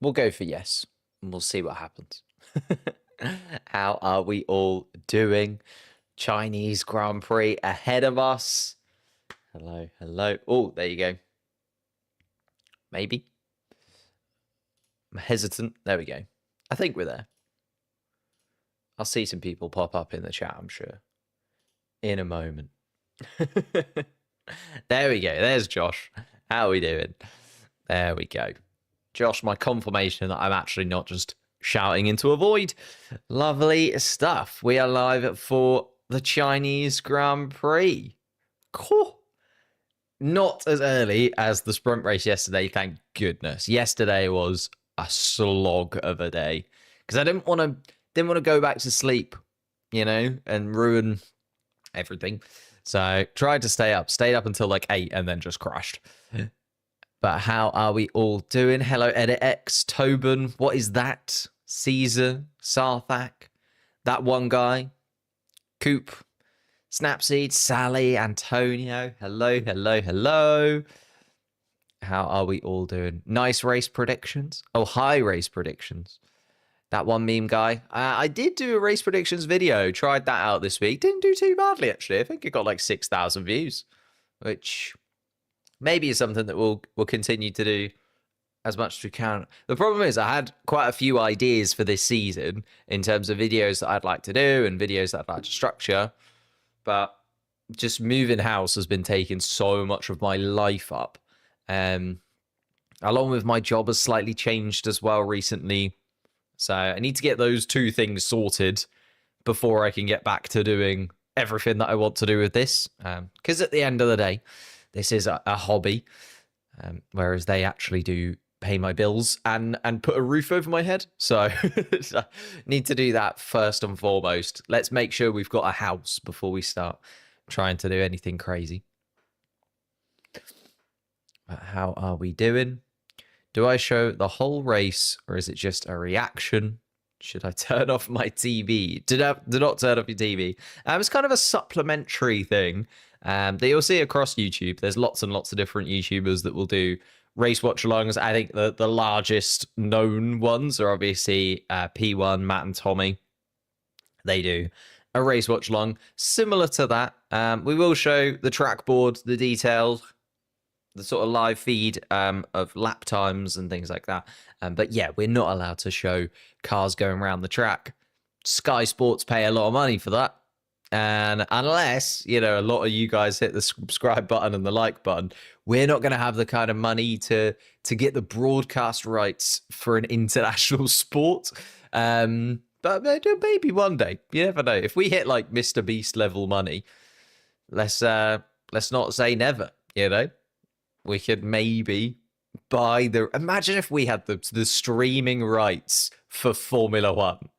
We'll go for yes, and we'll see what happens. How are we all doing? Chinese Grand Prix ahead of us. Hello, hello. Oh, there you go. Maybe. I'm hesitant. There we go. I think we're there. I'll see some people pop up in the chat, I'm sure, in a moment. There we go. There's Josh. How are we doing? There we go. Josh, my confirmation that I'm actually not just shouting into a void. Lovely stuff. We are live for the Chinese Grand Prix. Cool. Not as early as the sprint race yesterday, thank goodness. Yesterday was a slog of a day because I didn't want to go back to sleep, and ruin everything. So tried to stayed up until like 8 and then just crashed. But how are we all doing? Hello, EditX, Tobin. What is that? Caesar, Sarthak, that one guy, Coop, Snapseed, Sally, Antonio. Hello, hello, hello. How are we all doing? Nice race predictions. Oh, high race predictions. That one meme guy. I did do a race predictions video. Tried that out this week. Didn't do too badly, actually. I think it got like 6,000 views, which maybe is something that we'll continue to do as much as we can. The problem is I had quite a few ideas for this season in terms of videos that I'd like to do and videos that I'd like to structure, but just moving house has been taking so much of my life up. Along with my job has slightly changed as well recently. So I need to get those two things sorted before I can get back to doing everything that I want to do with this. Because at the end of the day, this is a hobby, whereas they actually do pay my bills and put a roof over my head. So need to do that first and foremost. Let's make sure we've got a house before we start trying to do anything crazy. But how are we doing? Do I show the whole race or is it just a reaction? Should I turn off my TV? Do not turn off your TV. It's kind of a supplementary thing that you'll see across YouTube. There's lots and lots of different YouTubers that will do race watch-alongs. I think the largest known ones are obviously P1, Matt and Tommy. They do a race watch-along similar to that. We will show the track board, the details, the sort of live feed of lap times and things like that. But yeah, we're not allowed to show cars going around the track. Sky Sports pay a lot of money for that. And unless, a lot of you guys hit the subscribe button and the like button, we're not going to have the kind of money to get the broadcast rights for an international sport. But maybe one day, you never know. If we hit like Mr. Beast level money, let's not say never, We could maybe buy imagine if we had the streaming rights for Formula One.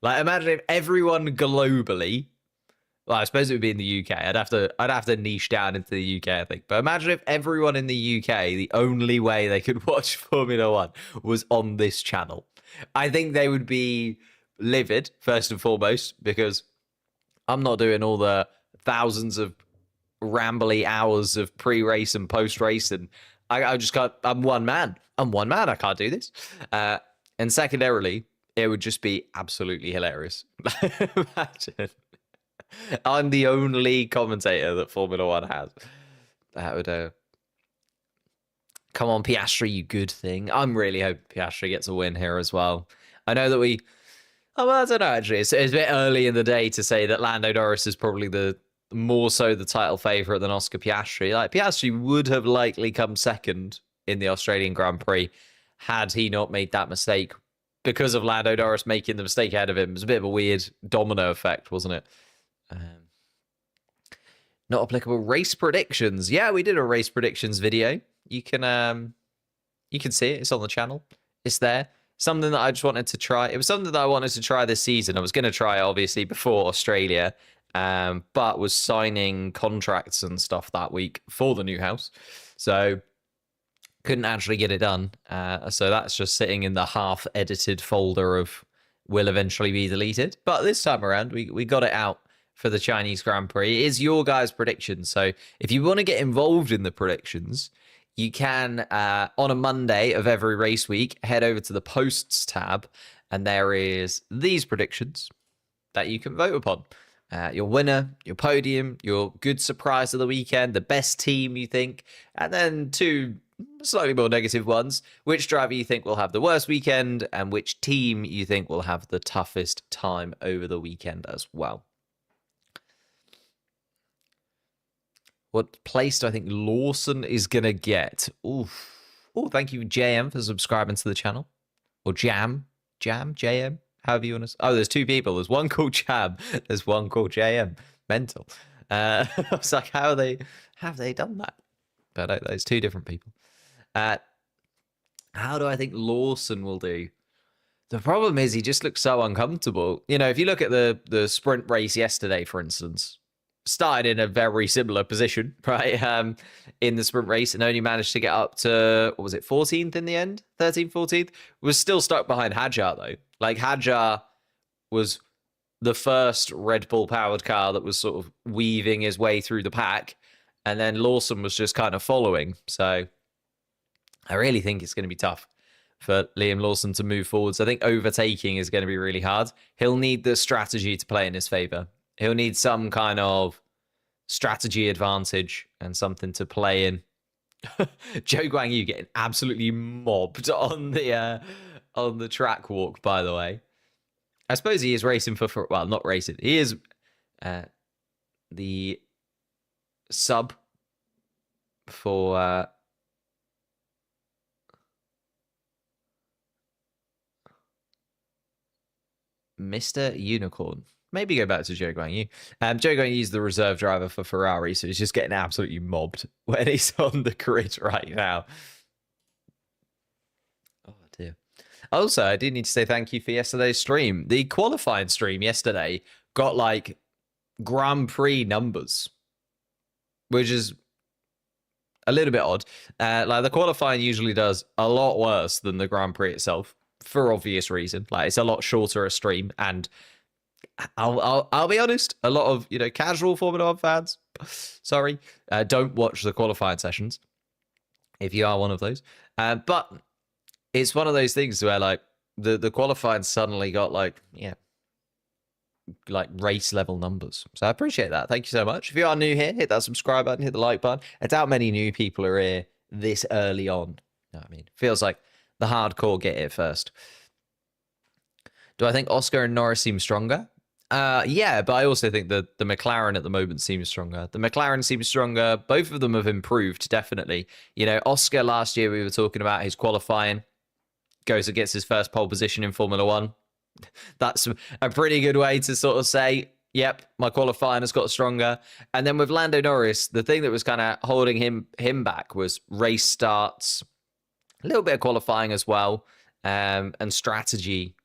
Like, imagine if everyone globally, well, I suppose it would be in the UK. I'd have to niche down into the UK, I think. But imagine if everyone in the UK, the only way they could watch Formula One was on this channel. I think they would be livid, first and foremost, because I'm not doing all the thousands of rambly hours of pre-race and post-race, and I just can't. I'm one man. I can't do this. And secondarily, it would just be absolutely hilarious. Imagine I'm the only commentator that Formula One has. That would come on, Piastri, you good thing. I'm really hoping Piastri gets a win here as well. I know that well, I don't know, actually. It's a bit early in the day to say that Lando Norris is probably more so the title favourite than Oscar Piastri. Like, Piastri would have likely come second in the Australian Grand Prix had he not made that mistake because of Lando Norris making the mistake ahead of him. It was a bit of a weird domino effect, wasn't it? Not applicable. Race predictions. Yeah, we did a race predictions video. You can see it. It's on the channel. It's there. Something that I just wanted to try. It was something that I wanted to try this season. I was going to try it, obviously, before Australia, but was signing contracts and stuff that week for the new house. So couldn't actually get it done. So that's just sitting in the half-edited folder of will eventually be deleted. But this time around, we got it out for the Chinese Grand Prix. It is your guys' predictions. So if you want to get involved in the predictions, you can, on a Monday of every race week, head over to the posts tab, and there is these predictions that you can vote upon. Your winner, your podium, your good surprise of the weekend, the best team you think, and then two slightly more negative ones. Which driver you think will have the worst weekend, and which team you think will have the toughest time over the weekend as well. What place do I think Lawson is going to get? Oof. Oh, thank you, JM, for subscribing to the channel. Or JM, JM, however you want to. Oh, there's two people. There's one called Jam. There's one called JM. Mental. I was like, how have they done that? But there's two different people. How do I think Lawson will do? The problem is he just looks so uncomfortable. You know, if you look at the sprint race yesterday, for instance, started in a very similar position, right? In the sprint race, and only managed to get up to, what was it, 14th in the end? 13th, 14th? Was still stuck behind Hadjar, though. Like, Hadjar was the first Red Bull powered car that was sort of weaving his way through the pack, and then Lawson was just kind of following. So I really think it's going to be tough for Liam Lawson to move forwards. I think overtaking is going to be really hard. He'll need the strategy to play in his favor. He'll need some kind of strategy advantage and something to play in. Joe Guang Yu getting absolutely mobbed on the track walk, by the way. I suppose he is racing for well, not racing. He is the sub for Mr. Unicorn. Maybe go back to Joe Guang Yu. Joe Guang Yu is the reserve driver for Ferrari, so he's just getting absolutely mobbed when he's on the grid right now. Oh, dear. Also, I do need to say thank you for yesterday's stream. The qualifying stream yesterday got, like, Grand Prix numbers, which is a little bit odd. Like, the qualifying usually does a lot worse than the Grand Prix itself, for obvious reason. Like, it's a lot shorter a stream, and I'll be honest, a lot of, you know, casual Formula 1 fans, sorry, don't watch the qualifying sessions, if you are one of those. But it's one of those things where, like, the qualifying suddenly got, like, yeah, like race level numbers. So I appreciate that. Thank you so much. If you are new here, hit that subscribe button, hit the like button. I doubt many new people are here this early on. You know what I mean? Feels like the hardcore get here first. Do I think Oscar and Norris seem stronger? Yeah, but I also think that the McLaren at the moment seems stronger. The McLaren seems stronger. Both of them have improved, definitely. You know, Oscar last year, we were talking about his qualifying. Goes and gets his first pole position in Formula 1. That's a pretty good way to sort of say, yep, my qualifying has got stronger. And then with Lando Norris, the thing that was kind of holding him back was race starts, a little bit of qualifying as well, and strategy.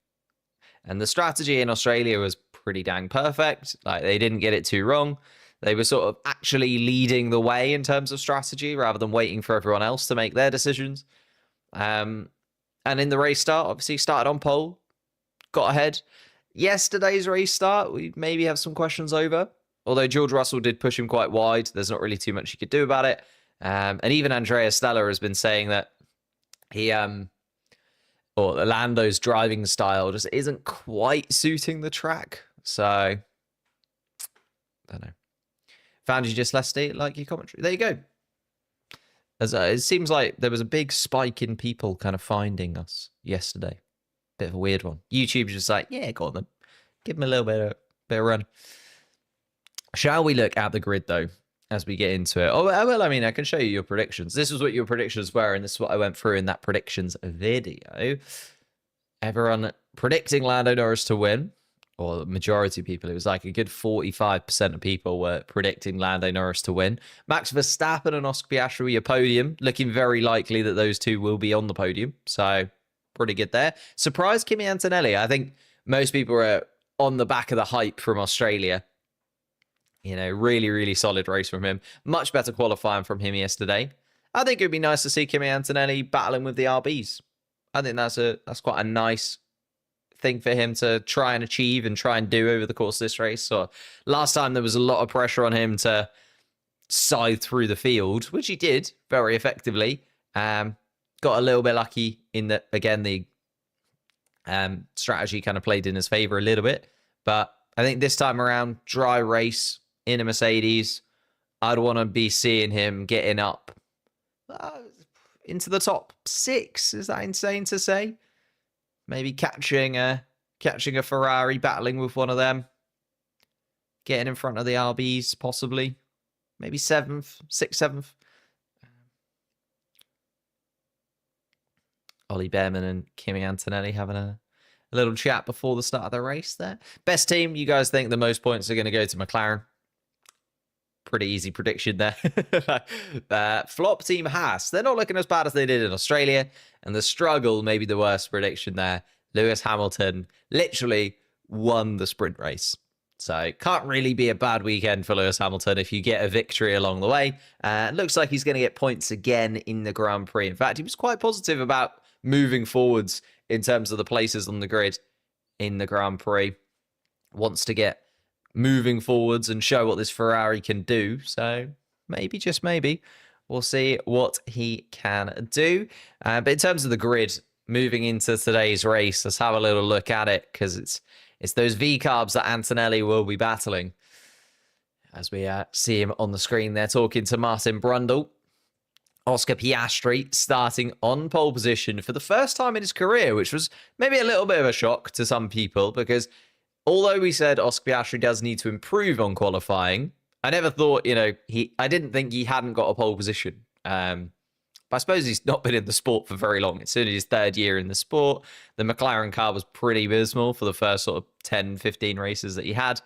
And the strategy in Australia was pretty dang perfect. Like, they didn't get it too wrong. They were sort of actually leading the way in terms of strategy rather than waiting for everyone else to make their decisions. And in the race start, obviously started on pole, got ahead. Yesterday's race start, we maybe have some questions over. Although George Russell did push him quite wide, there's not really too much you could do about it. And even Andrea Stella has been saying that he or Lando's driving style just isn't quite suiting the track. So, I don't know. Found you just last night, like your commentary. There you go. It seems like there was a big spike in people kind of finding us yesterday. Bit of a weird one. YouTube's just like, yeah, go on then. Give them a little bit of run. Shall we look at the grid, though, as we get into it? Oh, well, I mean, I can show you your predictions. This is what your predictions were, and this is what I went through in that predictions video. Everyone predicting Lando Norris to win, or the majority of people. It was like a good 45% of people were predicting Lando Norris to win. Max Verstappen and Oscar Piastri your podium. Looking very likely that those two will be on the podium. So, pretty good there. Surprise Kimi Antonelli. I think most people were on the back of the hype from Australia. You know, really, really solid race from him. Much better qualifying from him yesterday. I think it would be nice to see Kimi Antonelli battling with the RBs. I think that's quite a nice thing for him to try and achieve and try and do over the course of this race. So last time there was a lot of pressure on him to scythe through the field, which he did very effectively. Got a little bit lucky in that, again, the strategy kind of played in his favor a little bit. But I think this time around, dry race in a Mercedes, I'd want to be seeing him getting up into the top 6. Is that insane to say? Maybe catching a Ferrari, battling with one of them. Getting in front of the RBs, possibly. Maybe 7th, 6th, 7th. Ollie Behrman and Kimi Antonelli having a little chat before the start of the race there. Best team, you guys think the most points are going to go to McLaren? Pretty easy prediction there. Flop team Haas. They're not looking as bad as they did in Australia. And the struggle, maybe the worst prediction there. Lewis Hamilton literally won the sprint race. So can't really be a bad weekend for Lewis Hamilton if you get a victory along the way. Looks like he's going to get points again in the Grand Prix. In fact, he was quite positive about moving forwards in terms of the places on the grid in the Grand Prix. Wants to get moving forwards and show what this Ferrari can do. So maybe, just maybe, we'll see what he can do. But in terms of the grid, moving into today's race, let's have a little look at it, because it's those V-carbs that Antonelli will be battling. As we see him on the screen there talking to Martin Brundle. Oscar Piastri starting on pole position for the first time in his career, which was maybe a little bit of a shock to some people, because although we said Oscar Piastri does need to improve on qualifying, I never thought, I didn't think he hadn't got a pole position. But I suppose he's not been in the sport for very long. It's only his 3rd year in the sport. The McLaren car was pretty abysmal for the first sort of 10, 15 races that he had.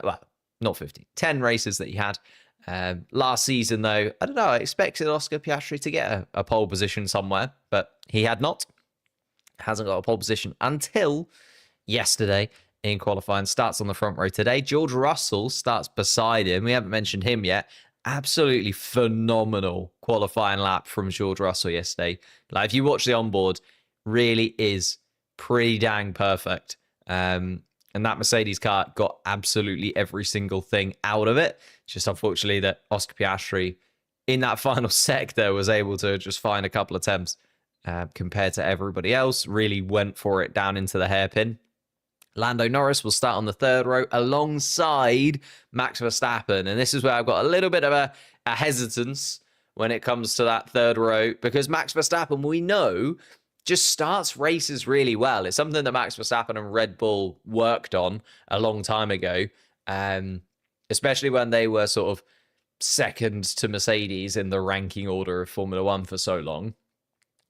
Well, not 15, 10 races that he had. Last season, though, I don't know, I expected Oscar Piastri to get a pole position somewhere, but he had not. Hasn't got a pole position until yesterday in qualifying. Starts on the front row today. George Russell starts beside him. We haven't mentioned him yet. Absolutely phenomenal qualifying lap from George Russell yesterday. Like, if you watch the onboard, really is pretty dang perfect. And that Mercedes car got absolutely every single thing out of it. Just unfortunately that Oscar Piastri in that final sector was able to just find a couple of attempts compared to everybody else. Really went for it down into the hairpin. Lando Norris will start on the 3rd row alongside Max Verstappen. And this is where I've got a little bit of a hesitance when it comes to that 3rd row, because Max Verstappen, we know, just starts races really well. It's something that Max Verstappen and Red Bull worked on a long time ago, especially when they were sort of second to Mercedes in the ranking order of Formula One for so long.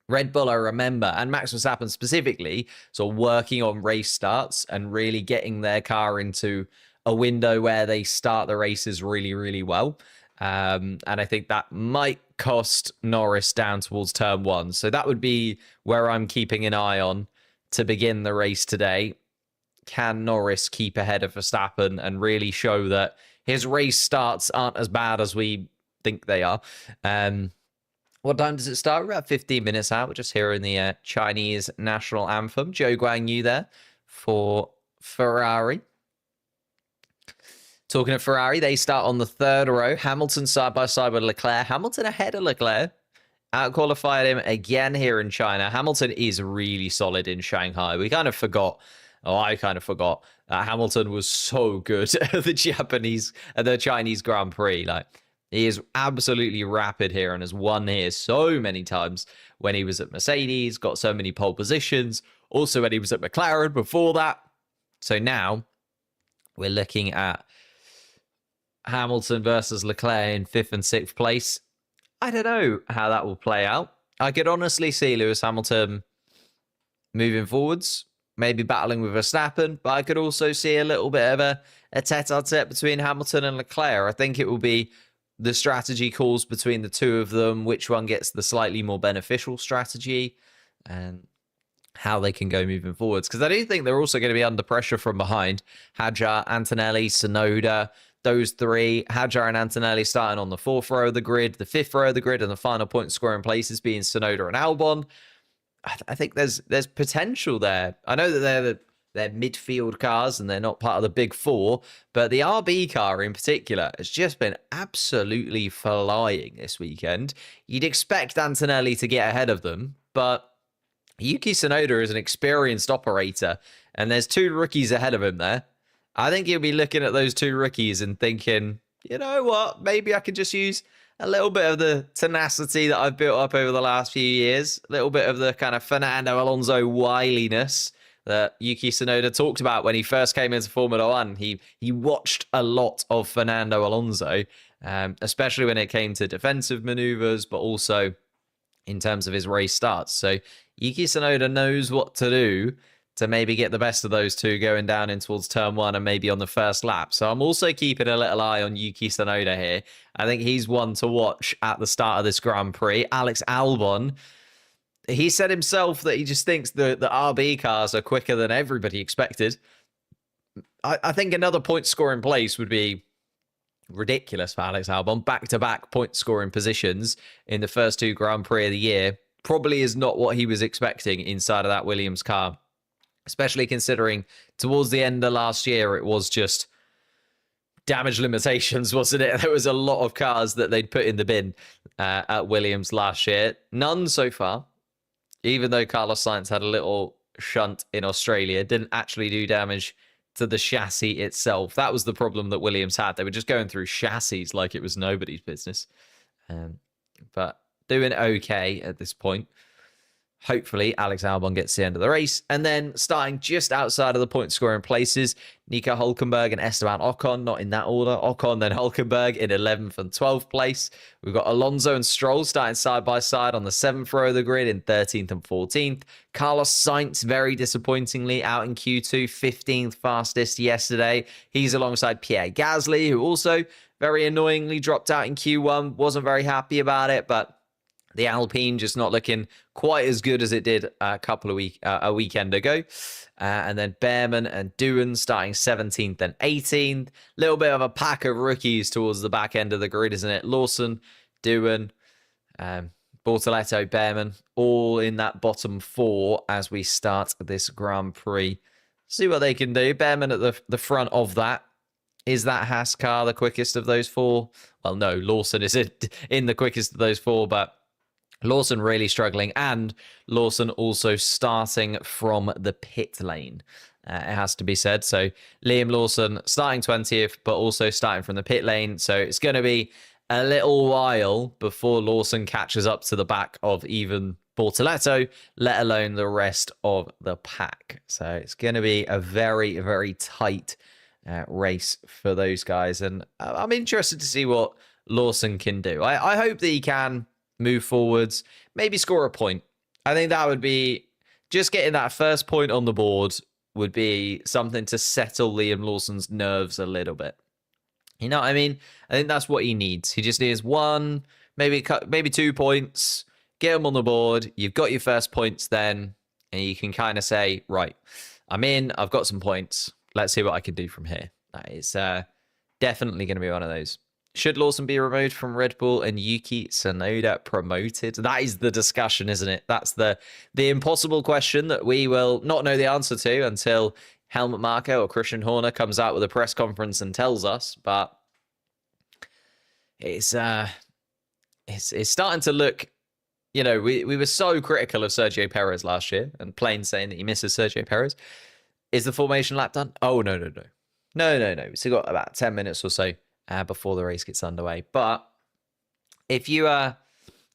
Red Bull, I remember, and Max Verstappen specifically, sort of working on race starts and really getting their car into a window where they start the races really, really well. And I think that might cost Norris down towards turn 1. So that would be where I'm keeping an eye on to begin the race today. Can Norris keep ahead of Verstappen and really show that his race starts aren't as bad as we think they are? What time does it start? We're about 15 minutes out. We're just hearing the Chinese national anthem. Zhou Guanyu there for Ferrari. Talking of Ferrari, they start on the 3rd row. Hamilton side by side with Leclerc. Hamilton ahead of Leclerc. Out-qualified him again here in China. Hamilton is really solid in Shanghai. I kind of forgot that Hamilton was so good at the Chinese Grand Prix. Like, he is absolutely rapid here and has won here so many times when he was at Mercedes, got so many pole positions. Also when he was at McLaren before that. So now we're looking at Hamilton versus Leclerc in 5th and 6th place. I don't know how that will play out. I could honestly see Lewis Hamilton moving forwards, maybe battling with Verstappen, but I could also see a little bit of a tete-a-tete between Hamilton and Leclerc. I think it will be the strategy calls between the two of them, which one gets the slightly more beneficial strategy, and how they can go moving forwards. Because I do think they're also going to be under pressure from behind. Hadjar, Antonelli, Tsunoda, those three. Hadjar and Antonelli starting on the 4th row of the grid, the 5th row of the grid, and the final point scoring places being Tsunoda and Albon. I think there's potential there. I know that they're they're midfield cars and they're not part of the big four. But the RB car in particular has just been absolutely flying this weekend. You'd expect Antonelli to get ahead of them, but Yuki Tsunoda is an experienced operator, and there's two rookies ahead of him there. I think he'll be looking at those two rookies and thinking, you know what, maybe I could just use a little bit of the tenacity that I've built up over the last few years, a little bit of the kind of Fernando Alonso wiliness that Yuki Tsunoda talked about when he first came into Formula One. He watched a lot of Fernando Alonso, especially when it came to defensive maneuvers, but also in terms of his race starts. So Yuki Tsunoda knows what to do to maybe get the best of those two going down in towards turn one and maybe on the first lap. So I'm also keeping a little eye on Yuki Tsunoda here. I think he's one to watch at the start of this Grand Prix. Alex Albon, he said himself that he just thinks the RB cars are quicker than everybody expected. I think another point scoring place would be ridiculous for Alex Albon. Back-to-back point scoring positions in the first two Grand Prix of the year probably is not what he was expecting inside of that Williams car, especially considering towards the end of last year, it was just damage limitations, wasn't it? There was a lot of cars that they'd put in the bin at Williams last year. None so far, even though Carlos Sainz had a little shunt in Australia, didn't actually do damage to the chassis itself. That was the problem that Williams had. They were just going through chassis like it was nobody's business. But doing okay at this point. Hopefully, Alex Albon gets to the end of the race. And then starting just outside of the point-scoring places, Nico Hülkenberg and Esteban Ocon, not in that order. Ocon, then Hülkenberg in 11th and 12th place. We've got Alonso and Stroll starting side by side on the 7th row of the grid in 13th and 14th. Carlos Sainz, very disappointingly, out in Q2, 15th fastest yesterday. He's alongside Pierre Gasly, who also very annoyingly dropped out in Q1. Wasn't very happy about it, but the Alpine just not looking quite as good as it did a weekend ago. And then Behrman and Doohan starting 17th and 18th. Little bit of a pack of rookies towards the back end of the grid, isn't it? Lawson, Doohan, Bortoleto, Behrman, all in that bottom four as we start this Grand Prix. See what they can do. Behrman at the front of that. Is that Haas car the quickest of those four? Well, no, Lawson is in the quickest of those four, but Lawson really struggling, and Lawson also starting from the pit lane, it has to be said. So Liam Lawson starting 20th, but also starting from the pit lane. So it's going to be a little while before Lawson catches up to the back of even Bortoleto, let alone the rest of the pack. So it's going to be a very, very tight race for those guys. And I'm interested to see what Lawson can do. I hope that he can move forwards, maybe score a point. I think that would be, just getting that first point on the board would be something to settle Liam Lawson's nerves a little bit. You know what I mean? I think that's what he needs. He just needs one, maybe 2 points, get him on the board. You've got your first points then, and you can kind of say, right, I'm in, I've got some points. Let's see what I can do from here. That is definitely going to be one of those. Should Lawson be removed from Red Bull and Yuki Tsunoda promoted? That is the discussion, isn't it? That's the impossible question that we will not know the answer to until Helmut Marko or Christian Horner comes out with a press conference and tells us. But it's starting to look, you know, we were so critical of Sergio Perez last year and plain saying that he misses Sergio Perez. Is the formation lap done? Oh, no. We still got about 10 minutes or so before the race gets underway. But if you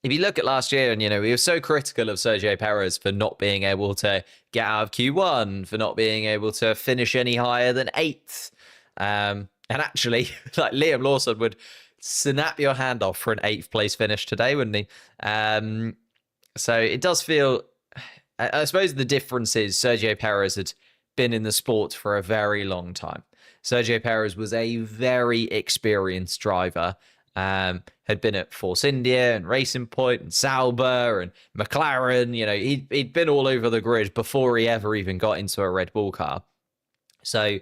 look at last year, and you know, we were so critical of Sergio Perez for not being able to get out of Q1, for not being able to finish any higher than 8th, and actually, like, Liam Lawson would snap your hand off for an 8th place finish today, wouldn't he? So it does feel, I suppose the difference is Sergio Perez had been in the sport for a very long time. Sergio Perez was a very experienced driver, had been at Force India and Racing Point and Sauber and McLaren. You know, he'd been all over the grid before he ever even got into a Red Bull car. So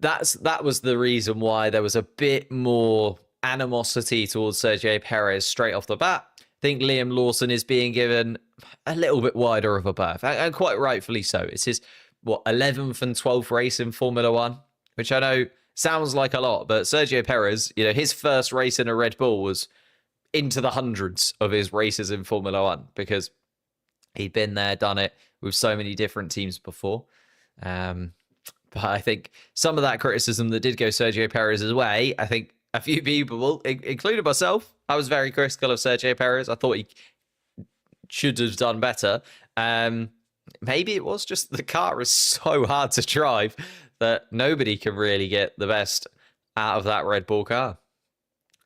that was the reason why there was a bit more animosity towards Sergio Perez straight off the bat. I think Liam Lawson is being given a little bit wider of a berth, and quite rightfully so. It's his 11th and 12th race in Formula One, which I know sounds like a lot, but Sergio Perez, his first race in a Red Bull was into the hundreds of his races in Formula One because he'd been there, done it with so many different teams before. But I think some of that criticism that did go Sergio Perez's way, I think a few people, including myself, I was very critical of Sergio Perez. I thought he should have done better. Maybe it was just the car is so hard to drive that nobody can really get the best out of that Red Bull car.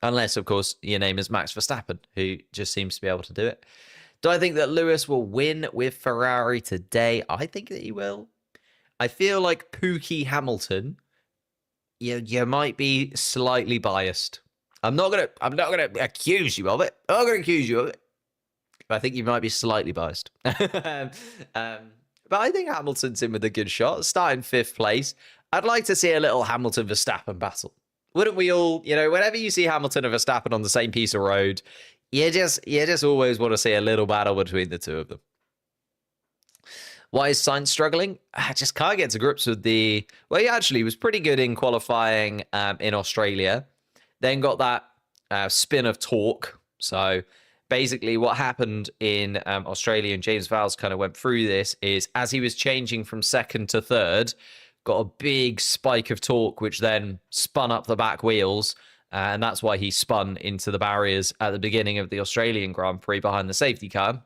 Unless, of course, your name is Max Verstappen, who just seems to be able to do it. Do I think that Lewis will win with Ferrari today? I think that he will. I feel like Pookie Hamilton, you might be slightly biased. I'm not gonna accuse you of it. I'm not gonna accuse you of it. But I think you might be slightly biased. But I think Hamilton's in with a good shot, starting 5th place. I'd like to see a little Hamilton-Verstappen battle. Wouldn't we all, whenever you see Hamilton and Verstappen on the same piece of road, you just always want to see a little battle between the two of them. Why is Sainz struggling? I just can't get to grips with he actually was pretty good in qualifying in Australia. Then got that spin of torque. So basically what happened in Australia, and James Vowles kind of went through this, is as he was changing from 2nd to 3rd, got a big spike of torque, which then spun up the back wheels. And that's why he spun into the barriers at the beginning of the Australian Grand Prix behind the safety car.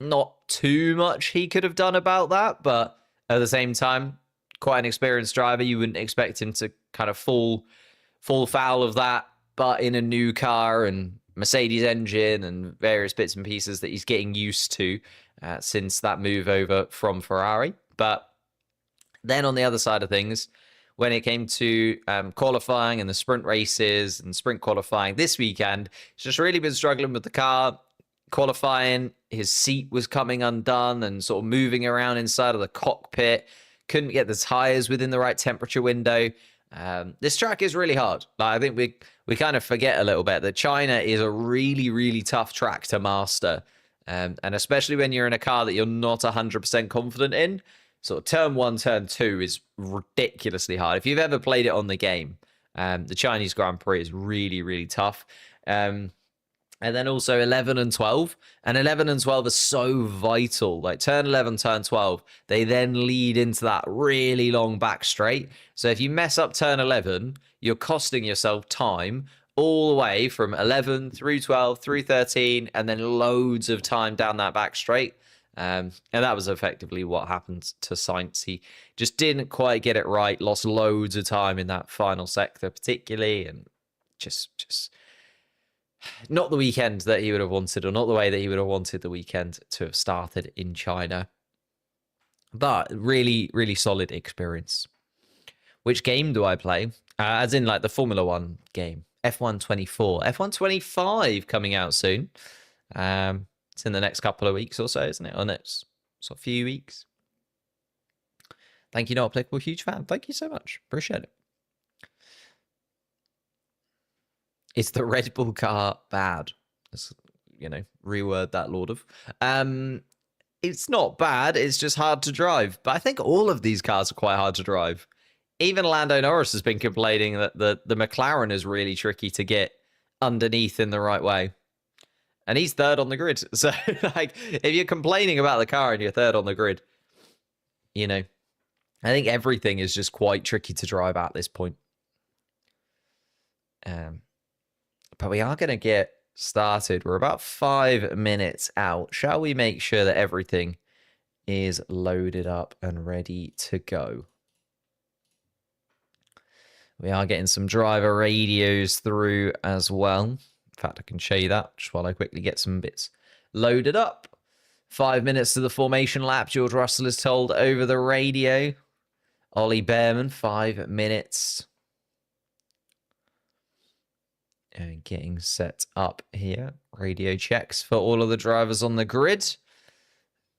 Not too much he could have done about that, but at the same time, quite an experienced driver. You wouldn't expect him to kind of fall foul of that, but in a new car and Mercedes engine and various bits and pieces that he's getting used to since that move over from Ferrari. But then on the other side of things, when it came to qualifying and the sprint races and sprint qualifying this weekend, he's just really been struggling with the car. Qualifying, his seat was coming undone and sort of moving around inside of the cockpit. Couldn't get the tires within the right temperature window. This track is really hard. I think we kind of forget a little bit that China is a really, really tough track to master. And especially when you're in a car that you're not 100% confident in. Sort of turn 1, turn 2 is ridiculously hard. If you've ever played it on the game, the Chinese Grand Prix is really, really tough. And then also 11 and 12. And 11 and 12 are so vital. Like turn 11, turn 12, they then lead into that really long back straight. So if you mess up turn 11, you're costing yourself time all the way from 11 through 12, through 13, and then loads of time down that back straight. And that was effectively what happened to Sainz. He just didn't quite get it right, lost loads of time in that final sector particularly, and just not the weekend that he would have wanted, or not the way that he would have wanted the weekend to have started in China. But really, really solid experience. Which game do I play? As in like the Formula One game. F1 24. F1 25 coming out soon. It's in the next couple of weeks or so, isn't it? Or next sort of few weeks. Thank you, Not Applicable. Huge fan. Thank you so much. Appreciate it. Is the Red Bull car bad? Let's, reword that, Lord of. It's not bad. It's just hard to drive. But I think all of these cars are quite hard to drive. Even Lando Norris has been complaining that the McLaren is really tricky to get underneath in the right way. And he's 3rd on the grid. So, if you're complaining about the car and you're 3rd on the grid, I think everything is just quite tricky to drive at this point. But we are going to get started. We're about 5 minutes out. Shall we make sure that everything is loaded up and ready to go? We are getting some driver radios through as well. In fact, I can show you that just while I quickly get some bits loaded up. 5 minutes to the formation lap. George Russell is told over the radio. Ollie Behrman, 5 minutes. And getting set up here. Radio checks for all of the drivers on the grid.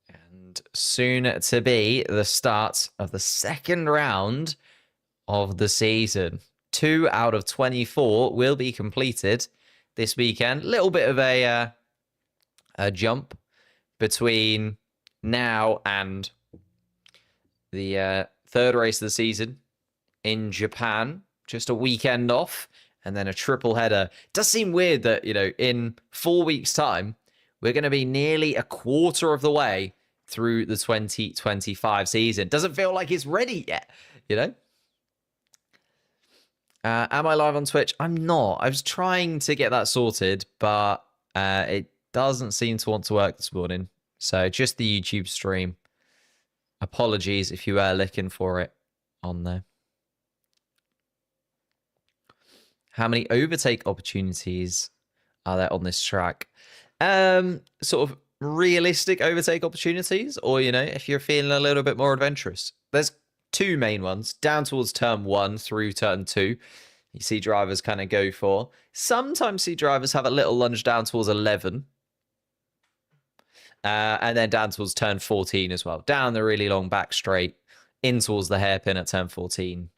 And soon to be the start of the second round of the season. 2 out of 24 will be completed this weekend. Little bit of a jump between now and the third race of the season in Japan. Just a weekend off and then a triple header. It does seem weird that, in 4 weeks' time, we're going to be nearly a quarter of the way through the 2025 season. Doesn't feel like it's ready yet, Am I live on Twitch? I'm not. I was trying to get that sorted, but it doesn't seem to want to work this morning. So just the YouTube stream. Apologies if you were looking for it on there. How many overtake opportunities are there on this track? Sort of realistic overtake opportunities, or, if you're feeling a little bit more adventurous. There's two main ones, down towards turn 1 through turn 2. You see drivers kind of go for. Sometimes see drivers have a little lunge down towards 11. And then down towards turn 14 as well. Down the really long back straight, in towards the hairpin at turn 14.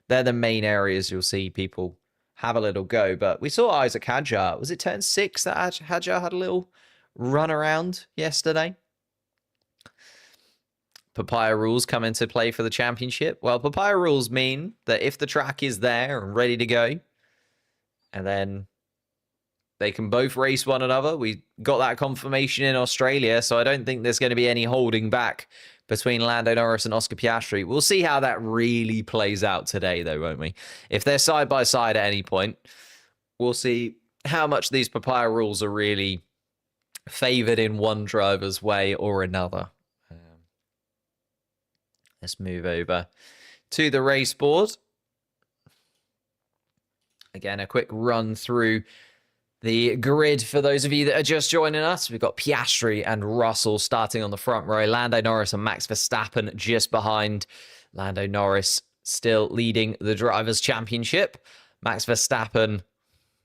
They're the main areas you'll see people have a little go. But we saw Isaac Hadjar. Was it turn 6 that Hadjar had a little run around yesterday? Papaya rules come into play for the championship. Well, papaya rules mean that if the track is there and ready to go, and then they can both race one another. We got that confirmation in Australia, so I don't think there's going to be any holding back between Lando Norris and Oscar Piastri. We'll see how that really plays out today, though, won't we? If they're side by side at any point, we'll see how much these papaya rules are really favored in one driver's way or another. Let's move over to the race board. Again, a quick run through the grid for those of you that are just joining us. We've got Piastri and Russell starting on the front row. Lando Norris and Max Verstappen just behind. Lando Norris still leading the Drivers' Championship. Max Verstappen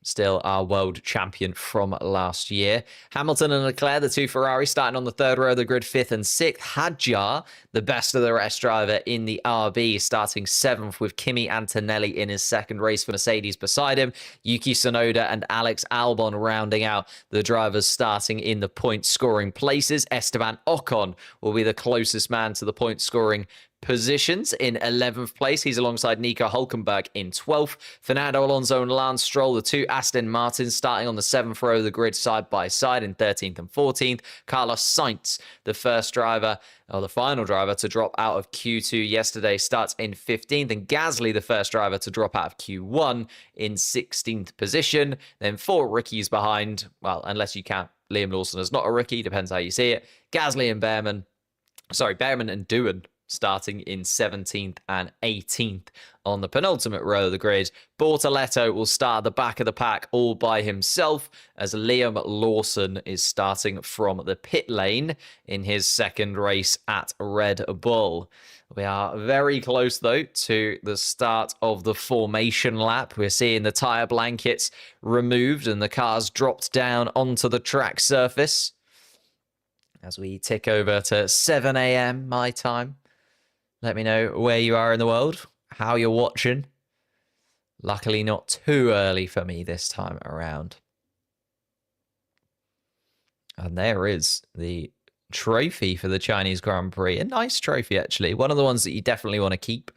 still our world champion from last year. Hamilton and Leclerc, the two Ferrari, starting on the third row of the grid, 5th and 6th. Hadjar, the best of the rest driver in the RB, starting 7th with Kimi Antonelli in his second race for Mercedes beside him. Yuki Tsunoda and Alex Albon rounding out the drivers starting in the point-scoring places. Esteban Ocon will be the closest man to the point-scoring positions in 11th place. He's alongside Nico Hulkenberg in 12th. Fernando Alonso and Lance Stroll, the two Aston Martins, starting on the 7th row of the grid side by side in 13th and 14th. Carlos Sainz, the first driver, or the final driver to drop out of Q2 yesterday, starts in 15th. And Gasly, the first driver to drop out of Q1, in 16th position. Then 4 rookies behind, well, unless you count Liam Lawson as not a rookie, depends how you see it. Gasly and Behrman and Doohan starting in 17th and 18th on the penultimate row of the grid. Bortoletto will start at the back of the pack all by himself as Liam Lawson is starting from the pit lane in his second race at Red Bull. We are very close, though, to the start of the formation lap. We're seeing the tyre blankets removed and the cars dropped down onto the track surface as we tick over to 7 a.m. my time. Let me know where you are in the world, how you're watching. Luckily, not too early for me this time around. And there is the trophy for the Chinese Grand Prix. A nice trophy, actually. One of the ones that you definitely want to keep.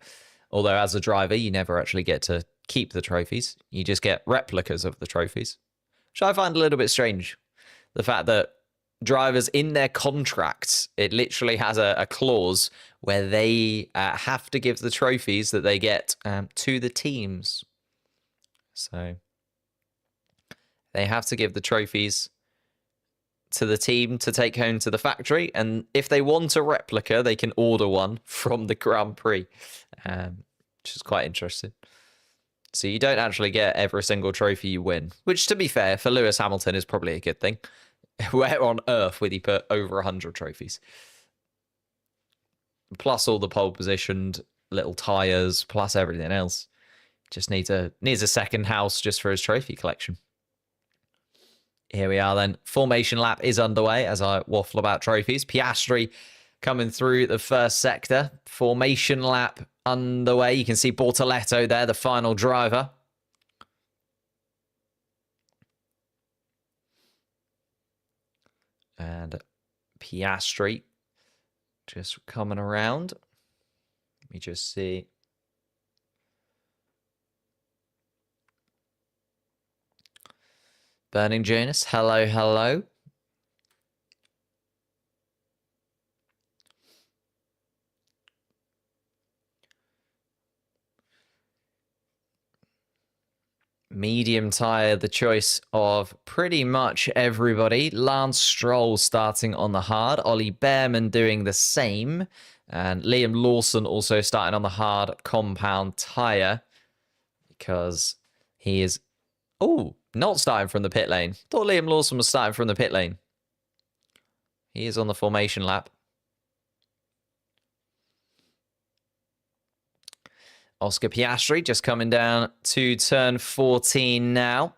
Although, as a driver, you never actually get to keep the trophies. You just get replicas of the trophies, which I find a little bit strange. The fact that drivers in their contracts, it literally has a clause where they have to give the trophies that they get to the teams. So they have to give the trophies to the team to take home to the factory. And if they want a replica, they can order one from the Grand Prix, which is quite interesting. So you don't actually get every single trophy you win, which, to be fair, for Lewis Hamilton is probably a good thing. Where on earth would he put over 100 trophies? Plus all the pole positioned little tyres, plus everything else. Just needs a second house just for his trophy collection. Here we are then. Formation lap is underway as I waffle about trophies. Piastri coming through the first sector. Formation lap underway. You can see Bortoletto there, the final driver. And Piastri just coming around. me just see. Burning Jonas, hello, hello. Medium tire, the choice of pretty much everybody. Lance Stroll starting on the hard. Ollie Behrman doing the same. And Liam Lawson also starting on the hard compound tire. Because he is... Oh, not starting from the pit lane. Thought Liam Lawson was starting from the pit lane. He is on the formation lap. Oscar Piastri just coming down to turn 14 now.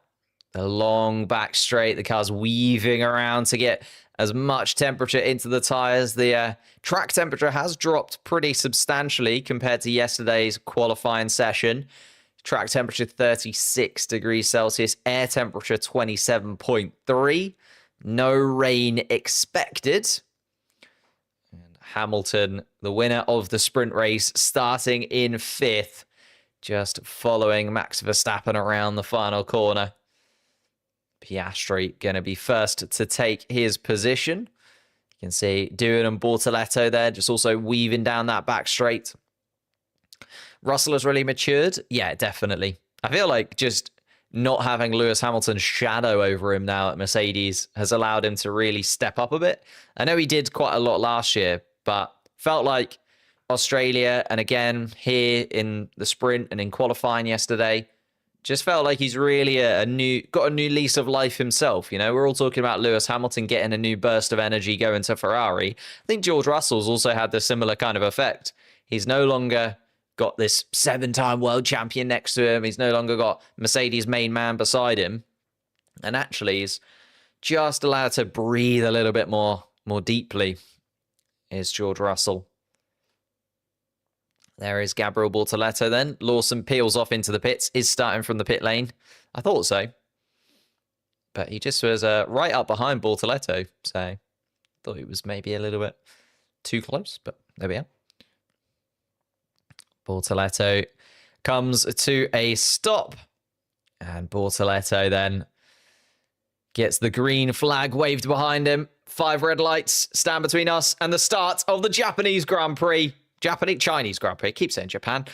The long back straight. The car's weaving around to get as much temperature into the tyres. The track temperature has dropped pretty substantially compared to yesterday's qualifying session. Track temperature 36 degrees Celsius. Air temperature 27.3. No rain expected. Hamilton, the winner of the sprint race, starting in 5th, just following Max Verstappen around the final corner. Piastri going to be first to take his position. You can see Doohan and Bortoleto there, just also weaving down that back straight. Russell has really matured. Yeah, definitely. I feel like just not having Lewis Hamilton's shadow over him now at Mercedes has allowed him to really step up a bit. I know he did quite a lot last year, but felt like Australia and again here in the sprint and in qualifying yesterday, just felt like he's really got a new lease of life himself. You know, we're all talking about Lewis Hamilton getting a new burst of energy going to Ferrari. I think George Russell's also had the similar kind of effect. He's no longer got this 7-time world champion next to him. He's no longer got Mercedes' main man beside him. And actually he's just allowed to breathe a little bit more deeply. Is George Russell. There is Gabriel Bortoleto then. Lawson peels off into the pits, is starting from the pit lane. I thought so. But he just was right up behind Bortoleto. So I thought it was maybe a little bit too close, but there we are. Bortoleto comes to a stop. And Bortoleto then gets the green flag waved behind him. 5 red lights stand between us and the start of the Japanese Grand Prix. Chinese Grand Prix. Keep saying Japan.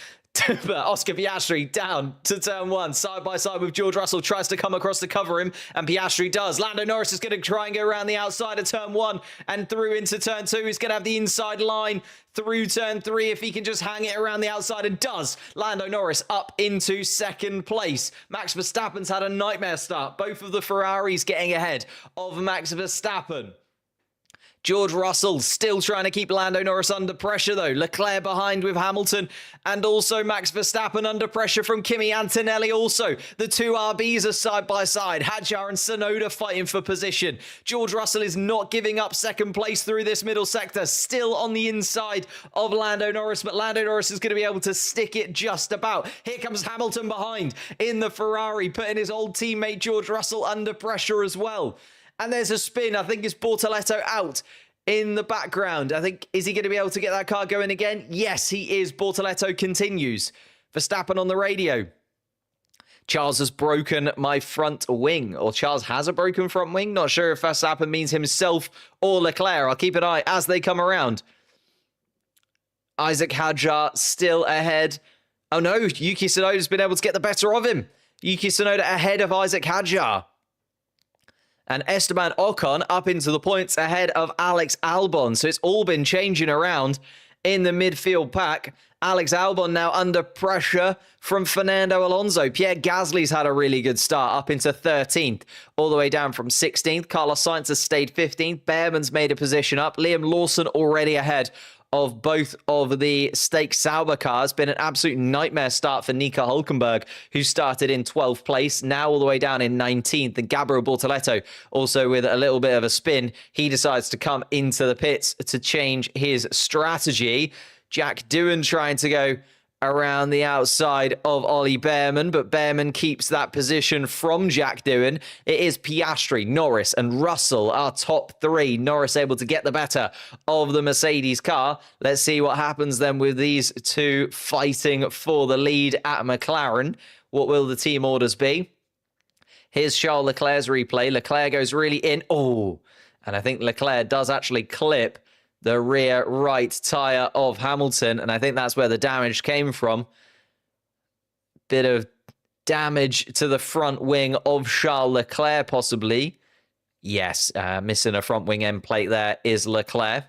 But Oscar Piastri down to turn 1, side by side with George Russell, tries to come across to cover him, and Piastri does. Lando Norris is going to try and go around the outside of turn 1 and through into turn 2. He's going to have the inside line through turn 3 if he can just hang it around the outside, and does. Lando Norris up into 2nd place. Max Verstappen's had a nightmare start. Both of the Ferraris getting ahead of Max Verstappen. George Russell still trying to keep Lando Norris under pressure, though. Leclerc behind with Hamilton, and also Max Verstappen under pressure from Kimi Antonelli also. The 2 RBs are side by side. Hadjar and Tsunoda fighting for position. George Russell is not giving up 2nd place through this middle sector. Still on the inside of Lando Norris, but Lando Norris is going to be able to stick it just about. Here comes Hamilton behind in the Ferrari, putting his old teammate George Russell under pressure as well. And there's a spin. I think it's Bortoleto out in the background. I think, is he going to be able to get that car going again? Yes, he is. Bortoleto continues. Verstappen on the radio. Charles has broken my front wing. Or Charles has a broken front wing. Not sure if Verstappen means himself or Leclerc. I'll keep an eye as they come around. Isaac Hadjar still ahead. Oh no, Yuki Tsunoda's been able to get the better of him. Yuki Tsunoda ahead of Isaac Hadjar. And Esteban Ocon up into the points ahead of Alex Albon. So it's all been changing around in the midfield pack. Alex Albon now under pressure from Fernando Alonso. Pierre Gasly's had a really good start up into 13th, all the way down from 16th. Carlos Sainz has stayed 15th. Behrman's made a position up. Liam Lawson already ahead of both of the Stake Sauber cars. Been an absolute nightmare start for Nico Hülkenberg, who started in 12th place, now all the way down in 19th. And Gabriel Bortoleto, also with a little bit of a spin, he decides to come into the pits to change his strategy. Jack Doohan trying to go around the outside of Ollie Bearman, but Bearman keeps that position from Jack Doohan. It is Piastri, Norris, and Russell, our top three. Norris able to get the better of the Mercedes car. Let's see what happens then with these two fighting for the lead at McLaren. What will the team orders be? Here's Charles Leclerc's replay. Leclerc goes really in. Oh, and I think Leclerc does actually clip the rear right tyre of Hamilton, and I think that's where the damage came from. Bit of damage to the front wing of Charles Leclerc, possibly. Yes, missing a front wing end plate there is Leclerc.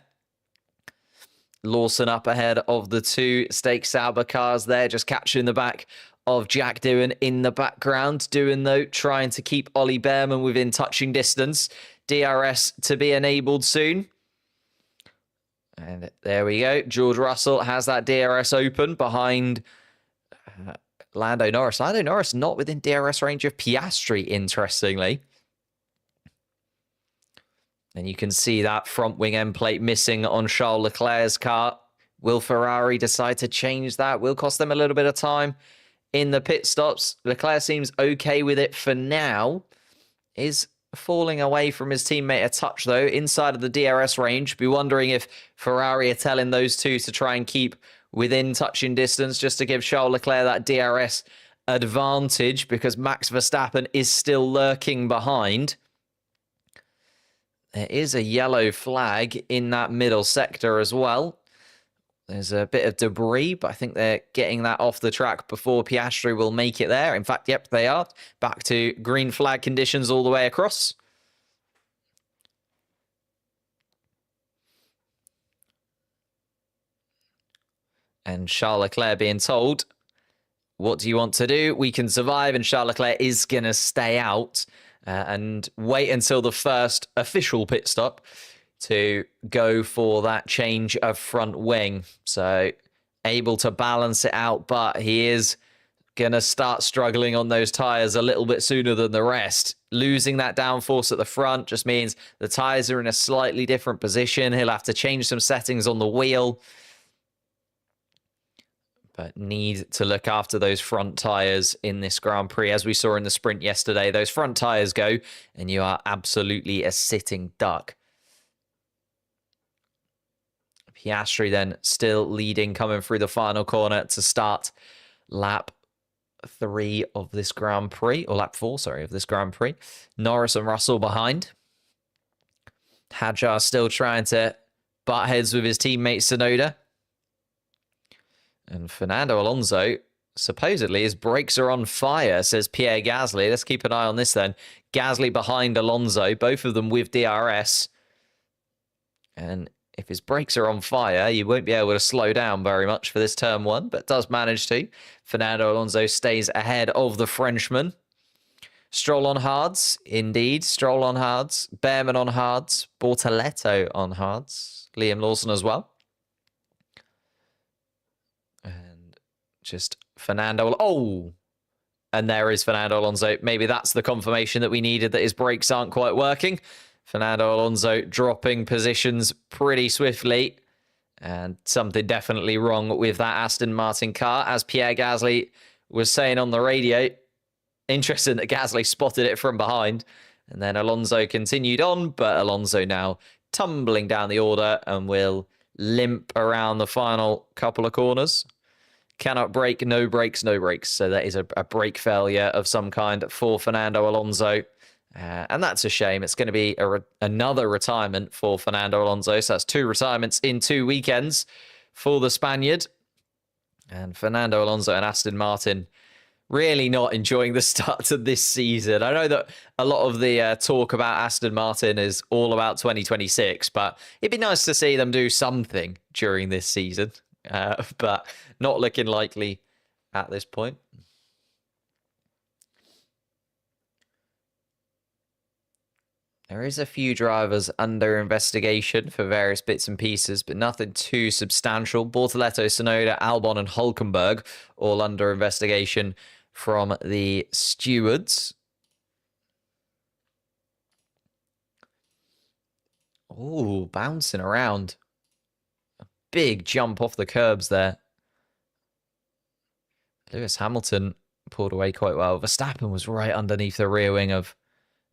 Lawson up ahead of the two Stake Sauber cars there, just catching the back of Jack Doohan in the background. Doohan, though, trying to keep Ollie Bearman within touching distance. DRS to be enabled soon. And there we go. George Russell has that DRS open behind Lando Norris. Lando Norris not within DRS range of Piastri, interestingly. And you can see that front wing end plate missing on Charles Leclerc's car. Will Ferrari decide to change that? Will cost them a little bit of time in the pit stops. Leclerc seems okay with it for now. Is falling away from his teammate a touch, though, inside of the DRS range. Be wondering if Ferrari are telling those two to try and keep within touching distance just to give Charles Leclerc that DRS advantage, because Max Verstappen is still lurking behind. There is a yellow flag in that middle sector as well. There's a bit of debris, but I think they're getting that off the track before Piastri will make it there. In fact, yep, they are. Back to green flag conditions all the way across. And Charles Leclerc being told, what do you want to do? We can survive. And Charles Leclerc is going to stay out and wait until the first official pit stop to go for that change of front wing. So able to balance it out, but he is going to start struggling on those tyres a little bit sooner than the rest. Losing that downforce at the front just means the tyres are in a slightly different position. He'll have to change some settings on the wheel, but need to look after those front tyres in this Grand Prix. As we saw in the sprint yesterday, those front tyres go and you are absolutely a sitting duck. Piastri then still leading, coming through the final corner to start lap 3 of this Grand Prix, or lap 4, sorry, of this Grand Prix. Norris and Russell behind. Hadjar still trying to butt heads with his teammate Tsunoda. And Fernando Alonso, supposedly his brakes are on fire, says Pierre Gasly. Let's keep an eye on this then. Gasly behind Alonso, both of them with DRS. And if his brakes are on fire, you won't be able to slow down very much for this turn 1, but does manage to. Fernando Alonso stays ahead of the Frenchman. Stroll on hards, indeed. Stroll on hards. Bearman on hards. Bortoletto on hards. Liam Lawson as well. And just Fernando. Oh! And there is Fernando Alonso. Maybe that's the confirmation that we needed, that his brakes aren't quite working. Fernando Alonso dropping positions pretty swiftly, and something definitely wrong with that Aston Martin car, as Pierre Gasly was saying on the radio. Interesting that Gasly spotted it from behind, and then Alonso continued on, but Alonso now tumbling down the order and will limp around the final couple of corners. Cannot brake, no brakes, no brakes. So that is a brake failure of some kind for Fernando Alonso. And that's a shame. It's going to be another retirement for Fernando Alonso. So that's 2 retirements in 2 weekends for the Spaniard. And Fernando Alonso and Aston Martin really not enjoying the start to this season. I know that a lot of the talk about Aston Martin is all about 2026, but it'd be nice to see them do something during this season. But not looking likely at this point. There is a few drivers under investigation for various bits and pieces, but nothing too substantial. Bortoletto, Tsunoda, Albon and Hulkenberg all under investigation from the stewards. Oh, bouncing around. A big jump off the curbs there. Lewis Hamilton pulled away quite well. Verstappen was right underneath the rear wing of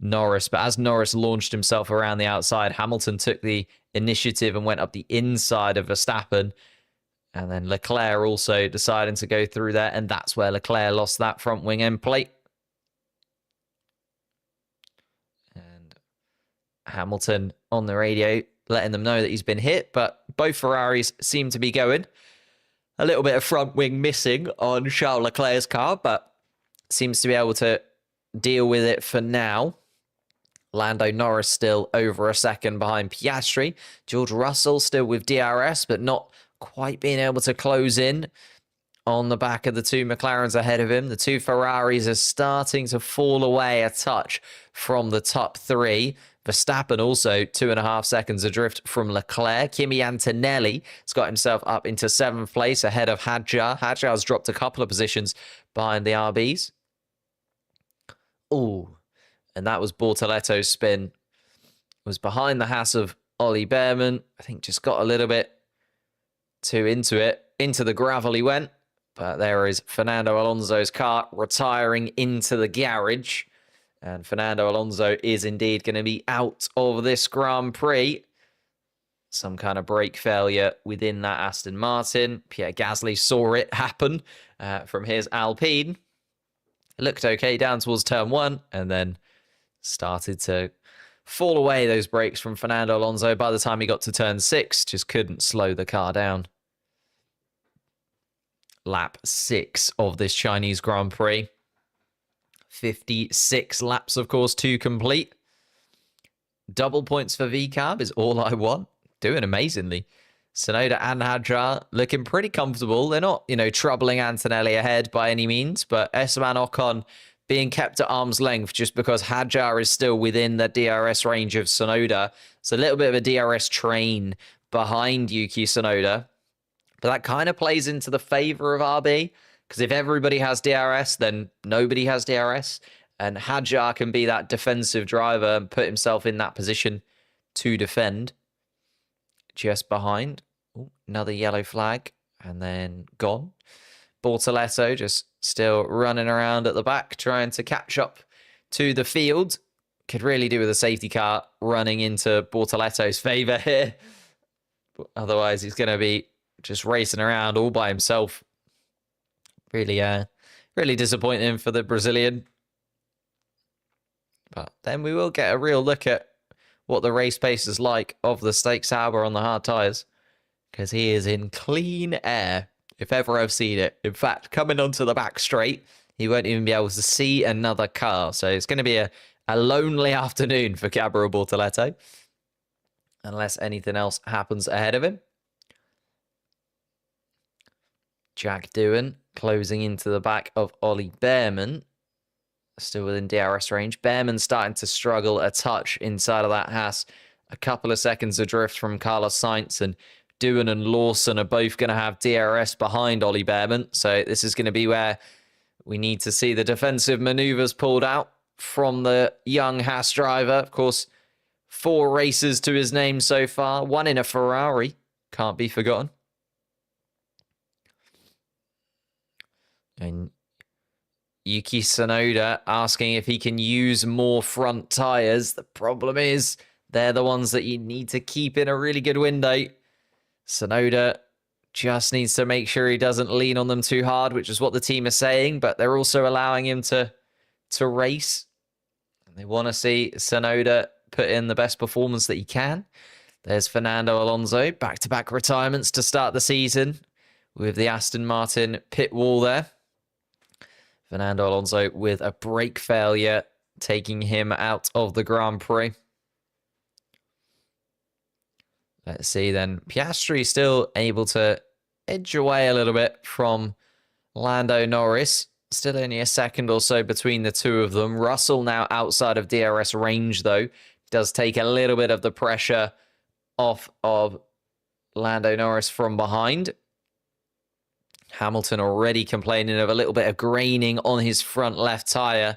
Norris, but as Norris launched himself around the outside, Hamilton took the initiative and went up the inside of Verstappen. And then Leclerc also deciding to go through there, and that's where Leclerc lost that front wing end plate. And Hamilton on the radio letting them know that he's been hit, but both Ferraris seem to be going. A little bit of front wing missing on Charles Leclerc's car, but seems to be able to deal with it for now. Lando Norris still over a second behind Piastri. George Russell still with DRS, but not quite being able to close in on the back of the two McLarens ahead of him. The two Ferraris are starting to fall away a touch from the top three. Verstappen also 2.5 seconds adrift from Leclerc. Kimi Antonelli has got himself up into 7th place ahead of Hadjar. Hadjar's dropped a couple of positions behind the RBs. Ooh, and that was Bortoletto's spin. Was behind the Haas of Ollie Behrman. I think just got a little bit too into it. Into the gravel he went. But there is Fernando Alonso's car retiring into the garage. And Fernando Alonso is indeed going to be out of this Grand Prix. Some kind of brake failure within that Aston Martin. Pierre Gasly saw it happen from his Alpine. It looked okay down towards turn 1 and then started to fall away, those brakes from Fernando Alonso. By the time he got to turn 6, just couldn't slow the car down. Lap 6 of this Chinese Grand Prix. 56 laps, of course, to complete. Double points for VCAB is all I want. Doing amazingly. Tsunoda and Hadjar looking pretty comfortable. They're not, troubling Antonelli ahead by any means, but Esteban Ocon being kept at arm's length just because Hadjar is still within the DRS range of Tsunoda. It's a little bit of a DRS train behind Yuki Tsunoda. But that kind of plays into the favor of RB, because if everybody has DRS, then nobody has DRS. And Hadjar can be that defensive driver and put himself in that position to defend. Just behind. Ooh, another yellow flag. And then gone. Bortoletto just still running around at the back, trying to catch up to the field. Could really do with a safety car running into Bortoletto's favor here. Otherwise, he's going to be just racing around all by himself. Really disappointing for the Brazilian. But then we will get a real look at what the race pace is like of the Stakes Sauber on the hard tyres. Because he is in clean air, if ever I've seen it. In fact, coming onto the back straight, he won't even be able to see another car. So it's going to be a lonely afternoon for Gabriel Bortoletto. Unless anything else happens ahead of him. Jack Doohan closing into the back of Ollie Behrman. Still within DRS range. Behrman starting to struggle a touch inside of that Haas. A couple of seconds adrift from Carlos Sainz, and Doohan and Lawson are both going to have DRS behind Ollie Behrman. So this is going to be where we need to see the defensive maneuvers pulled out from the young Haas driver. Of course, 4 races to his name so far. 1 in a Ferrari. Can't be forgotten. And Yuki Tsunoda asking if he can use more front tyres. The problem is they're the ones that you need to keep in a really good window. Tsunoda just needs to make sure he doesn't lean on them too hard, which is what the team is saying, but they're also allowing him to race. They want to see Tsunoda put in the best performance that he can. There's Fernando Alonso, back-to-back retirements to start the season with the Aston Martin pit wall there. Fernando Alonso with a brake failure, taking him out of the Grand Prix. Let's see then. Piastri still able to edge away a little bit from Lando Norris. Still only a second or so between the two of them. Russell now outside of DRS range, though. Does take a little bit of the pressure off of Lando Norris from behind. Hamilton already complaining of a little bit of graining on his front left tyre.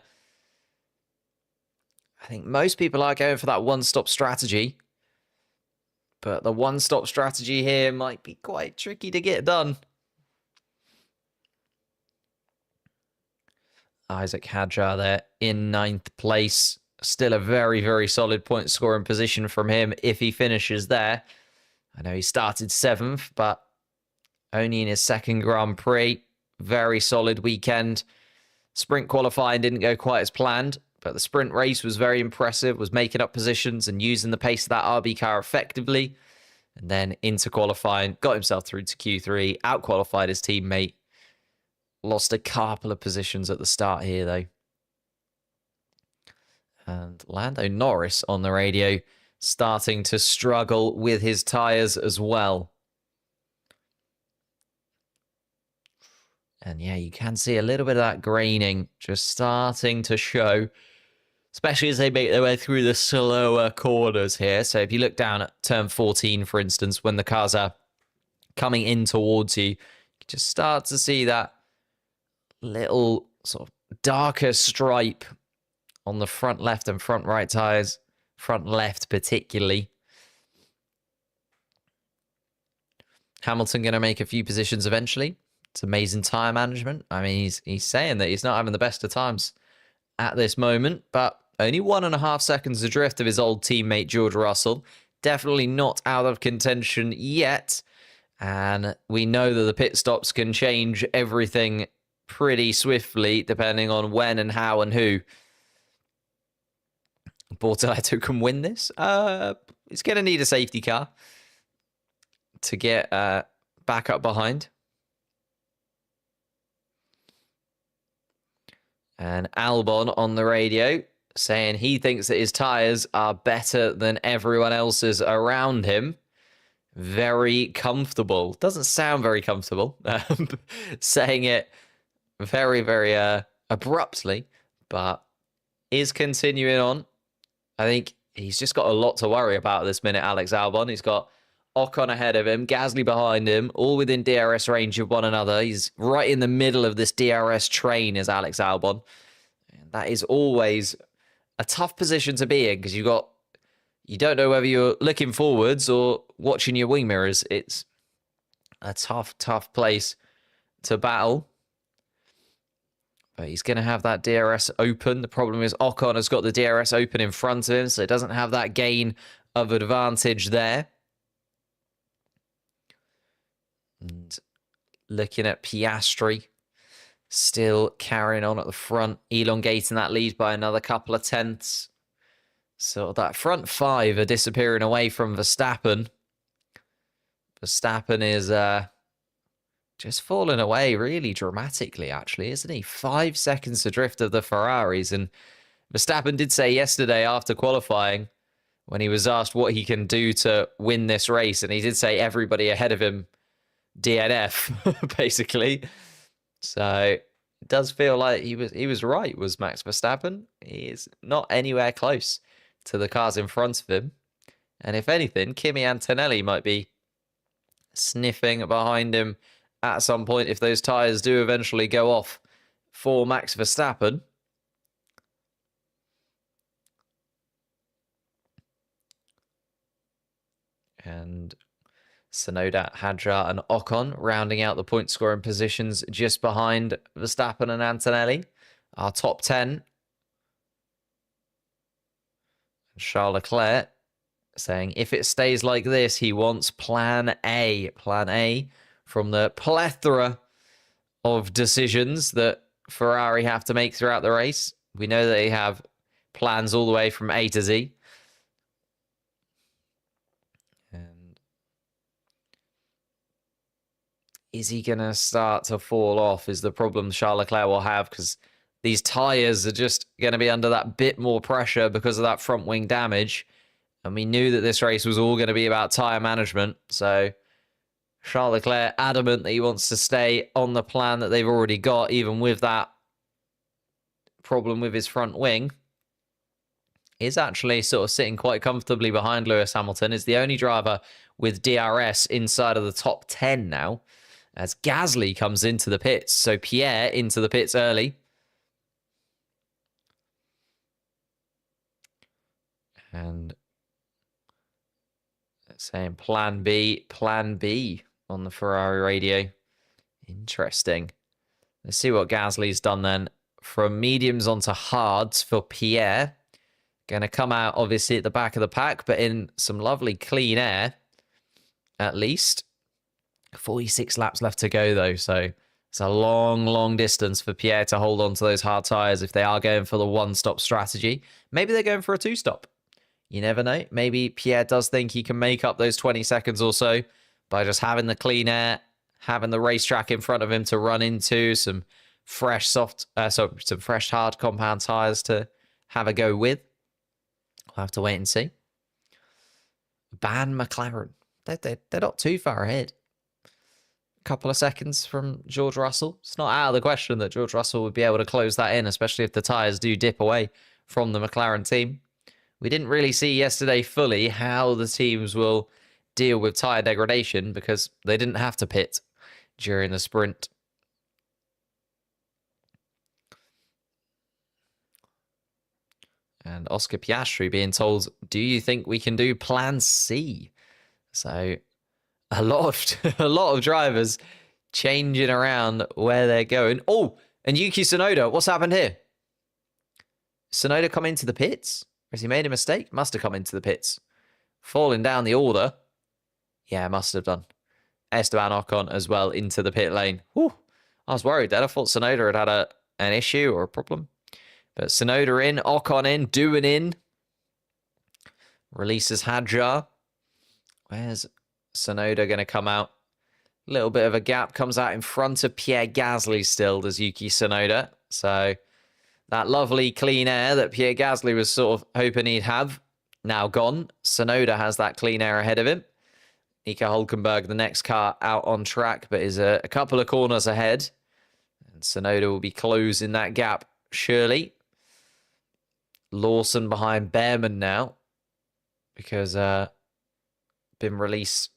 I think most people are going for that one-stop strategy. But the one-stop strategy here might be quite tricky to get done. Isaac Hadjar there in 9th place. Still a very, very solid point scoring position from him if he finishes there. I know he started 7th, but only in his 2nd Grand Prix. Very solid weekend. Sprint qualifying didn't go quite as planned, but the sprint race was very impressive, was making up positions and using the pace of that RB car effectively. And then into qualifying, got himself through to Q3, out-qualified his teammate. Lost a couple of positions at the start here, though. And Lando Norris on the radio, starting to struggle with his tyres as well. And yeah, you can see a little bit of that graining just starting to show, especially as they make their way through the slower corners here. So if you look down at turn 14, for instance, when the cars are coming in towards you, you just start to see that little sort of darker stripe on the front left and front right tyres, front left particularly. Hamilton going to make a few positions eventually. It's amazing tyre management. I mean, he's saying that he's not having the best of times at this moment, but only 1.5 seconds adrift of his old teammate George Russell. Definitely not out of contention yet. And we know that the pit stops can change everything pretty swiftly, depending on when and how and who. Bortoleto can win this. He's going to need a safety car to get back up behind. And Albon on the radio saying he thinks that his tyres are better than everyone else's around him. Very comfortable. Doesn't sound very comfortable. Saying it very, very abruptly, but is continuing on. I think he's just got a lot to worry about at this minute, Alex Albon. He's got Ocon ahead of him, Gasly behind him, all within DRS range of one another. He's right in the middle of this DRS train is Alex Albon. And that is always a tough position to be in because you don't know whether you're looking forwards or watching your wing mirrors. It's a tough, tough place to battle. But he's going to have that DRS open. The problem is Ocon has got the DRS open in front of him, so he doesn't have that gain of advantage there. And looking at Piastri, still carrying on at the front, elongating that lead by another couple of tenths. So that front 5 are disappearing away from Verstappen. Verstappen is just falling away really dramatically, actually, isn't he? 5 seconds adrift of the Ferraris. And Verstappen did say yesterday after qualifying, when he was asked what he can do to win this race, and he did say everybody ahead of him DNF, basically. So it does feel like he was right, was Max Verstappen. He is not anywhere close to the cars in front of him. And if anything, Kimi Antonelli might be sniffing behind him at some point if those tyres do eventually go off for Max Verstappen. And Tsunoda, Hadjar and Ocon rounding out the point scoring positions just behind Verstappen and Antonelli. Our top 10. Charles Leclerc saying if it stays like this, he wants plan A. Plan A from the plethora of decisions that Ferrari have to make throughout the race. We know that they have plans all the way from A to Z. And is he going to start to fall off is the problem Charles Leclerc will have, because these tyres are just going to be under that bit more pressure because of that front wing damage. And we knew that this race was all going to be about tyre management. So Charles Leclerc adamant that he wants to stay on the plan that they've already got, even with that problem with his front wing. Is actually sort of sitting quite comfortably behind Lewis Hamilton. Is the only driver with DRS inside of the top 10 now, as Gasly comes into the pits. So Pierre into the pits early. And saying plan B on the Ferrari radio. Interesting. Let's see what Gasly's done then from mediums onto hards for Pierre. Going to come out, obviously, at the back of the pack, but in some lovely clean air, at least. 46 laps left to go, though, so it's a long, long distance for Pierre to hold on to those hard tyres if they are going for the one-stop strategy. Maybe they're going for a two-stop. You never know. Maybe Pierre does think he can make up those 20 seconds or so by just having the clean air, having the racetrack in front of him to run into, some fresh some fresh hard compound tyres to have a go with. We'll have to wait and see. Ban McLaren. They're not too far ahead. A couple of seconds from George Russell. It's not out of the question that George Russell would be able to close that in, especially if the tyres do dip away from the McLaren team. We didn't really see yesterday fully how the teams will deal with tyre degradation because they didn't have to pit during the sprint. And Oscar Piastri being told, do you think we can do plan C? So a lot of drivers changing around where they're going. Oh, and Yuki Tsunoda, what's happened here? Tsunoda come into the pits? Has he made a mistake? Must have come into the pits. Falling down the order. Yeah, must have done. Esteban Ocon as well into the pit lane. Whew, I was worried then. I thought Tsunoda had an issue or a problem. But Tsunoda in, Ocon in, doing in. Releases Hadjar. Where's Tsunoda going to come out? A little bit of a gap. Comes out in front of Pierre Gasly still, does Yuki Tsunoda. So that lovely clean air that Pierre Gasly was sort of hoping he'd have, now gone. Tsunoda has that clean air ahead of him. Nico Hülkenberg, the next car out on track, but is a couple of corners ahead. And Tsunoda will be closing that gap, surely. Lawson behind Behrman now, because been released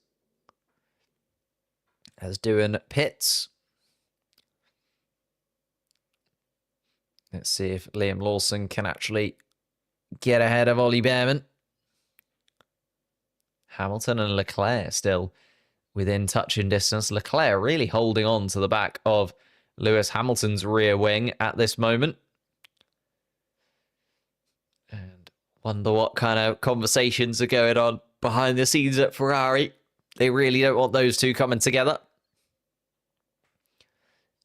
as doing pits. Let's see if Liam Lawson can actually get ahead of Ollie Behrman. Hamilton and Leclerc still within touching distance. Leclerc really holding on to the back of Lewis Hamilton's rear wing at this moment. And wonder what kind of conversations are going on behind the scenes at Ferrari. They really don't want those two coming together.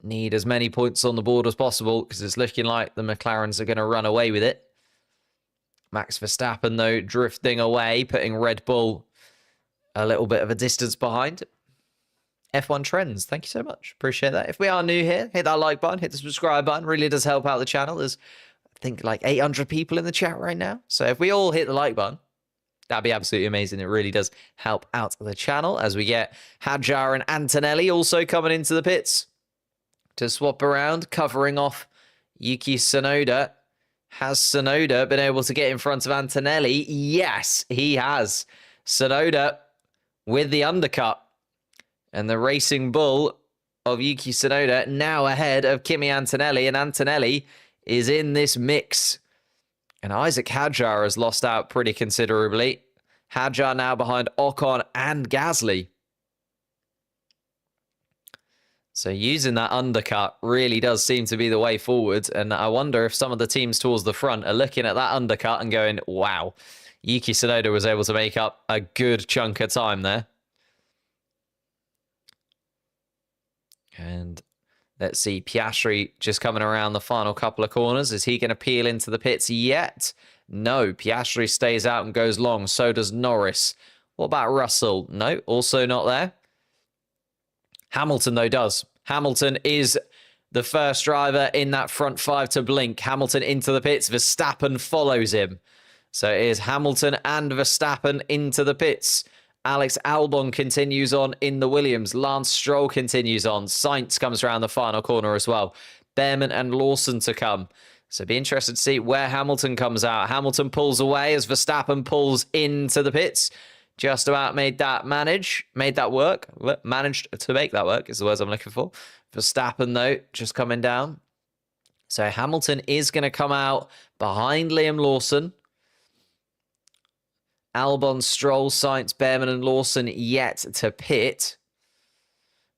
Need as many points on the board as possible because it's looking like the McLarens are going to run away with it. Max Verstappen, though, drifting away, putting Red Bull a little bit of a distance behind. F1 Trends, thank you so much. Appreciate that. If we are new here, hit that like button, hit the subscribe button. Really does help out the channel. There's, I think, like 800 people in the chat right now. So if we all hit the like button, that'd be absolutely amazing. It really does help out the channel as we get Hadjar and Antonelli also coming into the pits to swap around, covering off Yuki Tsunoda. Has Tsunoda been able to get in front of Antonelli? Yes, he has. Tsunoda with the undercut. And the Racing Bull of Yuki Tsunoda now ahead of Kimi Antonelli. And Antonelli is in this mix. And Isaac Hadjar has lost out pretty considerably. Hadjar now behind Ocon and Gasly. So using that undercut really does seem to be the way forward. And I wonder if some of the teams towards the front are looking at that undercut and going, wow, Yuki Tsunoda was able to make up a good chunk of time there. And let's see, Piastri just coming around the final couple of corners. Is he going to peel into the pits yet? No, Piastri stays out and goes long. So does Norris. What about Russell? No, also not there. Hamilton, though, does. Hamilton is the first driver in that front five to blink. Hamilton into the pits. Verstappen follows him. So it is Hamilton and Verstappen into the pits. Alex Albon continues on in the Williams. Lance Stroll continues on. Sainz comes around the final corner as well. Behrman and Lawson to come. So be interested to see where Hamilton comes out. Hamilton pulls away as Verstappen pulls into the pits. Just about made that work. Managed to make that work is the words I'm looking for. Verstappen, though, just coming down. So Hamilton is going to come out behind Liam Lawson. Albon, Stroll, Sainz, Behrman and Lawson yet to pit.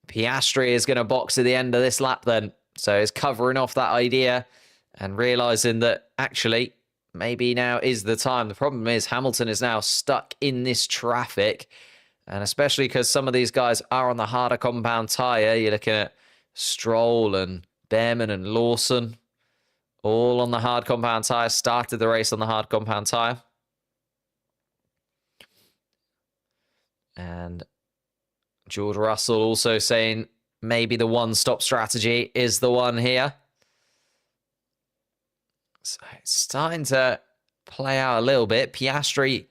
Piastri is going to box at the end of this lap then. So he's covering off that idea and realizing that actually maybe now is the time. The problem is Hamilton is now stuck in this traffic, and especially because some of these guys are on the harder compound tyre. You're looking at Stroll and Behrman and Lawson, all on the hard compound tyre, started the race on the hard compound tyre. And George Russell also saying maybe the one-stop strategy is the one here. So it's starting to play out a little bit. Piastri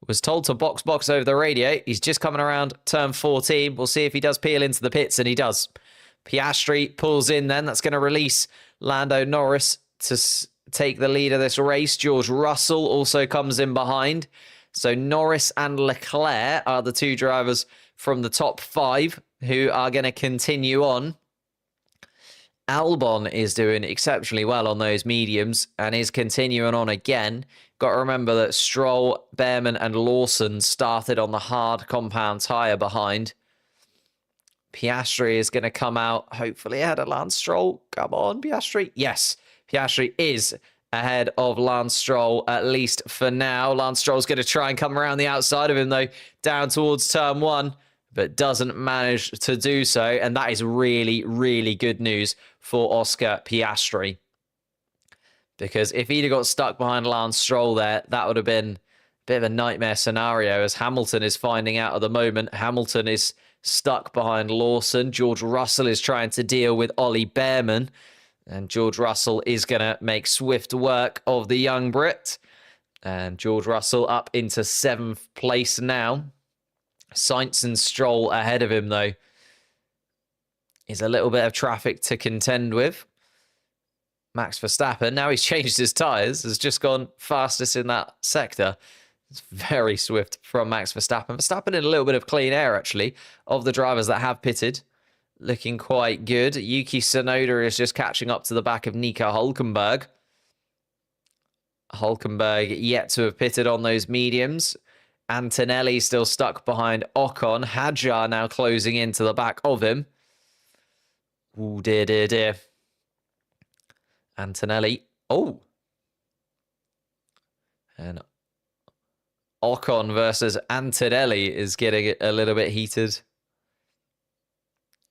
was told to box over the radio. He's just coming around turn 14. We'll see if he does peel into the pits, and he does. Piastri pulls in then. That's going to release Lando Norris to take the lead of this race. George Russell also comes in behind. So Norris and Leclerc are the two drivers from the top 5 who are going to continue on. Albon is doing exceptionally well on those mediums and is continuing on again. Got to remember that Stroll, Behrman and Lawson started on the hard compound tyre behind. Piastri is going to come out hopefully ahead of Lance Stroll. Come on, Piastri. Yes, Piastri is ahead of Lance Stroll, at least for now. Lance Stroll's going to try and come around the outside of him, though, down towards turn 1, but doesn't manage to do so. And that is really, really good news for Oscar Piastri. Because if he'd have got stuck behind Lance Stroll there, that would have been a bit of a nightmare scenario, as Hamilton is finding out at the moment. Hamilton is stuck behind Lawson. George Russell is trying to deal with Ollie Behrman. And George Russell is going to make swift work of the young Brit. And George Russell up into 7th place now. Sainz and Stroll ahead of him, though, is a little bit of traffic to contend with. Max Verstappen, now he's changed his tyres, has just gone fastest in that sector. It's very swift from Max Verstappen. Verstappen in a little bit of clean air, actually, of the drivers that have pitted. Looking quite good. Yuki Tsunoda is just catching up to the back of Nico Hülkenberg. Hülkenberg yet to have pitted on those mediums. Antonelli still stuck behind Ocon. Hadjar now closing into the back of him. Ooh, dear. Antonelli. Oh. And Ocon versus Antonelli is getting a little bit heated.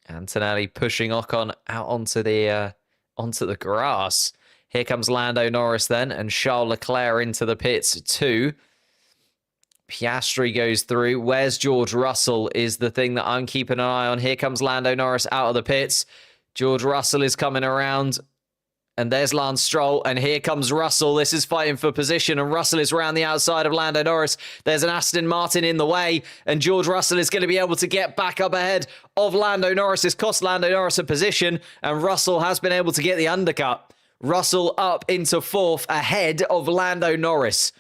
Antonelli pushing Ocon out onto the grass. Here comes Lando Norris then, and Charles Leclerc into the pits too. Piastri goes through. Where's George Russell is the thing that I'm keeping an eye on. Here comes Lando Norris out of the pits. George Russell is coming around. And there's Lance Stroll, and here comes Russell. This is fighting for position, and Russell is around the outside of Lando Norris. There's an Aston Martin in the way, and George Russell is going to be able to get back up ahead of Lando Norris. It's cost Lando Norris a position, and Russell has been able to get the undercut. Russell up into 4th ahead of Lando Norris.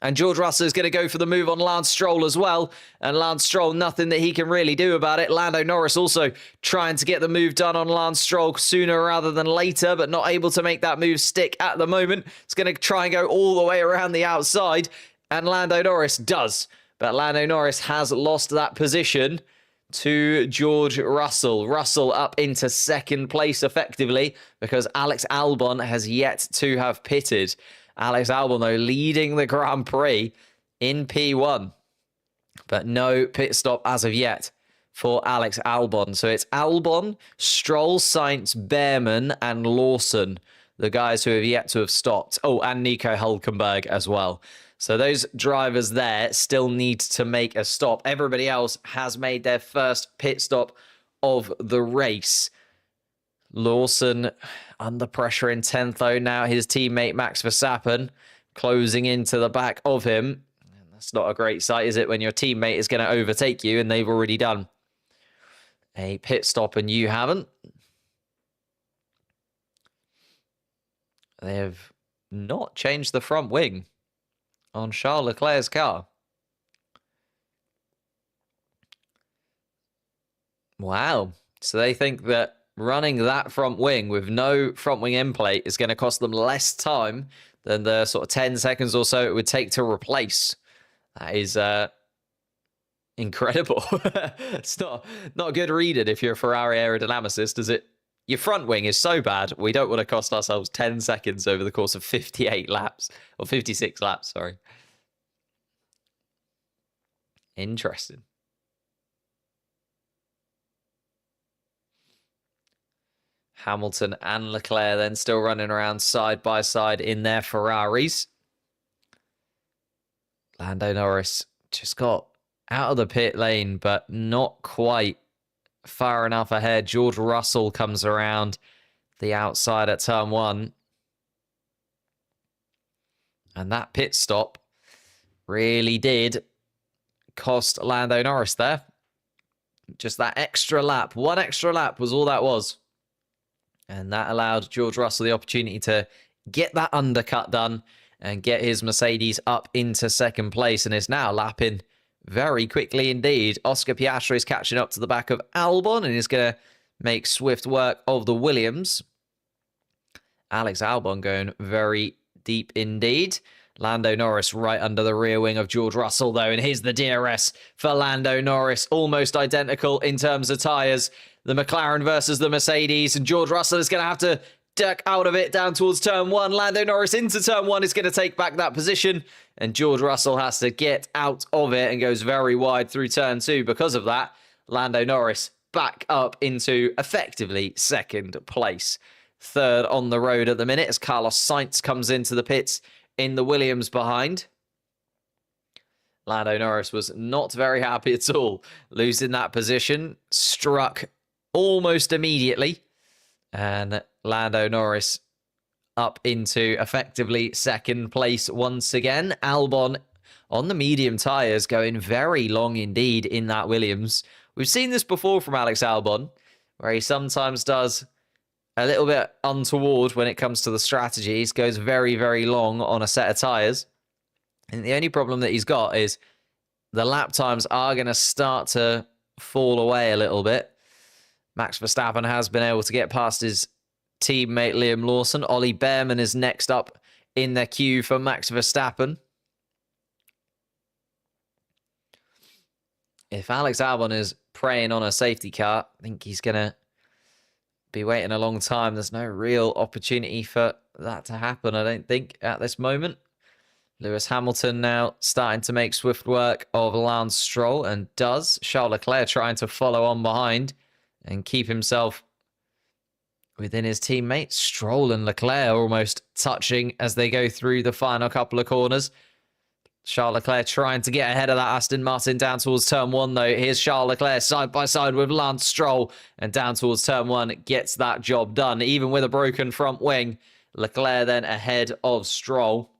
And George Russell is going to go for the move on Lance Stroll as well. And Lance Stroll, nothing that he can really do about it. Lando Norris also trying to get the move done on Lance Stroll sooner rather than later, but not able to make that move stick at the moment. It's going to try and go all the way around the outside. And Lando Norris does. But Lando Norris has lost that position to George Russell. Russell up into 2nd place effectively because Alex Albon has yet to have pitted. Alex Albon, though, leading the Grand Prix in P1. But no pit stop as of yet for Alex Albon. So it's Albon, Stroll, Sainz, Behrman, and Lawson, the guys who have yet to have stopped. Oh, and Nico Hülkenberg as well. So those drivers there still need to make a stop. Everybody else has made their first pit stop of the race. Lawson under pressure in 10th, though. Now his teammate Max Verstappen closing into the back of him. And that's not a great sight, is it, when your teammate is going to overtake you and they've already done a pit stop and you haven't? They have not changed the front wing on Charles Leclerc's car. Wow. So they think that running that front wing with no front wing end plate is going to cost them less time than the sort of 10 seconds or so it would take to replace. That is incredible. It's not good reading if you're a Ferrari aerodynamicist, is it? your front wing is so bad, we don't want to cost ourselves 10 seconds over the course of 58 laps, or 56 laps, sorry. Interesting. Hamilton and Leclerc then still running around side by side in their Ferraris. Lando Norris just got out of the pit lane, but not quite far enough ahead. George Russell comes around the outside at turn 1. And that pit stop really did cost Lando Norris there. Just that extra lap. One extra lap was all that was. And that allowed George Russell the opportunity to get that undercut done and get his Mercedes up into second place, and is now lapping very quickly indeed. Oscar Piastri is catching up to the back of Albon and is going to make swift work of the Williams. Alex Albon going very deep indeed. Lando Norris right under the rear wing of George Russell, though, and here's the DRS for Lando Norris. Almost identical in terms of tyres. The McLaren versus the Mercedes, and George Russell is going to have to duck out of it down towards turn 1. Lando Norris into turn 1 is going to take back that position, and George Russell has to get out of it and goes very wide through turn 2. Because of that, Lando Norris back up into effectively second place. Third on the road at the minute as Carlos Sainz comes into the pits in the Williams behind. Lando Norris was not very happy at all, losing that position. Struck almost immediately, and Lando Norris up into effectively second place once again. Albon on the medium tyres going very long indeed in that Williams. We've seen this before from Alex Albon, where he sometimes does a little bit untoward when it comes to the strategies. Goes very, very long on a set of tyres. And the only problem that he's got is the lap times are going to start to fall away a little bit. Max Verstappen has been able to get past his teammate Liam Lawson. Ollie Behrman is next up in the queue for Max Verstappen. If Alex Albon is preying on a safety car, I think he's going to be waiting a long time. There's no real opportunity for that to happen, I don't think, at this moment. Lewis Hamilton now starting to make swift work of Lance Stroll, and does. Charles Leclerc trying to follow on behind and keep himself within his teammates. Stroll and Leclerc almost touching as they go through the final couple of corners. Charles Leclerc trying to get ahead of that Aston Martin down towards turn 1, though. Here's Charles Leclerc side by side with Lance Stroll, and down towards turn 1 gets that job done. Even with a broken front wing, Leclerc then ahead of Stroll.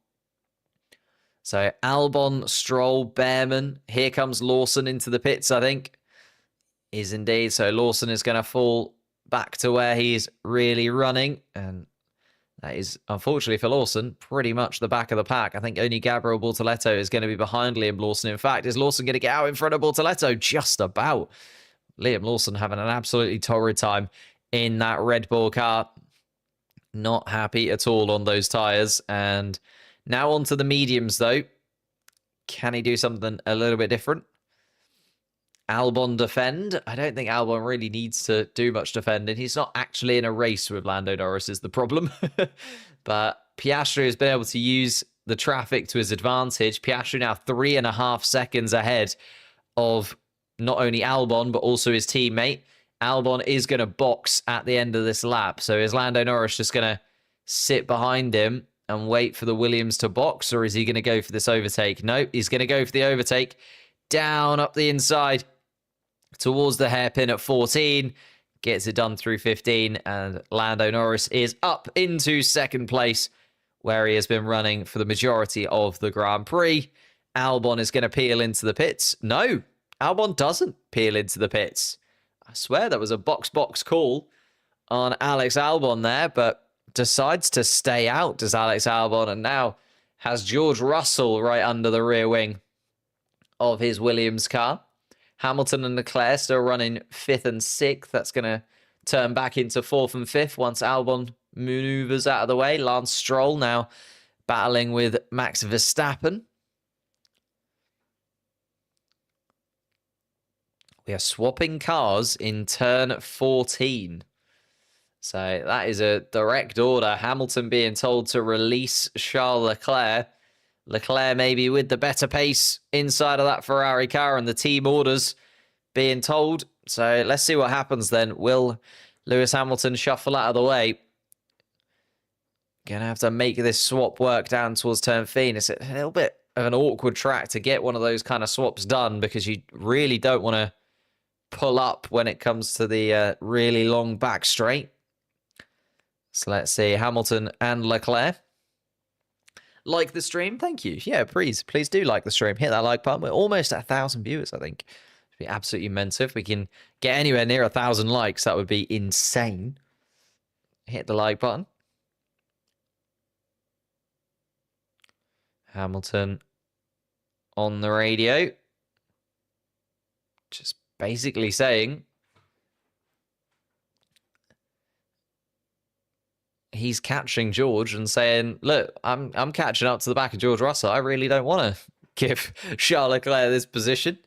So Albon, Stroll, Behrman. Here comes Lawson into the pits, I think. Is indeed. So Lawson is going to fall back to where he's really running, and that is, unfortunately for Lawson, pretty much the back of the pack. I think only Gabriel Bortoleto is going to be behind Liam Lawson. In fact, is Lawson going to get out in front of Bortoleto? Just about. Liam Lawson having an absolutely torrid time in that Red Bull car. Not happy at all on those tyres. And now onto the mediums, though. Can he do something a little bit different? Albon defend. I don't think Albon really needs to do much defending. He's not actually in a race with Lando Norris is the problem. But Piastri has been able to use the traffic to his advantage. Piastri now 3.5 seconds ahead of not only Albon, but also his teammate. Albon is going to box at the end of this lap. So is Lando Norris just going to sit behind him and wait for the Williams to box? Or is he going to go for this overtake? No, he's going to go for the overtake. Down up the inside towards the hairpin at 14. Gets it done through 15. And Lando Norris is up into second place, where he has been running for the majority of the Grand Prix. Albon is going to peel into the pits. No, Albon doesn't peel into the pits. I swear that was a box call on Alex Albon there, but decides to stay out, does Alex Albon, and now has George Russell right under the rear wing of his Williams car. Hamilton and Leclerc still running 5th and 6th. That's going to turn back into 4th and 5th once Albon maneuvers out of the way. Lance Stroll now battling with Max Verstappen. We are swapping cars in turn 14. So that is a direct order. Hamilton being told to release Charles Leclerc. Leclerc maybe with the better pace inside of that Ferrari car, and the team orders being told. So let's see what happens then. Will Lewis Hamilton shuffle out of the way? Gonna have to make this swap work down towards turn 15. It's a little bit of an awkward track to get one of those kind of swaps done, because you really don't want to pull up when it comes to the really long back straight. So let's see, Hamilton and Leclerc. Like the stream? Thank you. Yeah, please do like the stream. Hit that like button. We're almost at 1,000 viewers, I think. It'd be absolutely mental. If we can get anywhere near 1,000 likes, that would be insane. Hit the like button. Hamilton on the radio. Just basically saying he's catching George and saying, look, I'm catching up to the back of George Russell. I really don't want to give Charles Leclerc this position.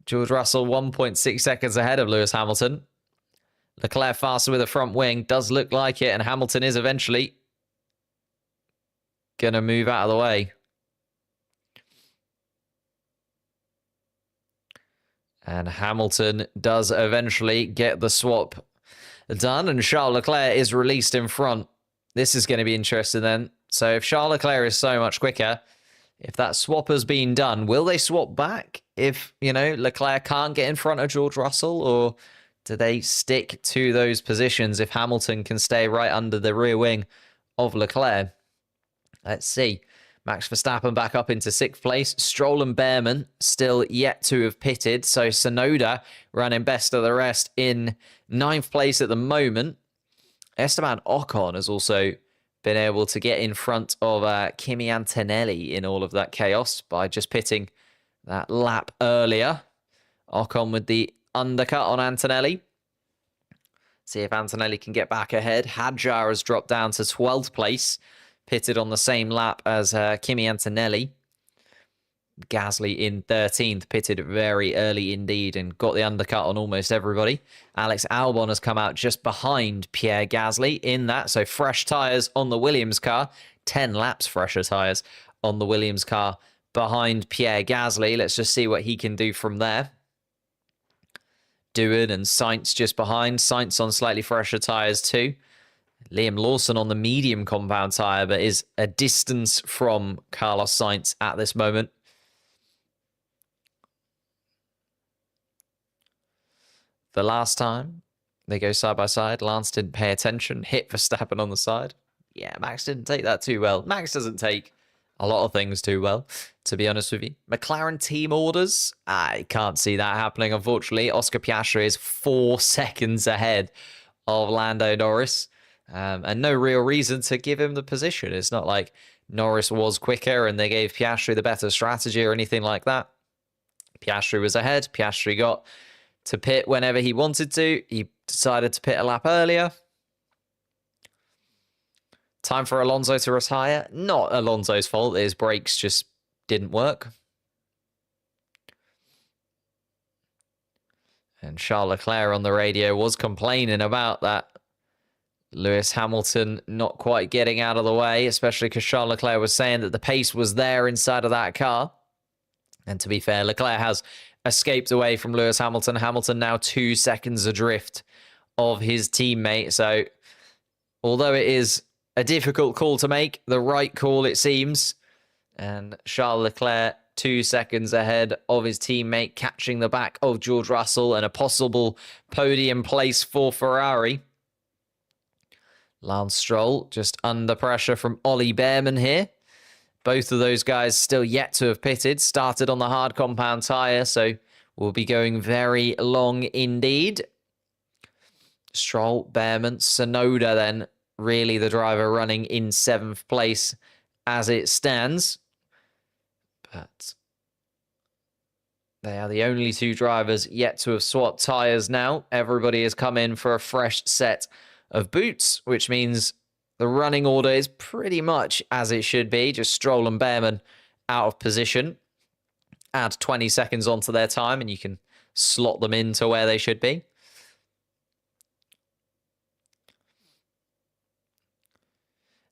George Russell 1.6 seconds ahead of Lewis Hamilton. Leclerc faster with a front wing. Does look like it. And Hamilton is eventually going to move out of the way. And Hamilton does eventually get the swap done. And Charles Leclerc is released in front. This is going to be interesting then. So if Charles Leclerc is so much quicker, if that swap has been done, will they swap back if, you know, Leclerc can't get in front of George Russell? Or do they stick to those positions if Hamilton can stay right under the rear wing of Leclerc? Let's see. Max Verstappen back up into 6th place. Stroll and Behrman still yet to have pitted. So Tsunoda running best of the rest in 9th place at the moment. Esteban Ocon has also been able to get in front of Kimi Antonelli in all of that chaos by just pitting that lap earlier. Ocon with the undercut on Antonelli. See if Antonelli can get back ahead. Hadjar has dropped down to 12th place. Pitted on the same lap as Kimi Antonelli. Gasly in 13th, pitted very early indeed and got the undercut on almost everybody. Alex Albon has come out just behind Pierre Gasly in that. So fresh tyres on the Williams car. 10 laps fresher tyres on the Williams car behind Pierre Gasly. Let's just see what he can do from there. Doohan and Sainz just behind. Sainz on slightly fresher tyres too. Liam Lawson on the medium compound tyre, but is a distance from Carlos Sainz at this moment. The last time they go side by side, Lance didn't pay attention, hit Verstappen on the side. Yeah, Max didn't take that too well. Max doesn't take a lot of things too well, to be honest with you. McLaren team orders, I can't see that happening, unfortunately. Oscar Piastri is 4 seconds ahead of Lando Norris. And no real reason to give him the position. It's not like Norris was quicker and they gave Piastri the better strategy or anything like that. Piastri was ahead. Piastri got to pit whenever he wanted to. He decided to pit a lap earlier. Time for Alonso to retire. Not Alonso's fault. His brakes just didn't work. And Charles Leclerc on the radio was complaining about that. Lewis Hamilton not quite getting out of the way, especially because Charles Leclerc was saying that the pace was there inside of that car. And to be fair, Leclerc has escaped away from Lewis Hamilton. Hamilton now 2 seconds adrift of his teammate. So although it is a difficult call to make, the right call it seems. And Charles Leclerc 2 seconds ahead of his teammate, catching the back of George Russell and a possible podium place for Ferrari. Lance Stroll just under pressure from Ollie Behrman here. Both of those guys still yet to have pitted. Started on the hard compound tyre, so we'll be going very long indeed. Stroll, Behrman, Tsunoda then really the driver running in 7th place as it stands. But they are the only 2 drivers yet to have swapped tyres now. Everybody has come in for a fresh set of boots, which means the running order is pretty much as it should be. Just Stroll and Behrman out of position. Add 20 seconds onto their time and you can slot them into where they should be.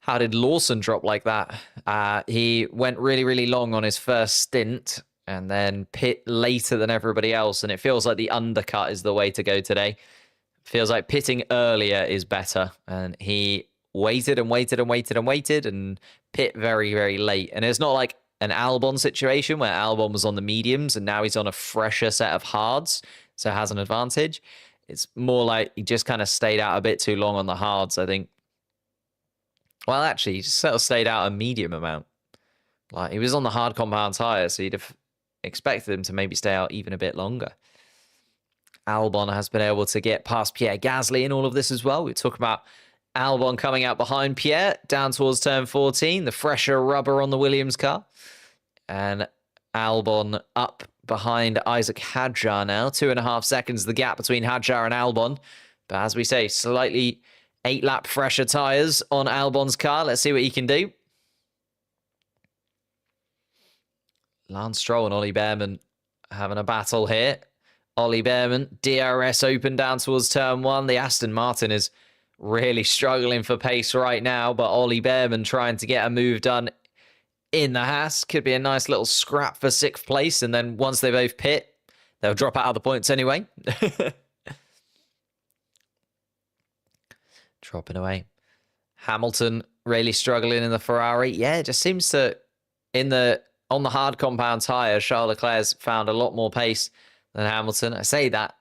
How did Lawson drop like that? He went really, really long on his first stint and then pit later than everybody else. And it feels like the undercut is the way to go today. Feels like pitting earlier is better. And he waited and waited and waited and waited and pit very, very late. And it's not like an Albon situation where Albon was on the mediums and now he's on a fresher set of hards, so has an advantage. It's more like he just kind of stayed out a bit too long on the hards, I think. Well, actually, he just sort of stayed out a medium amount. Like, he was on the hard compound tyre, so you'd have expected him to maybe stay out even a bit longer. Albon has been able to get past Pierre Gasly in all of this as well. We talk about Albon coming out behind Pierre down towards turn 14, the fresher rubber on the Williams car. And Albon up behind Isaac Hadjar now. 2.5 seconds the gap between Hadjar and Albon. But as we say, slightly 8-lap fresher tyres on Albon's car. Let's see what he can do. Lance Stroll and Ollie Behrman having a battle here. Ollie Behrman, DRS open down towards turn 1. The Aston Martin is really struggling for pace right now, but Ollie Behrman trying to get a move done in the Haas. Could be a nice little scrap for 6th place, and then once they both pit, they'll drop out of the points anyway. Dropping away. Hamilton really struggling in the Ferrari. Yeah, it just seems to, on the hard compound tyre, Charles Leclerc's found a lot more pace than Hamilton. I say that.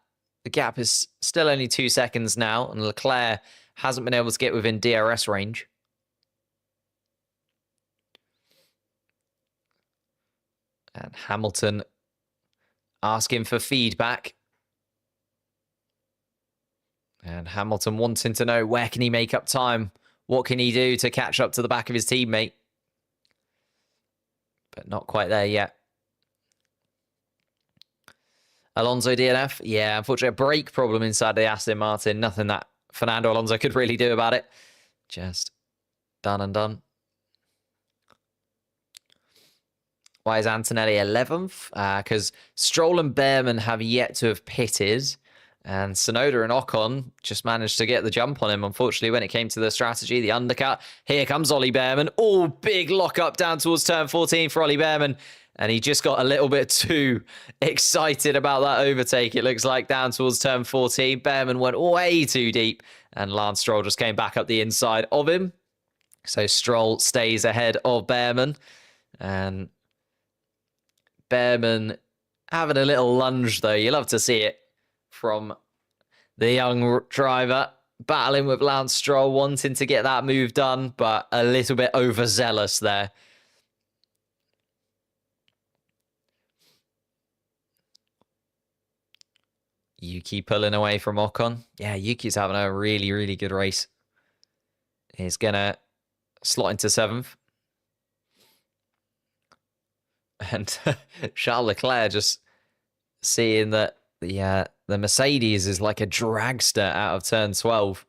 The gap is still only 2 seconds now, and Leclerc hasn't been able to get within DRS range. And Hamilton asking for feedback. And Hamilton wanting to know, where can he make up time? What can he do to catch up to the back of his teammate? But not quite there yet. Alonso DNF. Yeah, unfortunately, a brake problem inside the Aston Martin. Nothing that Fernando Alonso could really do about it. Just done and done. Why is Antonelli 11th? Because Stroll and Behrman have yet to have pitted. And Tsunoda and Ocon just managed to get the jump on him, unfortunately, when it came to the strategy, the undercut. Here comes Ollie Behrman. Oh, big lock-up down towards turn 14 for Ollie Behrman. And he just got a little bit too excited about that overtake, it looks like, down towards turn 14. Behrman went way too deep, and Lance Stroll just came back up the inside of him. So Stroll stays ahead of Behrman. And Behrman having a little lunge, though. You love to see it from the young driver, battling with Lance Stroll, wanting to get that move done, but a little bit overzealous there. Yuki pulling away from Ocon. Yeah, Yuki's having a really, really good race. He's going to slot into 7th. And Charles Leclerc just seeing that the Mercedes is like a dragster out of turn 12.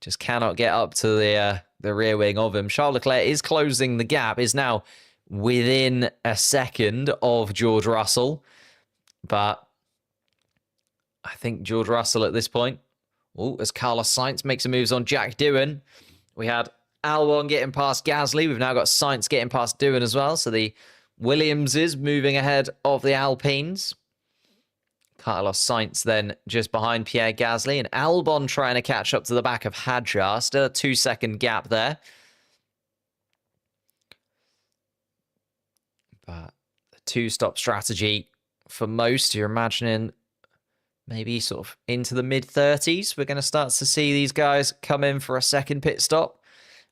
Just cannot get up to the rear wing of him. Charles Leclerc is closing the gap, is now within a second of George Russell. But I think George Russell at this point, as Carlos Sainz makes some moves on Jack Doohan. We had Albon getting past Gasly. We've now got Sainz getting past Doohan as well. So the Williams is moving ahead of the Alpines. Carlos Sainz then just behind Pierre Gasly, and Albon trying to catch up to the back of Hadjar. Still a 2-second gap there. But the 2-stop strategy for most, you're imagining maybe sort of into the mid-30s. We're going to start to see these guys come in for a second pit stop.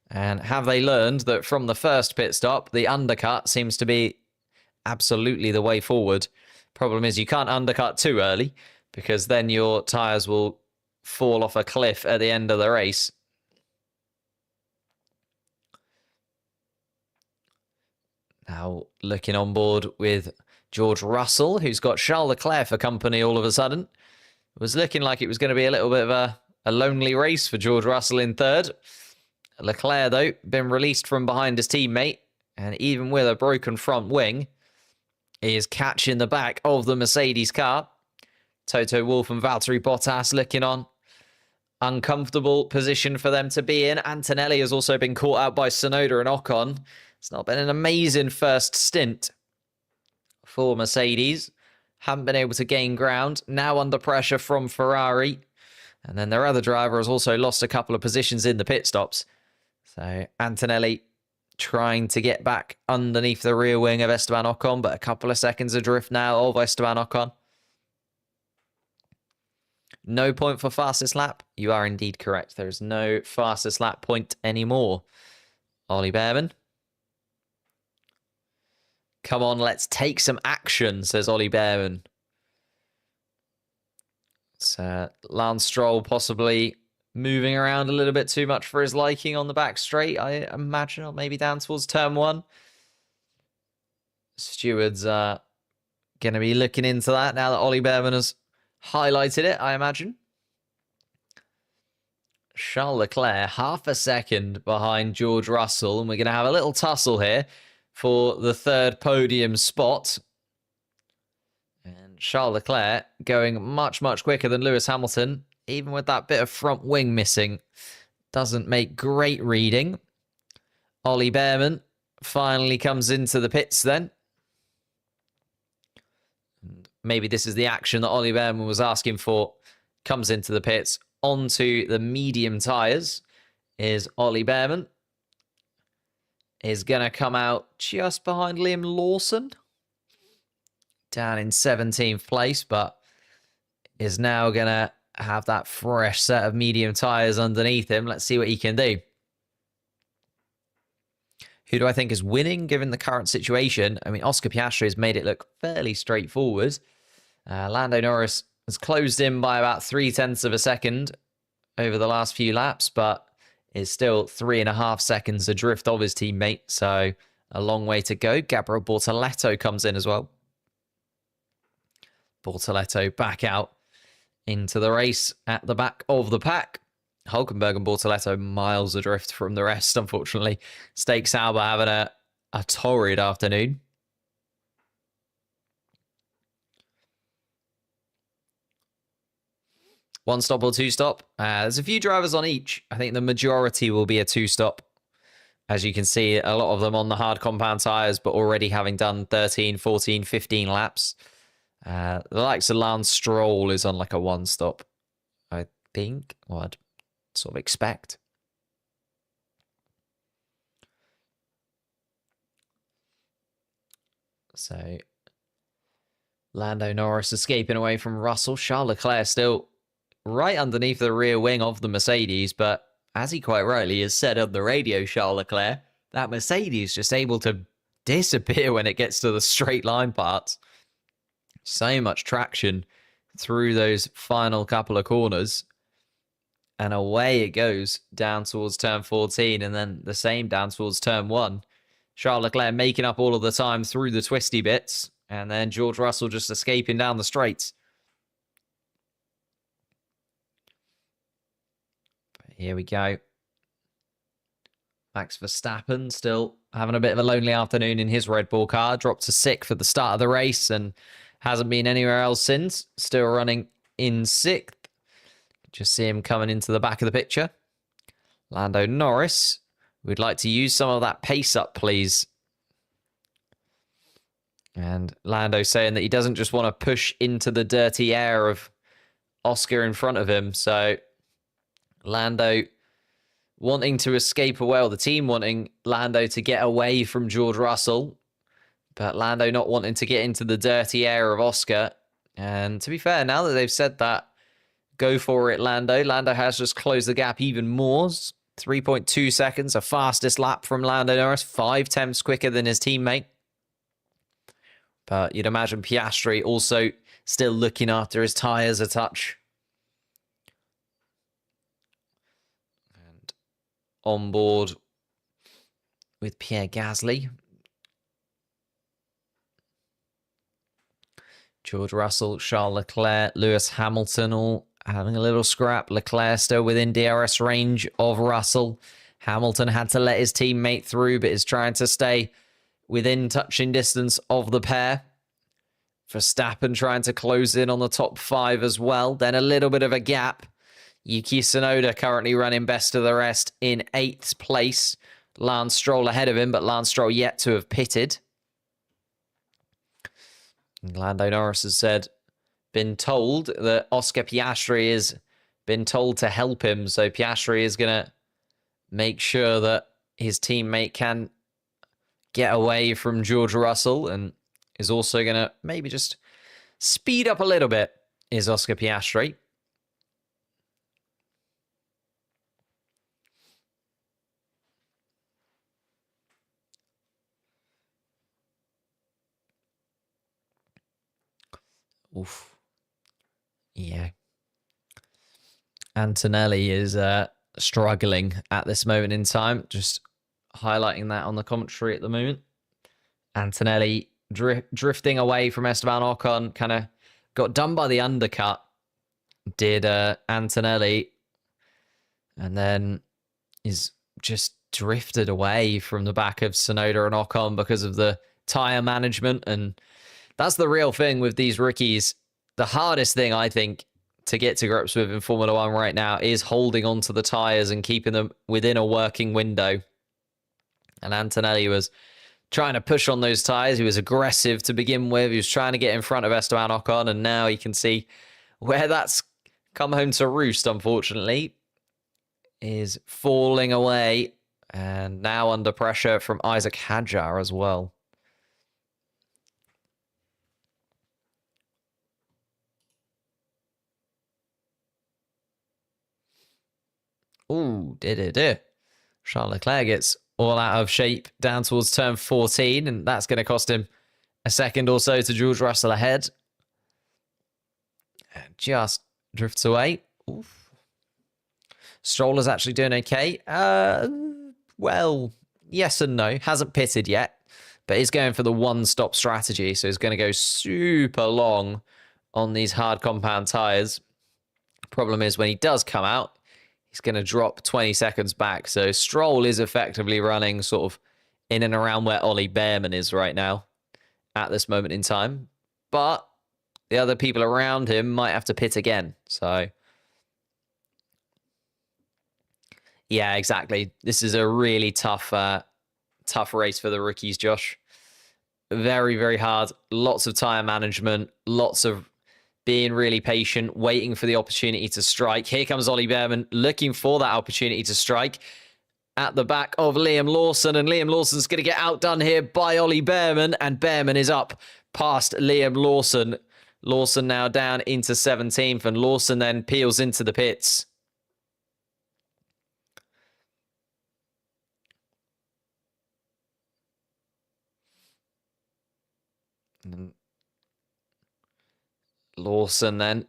And have they learned that from the first pit stop, the undercut seems to be absolutely the way forward? Problem is you can't undercut too early, because then your tyres will fall off a cliff at the end of the race. Now looking on board with George Russell, who's got Charles Leclerc for company all of a sudden. It was looking like it was going to be a little bit of a lonely race for George Russell in third. Leclerc, though, been released from behind his teammate, and even with a broken front wing, he is catching the back of the Mercedes car. Toto Wolff and Valtteri Bottas looking on. uncomfortable position for them to be in. Antonelli has also been caught out by Tsunoda and Ocon. It's not been an amazing first stint for Mercedes. Haven't been able to gain ground. Now under pressure from Ferrari. And then their other driver has also lost a couple of positions in the pit stops. So Antonelli trying to get back underneath the rear wing of Esteban Ocon, but a couple of seconds adrift now of Esteban Ocon. No point for fastest lap. You are indeed correct. There is no fastest lap point anymore. Ollie Behrman. Come on, let's take some action, says Ollie Behrman. It's Lance Stroll possibly moving around a little bit too much for his liking on the back straight, I imagine, or maybe down towards turn 1. Stewards are going to be looking into that now that Ollie Behrman has highlighted it, I imagine. Charles Leclerc, half a second behind George Russell, and we're going to have a little tussle here for the third podium spot. And Charles Leclerc going much, much quicker than Lewis Hamilton, even with that bit of front wing missing. Doesn't make great reading. Ollie Behrman finally comes into the pits then. And maybe this is the action that Ollie Behrman was asking for. Comes into the pits onto the medium tyres is Ollie Behrman. Is going to come out just behind Liam Lawson. Down in 17th place, but is now going to have that fresh set of medium tyres underneath him. Let's see what he can do. Who do I think is winning given the current situation? I mean, Oscar Piastri has made it look fairly straightforward. Lando Norris has closed in by about 0.3 of a second over the last few laps, but is still 3.5 seconds adrift of his teammate. So a long way to go. Gabriel Bortoleto comes in as well. Bortoleto back out into the race at the back of the pack. Hulkenberg and Bortoleto miles adrift from the rest, unfortunately. Stakes Sauber having a torrid afternoon. One stop or two stop. There's a few drivers on each. I think the majority will be a two stop. As you can see, a lot of them on the hard compound tyres, but already having done 13, 14, 15 laps. The likes of Lance Stroll is on like a one stop, I think, or I'd sort of expect. So Lando Norris escaping away from Russell. Charles Leclerc still right underneath the rear wing of the Mercedes, but as he quite rightly has said on the radio, Charles Leclerc, that Mercedes is just able to disappear when it gets to the straight line parts. So much traction through those final couple of corners. And away it goes down towards turn 14 and then the same down towards turn 1. Charles Leclerc making up all of the time through the twisty bits. And then George Russell just escaping down the straights. But here we go. Max Verstappen still having a bit of a lonely afternoon in his Red Bull car. Dropped to 6th for the start of the race and hasn't been anywhere else since. Still running in 6th. Just see him coming into the back of the picture. Lando Norris. We'd like to use some of that pace up, please. And Lando saying that he doesn't just want to push into the dirty air of Oscar in front of him. So Lando wanting to escape away, or the team wanting Lando to get away from George Russell. But Lando not wanting to get into the dirty air of Oscar. And to be fair, now that they've said that, go for it, Lando. Lando has just closed the gap even more. 3.2 seconds, a fastest lap from Lando Norris. 0.5 quicker than his teammate. But you'd imagine Piastri also still looking after his tyres a touch. And on board with Pierre Gasly. George Russell, Charles Leclerc, Lewis Hamilton all having a little scrap. Leclerc still within DRS range of Russell. Hamilton had to let his teammate through, but is trying to stay within touching distance of the pair. Verstappen trying to close in on the top 5 as well. Then a little bit of a gap. Yuki Tsunoda currently running best of the rest in 8th place. Lance Stroll ahead of him, but Lance Stroll yet to have pitted. And Lando Norris has been told that Oscar Piastri has been told to help him. So Piastri is going to make sure that his teammate can get away from George Russell, and is also going to maybe just speed up a little bit, is Oscar Piastri. Oof. Yeah. Antonelli is struggling at this moment in time. Just highlighting that on the commentary at the moment. Antonelli drifting away from Esteban Ocon. Kind of got done by the undercut. Did Antonelli. And then is just drifted away from the back of Tsunoda and Ocon because of the tyre management. And that's the real thing with these rookies. The hardest thing, I think, to get to grips with in Formula One right now is holding on to the tyres and keeping them within a working window. And Antonelli was trying to push on those tyres. He was aggressive to begin with. He was trying to get in front of Esteban Ocon, and now you can see where that's come home to roost, unfortunately, is falling away, and now under pressure from Isaac Hadjar as well. Ooh, did. Charles Leclerc gets all out of shape down towards turn 14, and that's going to cost him a second or so to George Russell ahead. And just drifts away. Oof. Stroll is actually doing okay. Well, yes and no. Hasn't pitted yet, but he's going for the one-stop strategy, so he's going to go super long on these hard compound tyres. Problem is, when he does come out, he's going to drop 20 seconds back. So Stroll is effectively running sort of in and around where Ollie Behrman is right now at this moment in time. But the other people around him might have to pit again. So, yeah, exactly. This is a really tough race for the rookies, Josh. Very, very hard. Lots of tyre management. Lots of being really patient, waiting for the opportunity to strike. Here comes Ollie Behrman, looking for that opportunity to strike at the back of Liam Lawson, and Liam Lawson's going to get outdone here by Ollie Behrman, and Behrman is up past Liam Lawson. Lawson now down into 17th, and Lawson then peels into the pits. Lawson then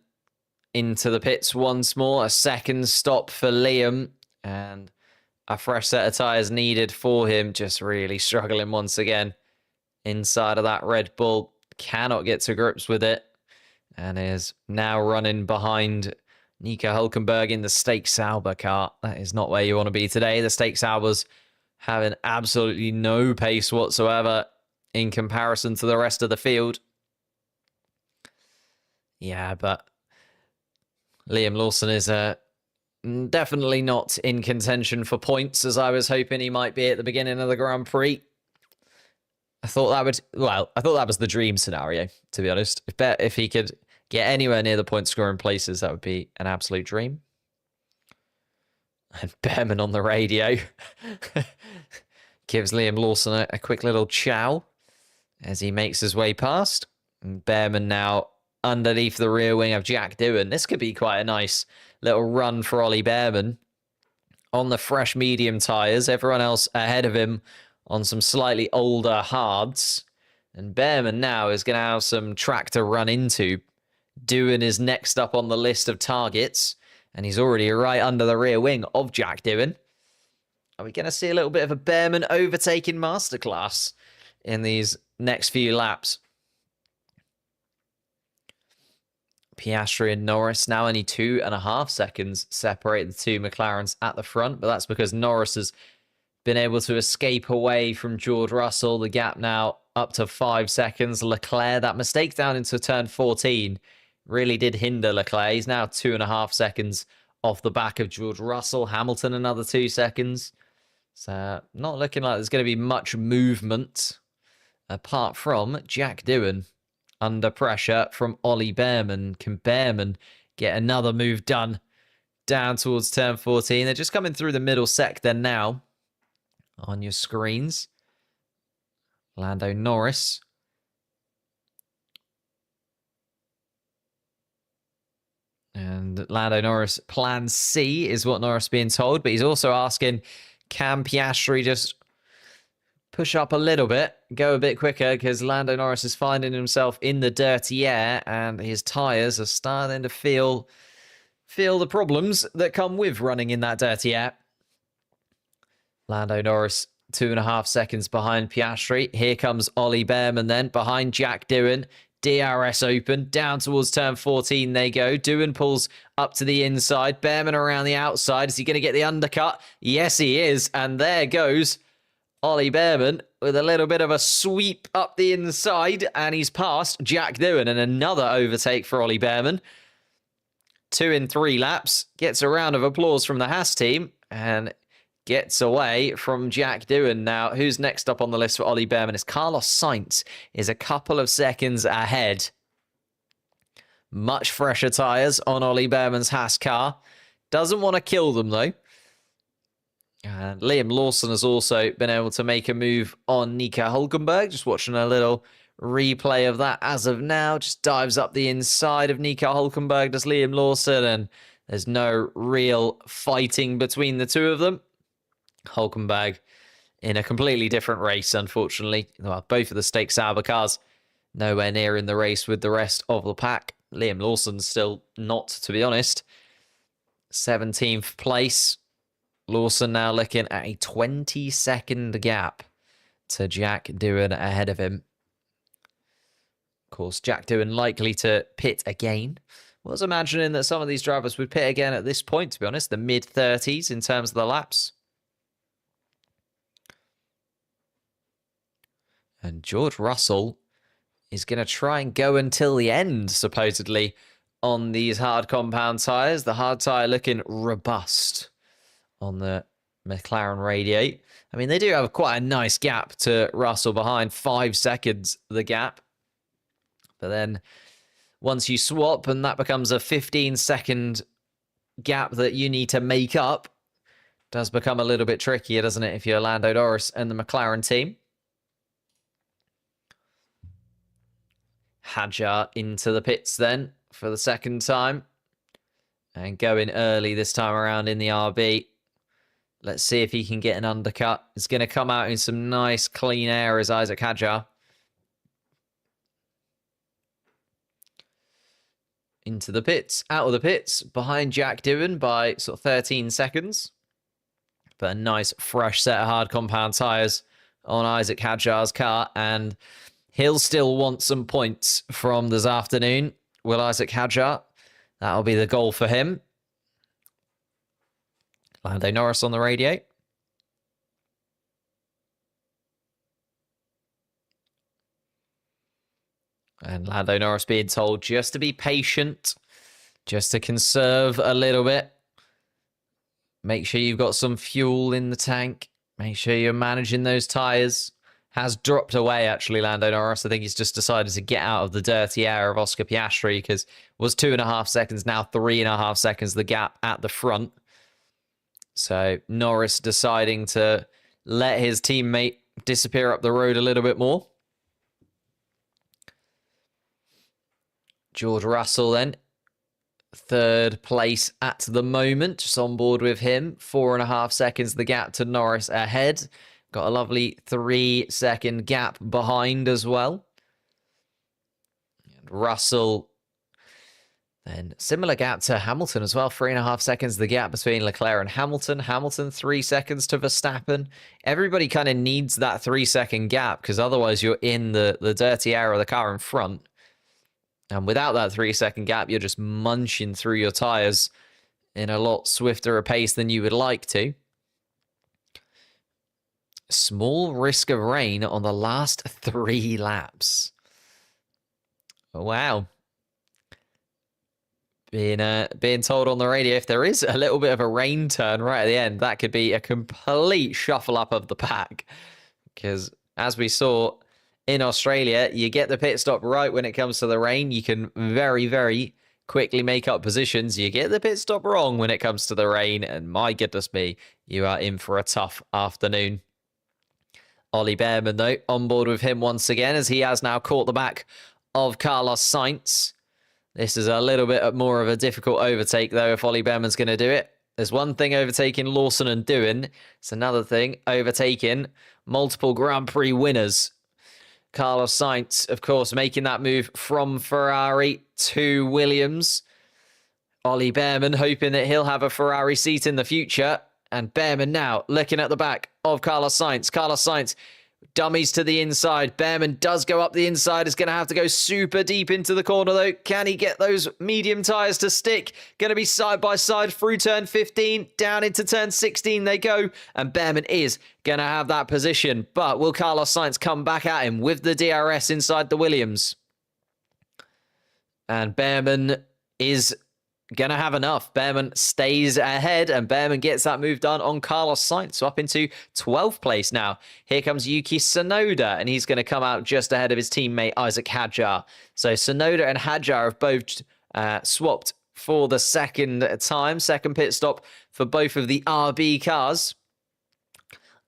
into the pits once more. A second stop for Liam, and a fresh set of tyres needed for him. Just really struggling once again inside of that Red Bull. Cannot get to grips with it, and is now running behind Nico Hülkenberg in the Stake Sauber car. That is not where you want to be today. The Stake Saubers having absolutely no pace whatsoever in comparison to the rest of the field. Yeah, but Liam Lawson is definitely not in contention for points, as I was hoping he might be at the beginning of the Grand Prix. I thought that was the dream scenario, to be honest. If he could get anywhere near the point scoring places, that would be an absolute dream. And Behrman on the radio gives Liam Lawson a quick little chow as he makes his way past. And Behrman now underneath the rear wing of Jack Doohan. This could be quite a nice little run for Ollie Behrman on the fresh medium tyres. Everyone else ahead of him on some slightly older hards. And Behrman now is going to have some track to run into. Doohan is next up on the list of targets, and he's already right under the rear wing of Jack Doohan. Are we going to see a little bit of a Behrman overtaking masterclass in these next few laps? Piastri and Norris now only 2.5 seconds separate the two McLarens at the front, but that's because Norris has been able to escape away from George Russell. The gap now up to 5 seconds. Leclerc, that mistake down into turn 14 really did hinder Leclerc. He's now 2.5 seconds off the back of George Russell. Hamilton another 2 seconds. So not looking like there's going to be much movement apart from Jack Doohan under pressure from Ollie Behrman. Can Behrman get another move done down towards turn 14? They're just coming through the middle sector now on your screens. Lando Norris. And Lando Norris, plan C is what Norris being told, but he's also asking, can Piastri just push up a little bit, go a bit quicker, because Lando Norris is finding himself in the dirty air and his tyres are starting to feel the problems that come with running in that dirty air. Lando Norris 2.5 seconds behind Piastri. Here comes Ollie Behrman then behind Jack Doohan. DRS open, down towards turn 14 they go. Doohan pulls up to the inside. Behrman around the outside. Is he going to get the undercut? Yes, he is. And there goes Ollie Behrman with a little bit of a sweep up the inside. And he's past Jack Doohan. And another overtake for Ollie Behrman. 2 in 3 laps. Gets a round of applause from the Haas team. And gets away from Jack Doohan. Now, who's next up on the list for Ollie Behrman is Carlos Sainz, is a couple of seconds ahead. Much fresher tyres on Ollie Behrman's Haas car. Doesn't want to kill them, though. And Liam Lawson has also been able to make a move on Nico Hülkenberg. Just watching a little replay of that as of now. Just dives up the inside of Nico Hülkenberg, does Liam Lawson, and there's no real fighting between the two of them. Hülkenberg in a completely different race, unfortunately. Well, both of the Stake Sauber cars nowhere near in the race with the rest of the pack. Liam Lawson still not, to be honest. 17th place. Lawson now looking at a 20-second gap to Jack Doohan ahead of him. Of course, Jack Doohan likely to pit again. I was imagining that some of these drivers would pit again at this point, to be honest. The mid-30s in terms of the laps. And George Russell is going to try and go until the end, supposedly, on these hard compound tyres. The hard tyre looking robust on the McLaren radio. I mean, they do have quite a nice gap to Russell behind. 5 seconds, the gap. But then once you swap and that becomes a 15-second gap that you need to make up, does become a little bit trickier, doesn't it, if you're Lando Norris and the McLaren team. Hadjar into the pits then for the second time. And going early this time around in the RB. Let's see if he can get an undercut. It's going to come out in some nice clean air as Isaac Hadjar. Into the pits. Out of the pits. Behind Jack Doohan by sort of 13 seconds. But a nice fresh set of hard compound tyres on Isaac Hadjar's car. And he'll still want some points from this afternoon. Will Isaac Hadjar? That'll be the goal for him. Lando Norris on the radio. And Lando Norris being told just to be patient, just to conserve a little bit. Make sure you've got some fuel in the tank. Make sure you're managing those tyres. Has dropped away, actually, Lando Norris. I think he's just decided to get out of the dirty air of Oscar Piastri because it was 2.5 seconds, now 3.5 seconds, the gap at the front. So Norris deciding to let his teammate disappear up the road a little bit more. George Russell then, 3rd place at the moment, just on board with him. 4.5 seconds the gap to Norris ahead. Got a lovely 3-second gap behind as well. And Russell, then similar gap to Hamilton as well. 3.5 seconds the gap between Leclerc and Hamilton. Hamilton, 3 seconds to Verstappen. Everybody kind of needs that 3-second gap because otherwise you're in the dirty air of the car in front. And without that 3-second gap, you're just munching through your tyres in a lot swifter a pace than you would like to. Small risk of rain on the last 3 laps. Wow. Being told on the radio if there is a little bit of a rain turn right at the end, that could be a complete shuffle up of the pack. Because as we saw in Australia, you get the pit stop right when it comes to the rain, you can very, very quickly make up positions. You get the pit stop wrong when it comes to the rain, and my goodness me, you are in for a tough afternoon. Ollie Bearman, though, on board with him once again, as he has now caught the back of Carlos Sainz. This is a little bit more of a difficult overtake, though, if Ollie Bearman's going to do it. There's one thing overtaking Lawson and Doohan. It's another thing overtaking multiple Grand Prix winners. Carlos Sainz, of course, making that move from Ferrari to Williams. Ollie Bearman hoping that he'll have a Ferrari seat in the future. And Bearman now looking at the back of Carlos Sainz. Carlos Sainz dummies to the inside. Bearman does go up the inside. Is going to have to go super deep into the corner, though. Can he get those medium tyres to stick? Going to be side by side through turn 15. Down into turn 16 they go. And Bearman is going to have that position. But will Carlos Sainz come back at him with the DRS inside the Williams? And Bearman is going to have enough. Bearman stays ahead, and Bearman gets that move done on Carlos Sainz. So up into 12th place now. Here comes Yuki Tsunoda, and he's going to come out just ahead of his teammate Isaac Hadjar. So Tsunoda and Hadjar have both swapped for the second pit stop for both of the RB cars.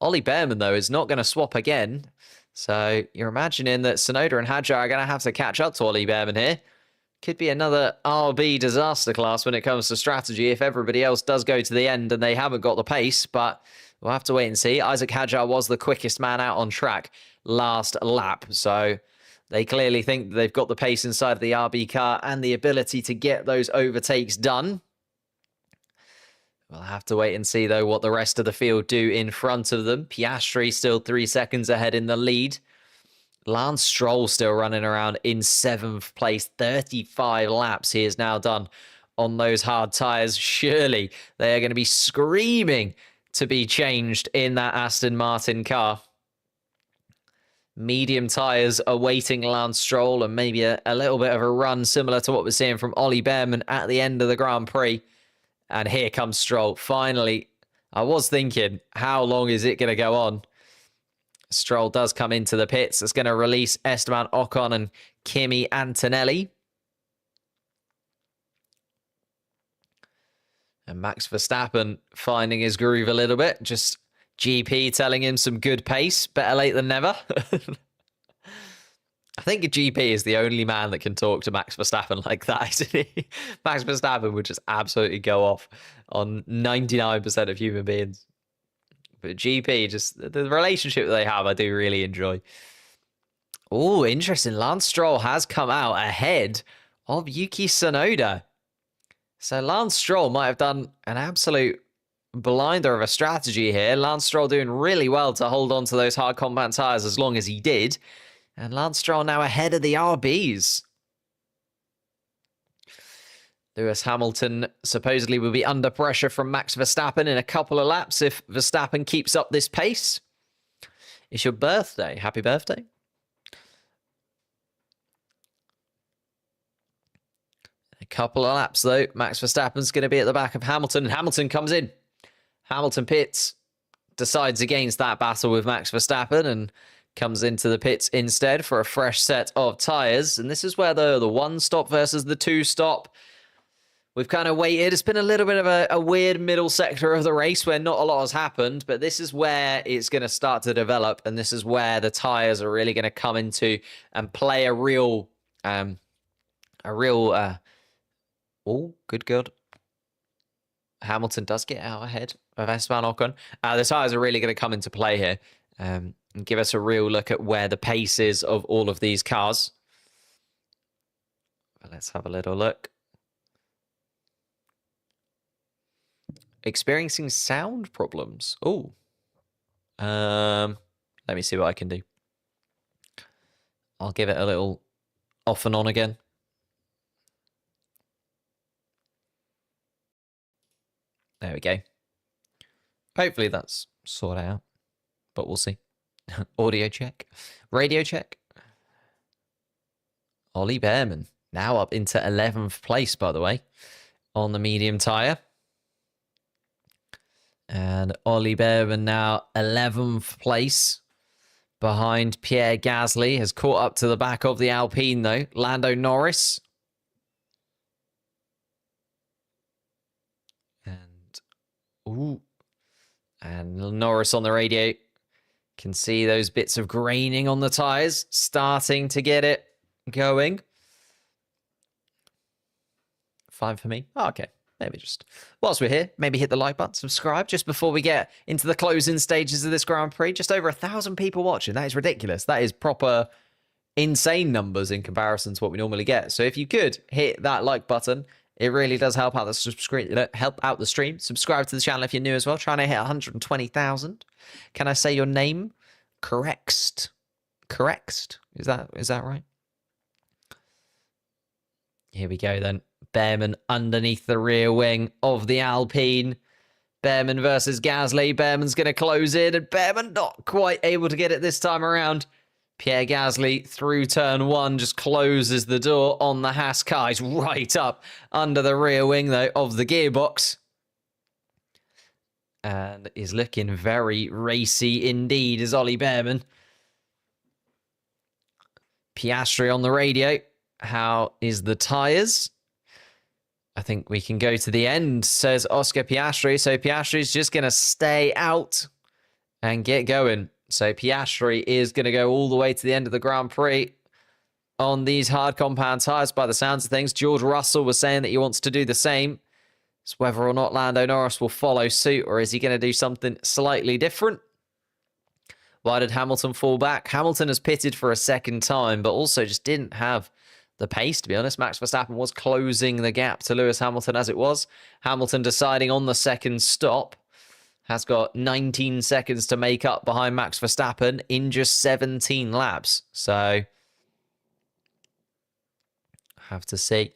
Ollie Bearman, though, is not going to swap again. So you're imagining that Tsunoda and Hadjar are going to have to catch up to Ollie Bearman here. Could be another RB disaster class when it comes to strategy if everybody else does go to the end and they haven't got the pace, but we'll have to wait and see. Isaac Hadjar was the quickest man out on track last lap, so they clearly think they've got the pace inside of the RB car and the ability to get those overtakes done. We'll have to wait and see, though, what the rest of the field do in front of them. Piastri still 3 seconds ahead in the lead. Lance Stroll still running around in 7th place. 35 laps he has now done on those hard tyres. Surely they are going to be screaming to be changed in that Aston Martin car. Medium tyres awaiting Lance Stroll, and maybe a little bit of a run similar to what we're seeing from Ollie Bearman at the end of the Grand Prix. And here comes Stroll. Finally, I was thinking, how long is it going to go on? Stroll does come into the pits. It's going to release Esteban Ocon and Kimi Antonelli. And Max Verstappen finding his groove a little bit. Just GP telling him some good pace. Better late than never. I think a GP is the only man that can talk to Max Verstappen like that, isn't he? Max Verstappen would just absolutely go off on 99% of human beings. But GP, just the relationship that they have, I do really enjoy. Oh, interesting. Lance Stroll has come out ahead of Yuki Tsunoda. So Lance Stroll might have done an absolute blinder of a strategy here. Lance Stroll doing really well to hold on to those hard compound tyres as long as he did. And Lance Stroll now ahead of the RBs. Lewis Hamilton supposedly will be under pressure from Max Verstappen in a couple of laps if Verstappen keeps up this pace. It's your birthday. Happy birthday. A couple of laps, though. Max Verstappen's going to be at the back of Hamilton, and Hamilton comes in. Hamilton pits, decides against that battle with Max Verstappen, and comes into the pits instead for a fresh set of tyres. And this is where the one stop versus the two stop. We've kind of waited. It's been a little bit of a weird middle sector of the race where not a lot has happened, but this is where it's going to start to develop, and this is where the tyres are really going to come into and play a real, oh, good. Hamilton does get out ahead of Esteban Ocon. The tyres are really going to come into play here and give us a real look at where the pace is of all of these cars. But let's have a little look. Experiencing sound problems. Oh. Let me see what I can do. I'll give it a little off and on again. There we go. Hopefully that's sorted out, but we'll see. Audio check. Radio check. Ollie Bearman Now up into 11th place, by the way, on the medium tyre. And Ollie Behrman now 11th place behind Pierre Gasly. Has caught up to the back of the Alpine, though. Lando Norris. And Norris on the radio. Can see those bits of graining on the tyres. Starting to get it going. 5 for me. Oh, okay. Maybe just, whilst we're here, maybe hit the like button, subscribe, just before we get into the closing stages of this Grand Prix. Just over 1,000 people watching. That is ridiculous. That is proper insane numbers in comparison to what we normally get. So if you could hit that like button, it really does help out the stream. Subscribe to the channel if you're new as well. Trying to hit 120,000. Can I say your name? Correct. Is that right? Here we go then. Behrman underneath the rear wing of the Alpine. Behrman versus Gasly. Behrman's going to close in, and Behrman not quite able to get it this time around. Pierre Gasly through turn 1 just closes the door on the Haas car. He's right up under the rear wing, though, of the gearbox. And is looking very racy indeed, is Ollie Behrman. Piastri on the radio. How is the tyres? I think we can go to the end, says Oscar Piastri. So Piastri's just going to stay out and get going. So Piastri is going to go all the way to the end of the Grand Prix on these hard compound tyres by the sounds of things. George Russell was saying that he wants to do the same. It's whether or not Lando Norris will follow suit, or is he going to do something slightly different? Why did Hamilton fall back? Hamilton has pitted for a second time, but also just didn't have the pace, to be honest. Max Verstappen was closing the gap to Lewis Hamilton as it was. Hamilton deciding on the second stop. Has got 19 seconds to make up behind Max Verstappen in just 17 laps. So, have to see.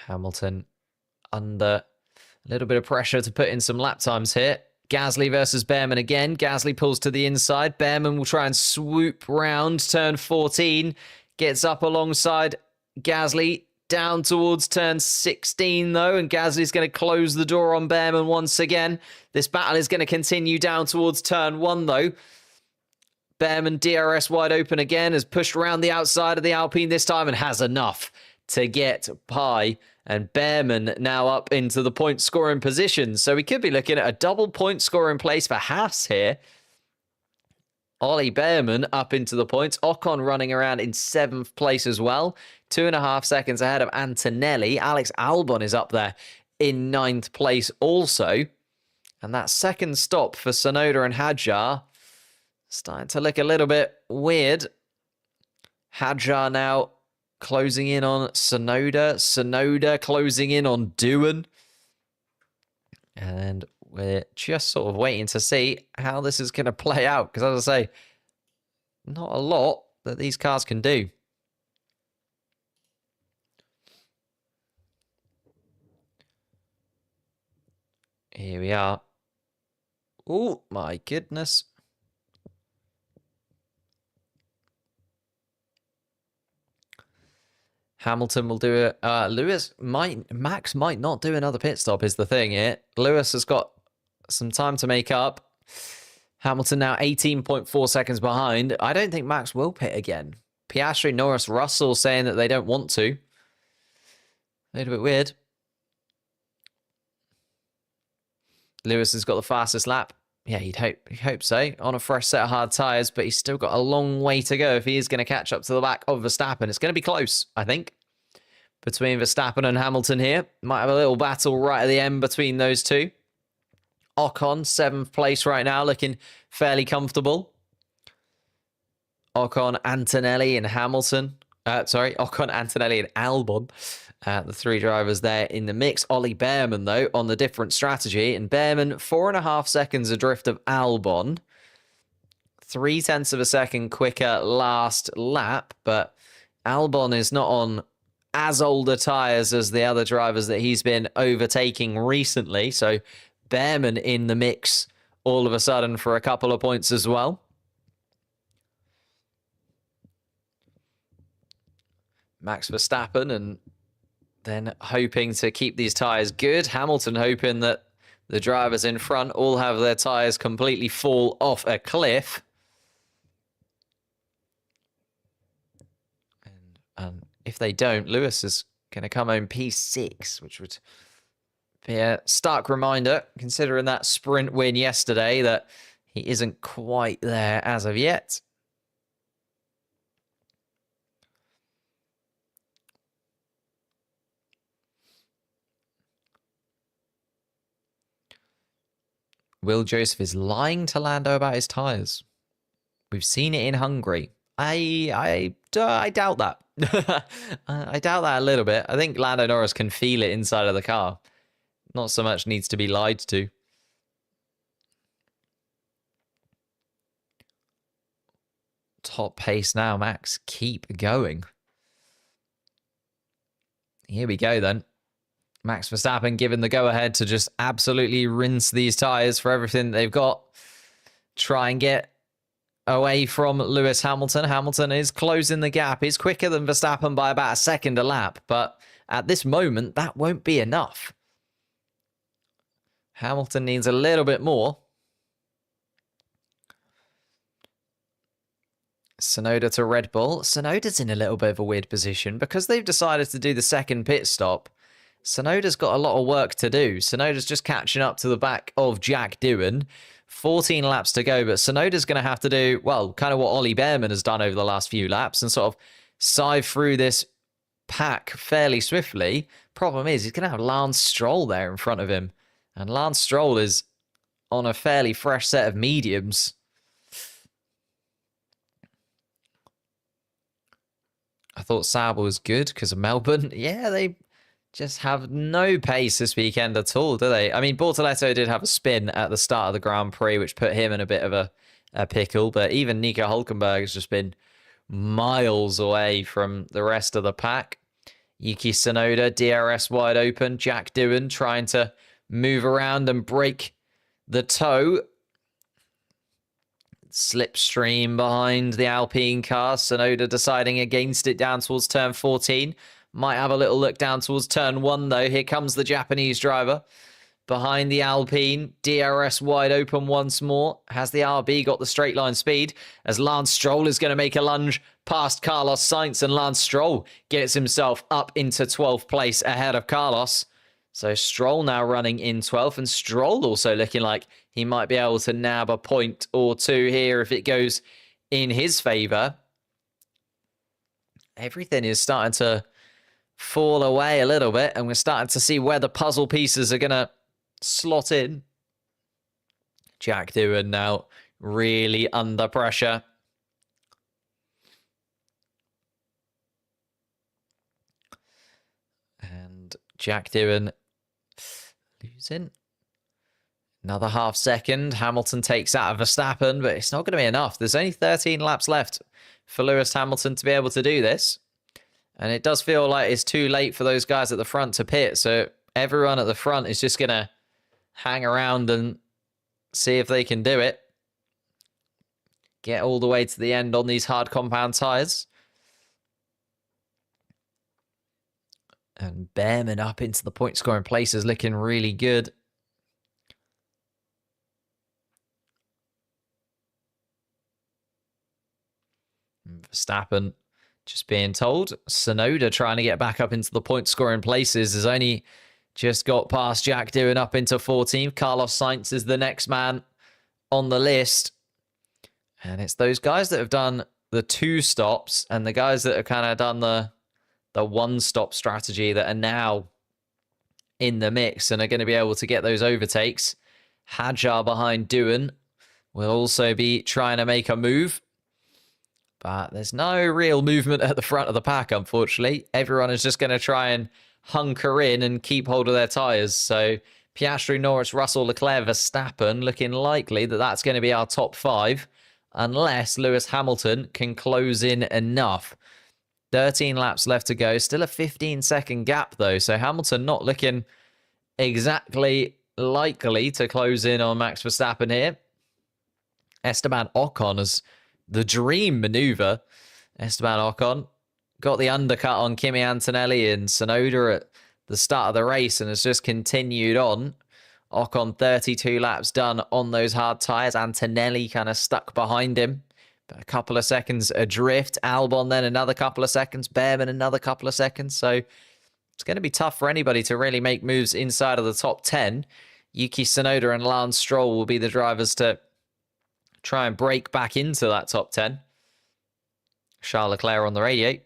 Hamilton under a little bit of pressure to put in some lap times here. Gasly versus Behrman again. Gasly pulls to the inside. Behrman will try and swoop round turn 14. Gets up alongside Gasly. Down towards turn 16, though, and Gasly's going to close the door on Behrman once again. This battle is going to continue down towards turn 1, though. Behrman, DRS wide open again, has pushed around the outside of the Alpine this time and has enough to get by. And Behrman now up into the point-scoring position. So we could be looking at a double point-scoring place for Haas here. Ollie Behrman up into the points. Ocon running around in 7th place as well. 2.5 seconds ahead of Antonelli. Alex Albon is up there in 9th place also. And that second stop for Tsunoda and Hadjar starting to look a little bit weird. Hadjar now closing in on Tsunoda. Tsunoda closing in on Doohan. And we're just sort of waiting to see how this is going to play out. Because as I say, not a lot that these cars can do. Here we are. Oh, my goodness. Hamilton will do it. Max might not do another pit stop is the thing here. Lewis has got some time to make up. Hamilton now 18.4 seconds behind. I don't think Max will pit again. Piastri, Norris, Russell saying that they don't want to. A little bit weird. Lewis has got the fastest lap. Yeah, you'd hope so. On a fresh set of hard tyres, but he's still got a long way to go if he is going to catch up to the back of Verstappen. It's going to be close, I think, between Verstappen and Hamilton here. Might have a little battle right at the end between those two. Ocon, 7th place right now, looking fairly comfortable. Ocon, Antonelli, and Hamilton. Ocon, Antonelli, and Albon. The 3 drivers there in the mix. Ollie Behrman, though, on the different strategy. And Behrman, 4.5 seconds adrift of Albon. 0.3 of a second quicker last lap. But Albon is not on as older tyres as the other drivers that he's been overtaking recently. So Behrman in the mix all of a sudden for a couple of points as well. Max Verstappen, and then hoping to keep these tyres good. Hamilton hoping that the drivers in front all have their tyres completely fall off a cliff. And if they don't, Lewis is going to come home P6, which would be a stark reminder, considering that sprint win yesterday, that he isn't quite there as of yet. Will Joseph is lying to Lando about his tyres. We've seen it in Hungary. I doubt that. I doubt that a little bit. I think Lando Norris can feel it inside of the car. Not so much needs to be lied to. Top pace now, Max. Keep going. Here we go then. Max Verstappen given the go-ahead to just absolutely rinse these tyres for everything they've got. Try and get away from Lewis Hamilton. Hamilton is closing the gap. He's quicker than Verstappen by about a second a lap, but at this moment, that won't be enough. Hamilton needs a little bit more. Tsunoda to Red Bull. Tsunoda's in a little bit of a weird position because they've decided to do the second pit stop. Tsunoda's got a lot of work to do. Tsunoda's just catching up to the back of Jack Doohan. 14 laps to go, but Tsunoda's going to have to do, well, kind of what Ollie Behrman has done over the last few laps and sort of sieve through this pack fairly swiftly. Problem is, he's going to have Lance Stroll there in front of him. And Lance Stroll is on a fairly fresh set of mediums. I thought Sauber was good because of Melbourne. Yeah, they just have no pace this weekend at all, do they? I mean, Bortoletto did have a spin at the start of the Grand Prix, which put him in a bit of a pickle. But even Nico Hülkenberg has just been miles away from the rest of the pack. Yuki Tsunoda, DRS wide open. Jack Doohan trying to move around and break the toe. Slipstream behind the Alpine car. Tsunoda deciding against it down towards turn 14. Might have a little look down towards turn 1, though. Here comes the Japanese driver. Behind the Alpine. DRS wide open once more. Has the RB got the straight line speed? As Lance Stroll is going to make a lunge past Carlos Sainz. And Lance Stroll gets himself up into 12th place ahead of Carlos. So Stroll now running in 12th. And Stroll also looking like he might be able to nab a point or two here if it goes in his favour. Everything is starting to fall away a little bit, and we're starting to see where the puzzle pieces are going to slot in. Jack Doohan now really under pressure. And Jack Doohan losing. Another half second. Hamilton takes out of Verstappen, but it's not going to be enough. There's only 13 laps left for Lewis Hamilton to be able to do this. And it does feel like it's too late for those guys at the front to pit. So everyone at the front is just going to hang around and see if they can do it. Get all the way to the end on these hard compound tyres. And Behrman up into the point scoring places looking really good. Verstappen just being told. Tsunoda trying to get back up into the point scoring places has only just got past Jack Doohan up into 14th. Carlos Sainz is the next man on the list. And it's those guys that have done the 2 stops and the guys that have kind of done the 1-stop strategy that are now in the mix and are going to be able to get those overtakes. Hadjar behind Doohan will also be trying to make a move. But there's no real movement at the front of the pack, unfortunately. Everyone is just going to try and hunker in and keep hold of their tyres. So Piastri, Norris, Russell, Leclerc, Verstappen, looking likely that that's going to be our top 5, unless Lewis Hamilton can close in enough. 13 laps left to go. Still a 15-second gap, though. So Hamilton not looking exactly likely to close in on Max Verstappen here. Esteban Ocon has the dream maneuver. Esteban Ocon got the undercut on Kimi Antonelli and Tsunoda at the start of the race and has just continued on. Ocon 32 laps done on those hard tyres. Antonelli kind of stuck behind him. But a couple of seconds adrift. Albon then another couple of seconds. Behrman another couple of seconds. So it's going to be tough for anybody to really make moves inside of the top 10. Yuki Tsunoda and Lance Stroll will be the drivers to try and break back into that top 10. Charles Leclerc on the radio.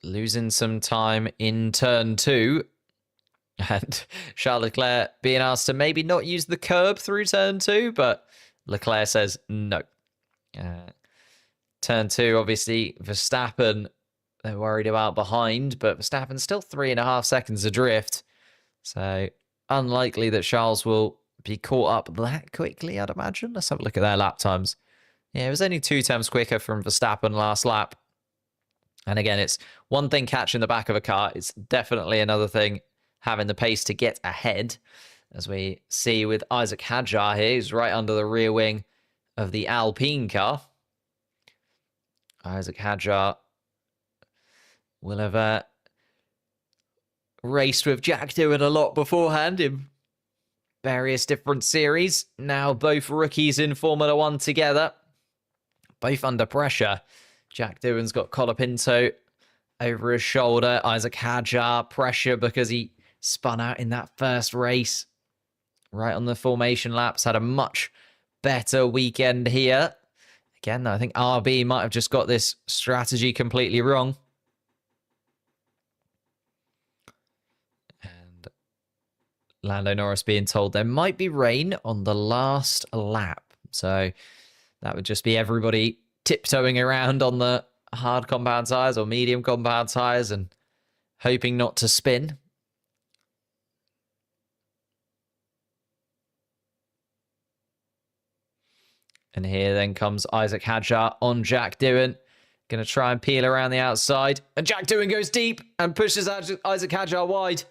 Losing some time in turn 2. And Charles Leclerc being asked to maybe not use the curb through turn 2, but Leclerc says no. Turn 2, obviously, Verstappen, they're worried about behind, but Verstappen's still 3.5 seconds adrift. So unlikely that Charles will be caught up that quickly, I'd imagine. Let's have a look at their lap times. Yeah, it was only 2 times quicker from Verstappen last lap. And again, it's one thing catching the back of a car. It's definitely another thing having the pace to get ahead. As we see with Isaac Hadjar here, who's right under the rear wing of the Alpine car. Isaac Hadjar will have raced with Jack Doohan a lot beforehand in various different series. Now both rookies in Formula One together. Both under pressure. Jack Doohan's got Colapinto over his shoulder. Isaac Hadjar, pressure because he spun out in that first race. Right on the formation laps. Had a much better weekend here. Again, I think RB might have just got this strategy completely wrong. And Lando Norris being told there might be rain on the last lap. So that would just be everybody tiptoeing around on the hard compound tyres or medium compound tyres and hoping not to spin. And here then comes Isaac Hadjar on Jack Doohan. Going to try and peel around the outside. And Jack Doohan goes deep and pushes Isaac Hadjar wide.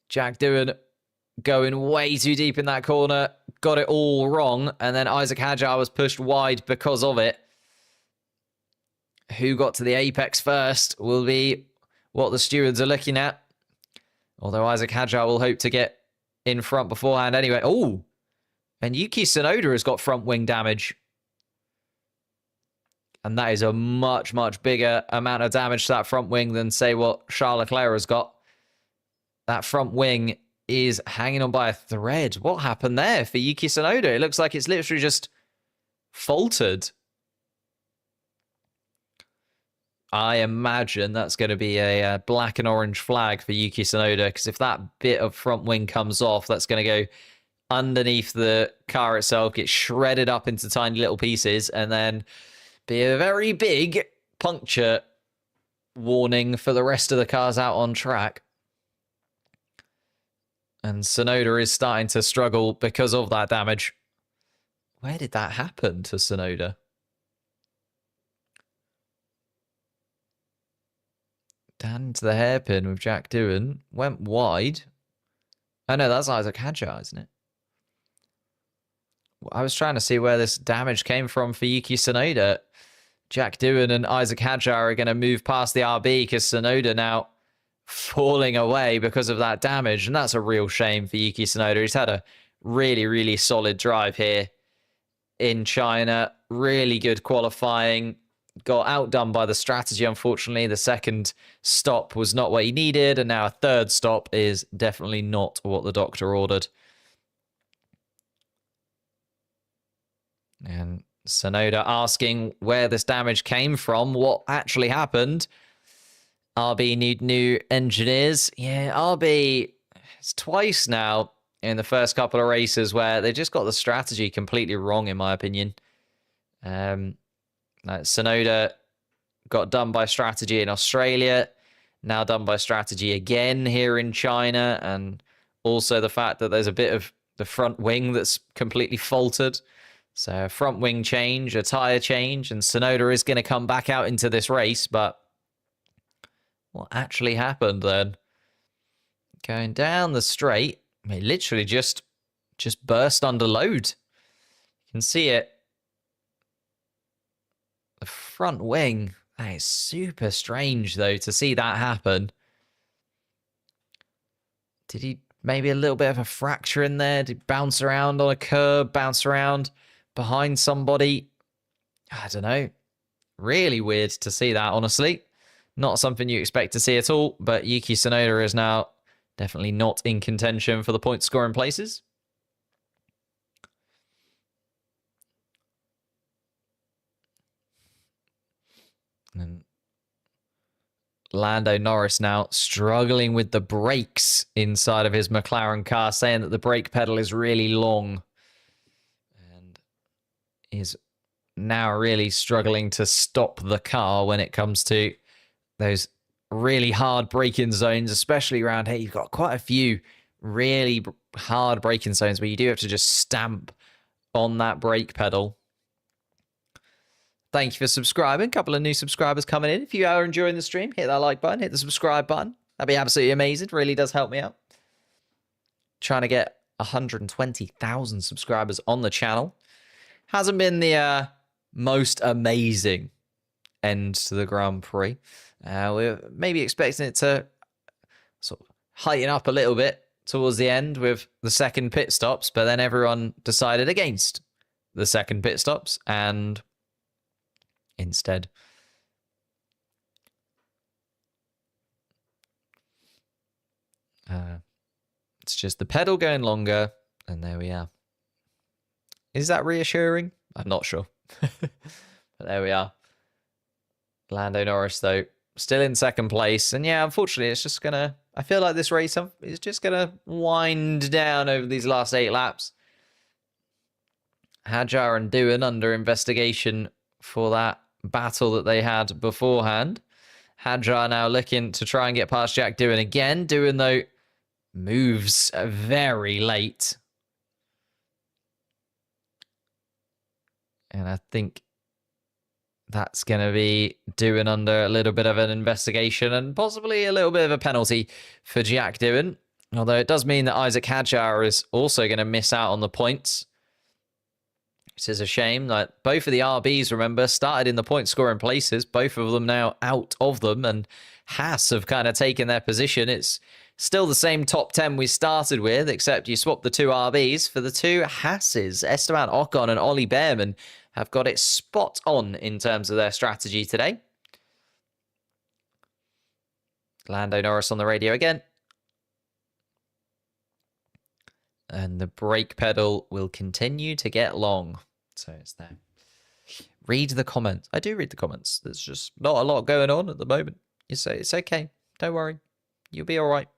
Jack Doohan going way too deep in that corner. Got it all wrong. And then Isaac Hadjar was pushed wide because of it. Who got to the apex first will be what the stewards are looking at. Although Isaac Hadjar will hope to get in front beforehand anyway. Oh! And Yuki Tsunoda has got front wing damage. And that is a much, much bigger amount of damage to that front wing than, say, what Charles Leclerc has got. That front wing is hanging on by a thread. What happened there for Yuki Tsunoda? It looks like it's literally just faltered. I imagine that's going to be a black and orange flag for Yuki Tsunoda, because if that bit of front wing comes off, that's going to go underneath the car itself, get shredded up into tiny little pieces, and then be a very big puncture warning for the rest of the cars out on track. And Tsunoda is starting to struggle because of that damage. Where did that happen to Tsunoda? Down to the hairpin with Jack Doohan. Went wide. Oh no, that's Isaac Hadjar, isn't it? I was trying to see where this damage came from for Yuki Tsunoda. Jack Doohan and Isaac Hadjar are going to move past the RB because Tsunoda now falling away because of that damage. And that's a real shame for Yuki Tsunoda. He's had a really, really solid drive here in China. Really good qualifying. Got outdone by the strategy, unfortunately. The second stop was not what he needed. And now a third stop is definitely not what the doctor ordered. And Tsunoda asking where this damage came from, what actually happened. RB need new engineers. Yeah, RB, it's twice now in the first couple of races where they just got the strategy completely wrong, in my opinion. Tsunoda got done by strategy in Australia, now done by strategy again here in China, and also the fact that there's a bit of the front wing that's completely faltered. So a front wing change, a tyre change, and Tsunoda is going to come back out into this race, but what actually happened then? Going down the straight, it literally just burst under load. You can see it. The front wing. That is super strange, though, to see that happen. Did he maybe a little bit of a fracture in there? Did he bounce around on a curb, bounce around behind somebody? I don't know. Really weird to see that, honestly. Not something you expect to see at all, but Yuki Tsunoda is now definitely not in contention for the point scoring places. And Lando Norris now struggling with the brakes inside of his McLaren car, saying that the brake pedal is really long and is now really struggling to stop the car when it comes to those really hard braking zones, especially around here. You've got quite a few really hard braking zones where you do have to just stamp on that brake pedal. Thank you for subscribing. A couple of new subscribers coming in. If you are enjoying the stream, hit that like button, hit the subscribe button. That'd be absolutely amazing. It really does help me out. Trying to get 120,000 subscribers on the channel. Hasn't been the most amazing end to the Grand Prix. We're maybe expecting it to sort of heighten up a little bit towards the end with the second pit stops, but then everyone decided against the second pit stops and instead it's just the pedal going longer, and there we are. Is that reassuring? I'm not sure. But there we are. Lando Norris, though, still in second place. And yeah, unfortunately, it's just going to... I feel like this race is just going to wind down over these last 8 laps. Hadjar and Doohan under investigation for that battle that they had beforehand. Hadjar now looking to try and get past Jack Doohan again. Doohan, though, moves very late. And I think that's going to be Doohan under a little bit of an investigation and possibly a little bit of a penalty for Jack Doohan. Although it does mean that Isaac Hadjar is also going to miss out on the points. Which is a shame. Like, both of the RBs, remember, started in the point scoring places. Both of them now out of them. And Haas have kind of taken their position. It's still the same top 10 we started with, except you swap the 2 RBs for the 2 Haas's. Esteban Ocon and Ollie Behrman have got it spot on in terms of their strategy today. Lando Norris on the radio again. And the brake pedal will continue to get long. So it's there. Read the comments. I do read the comments. There's just not a lot going on at the moment. You say it's okay. Don't worry. You'll be all right.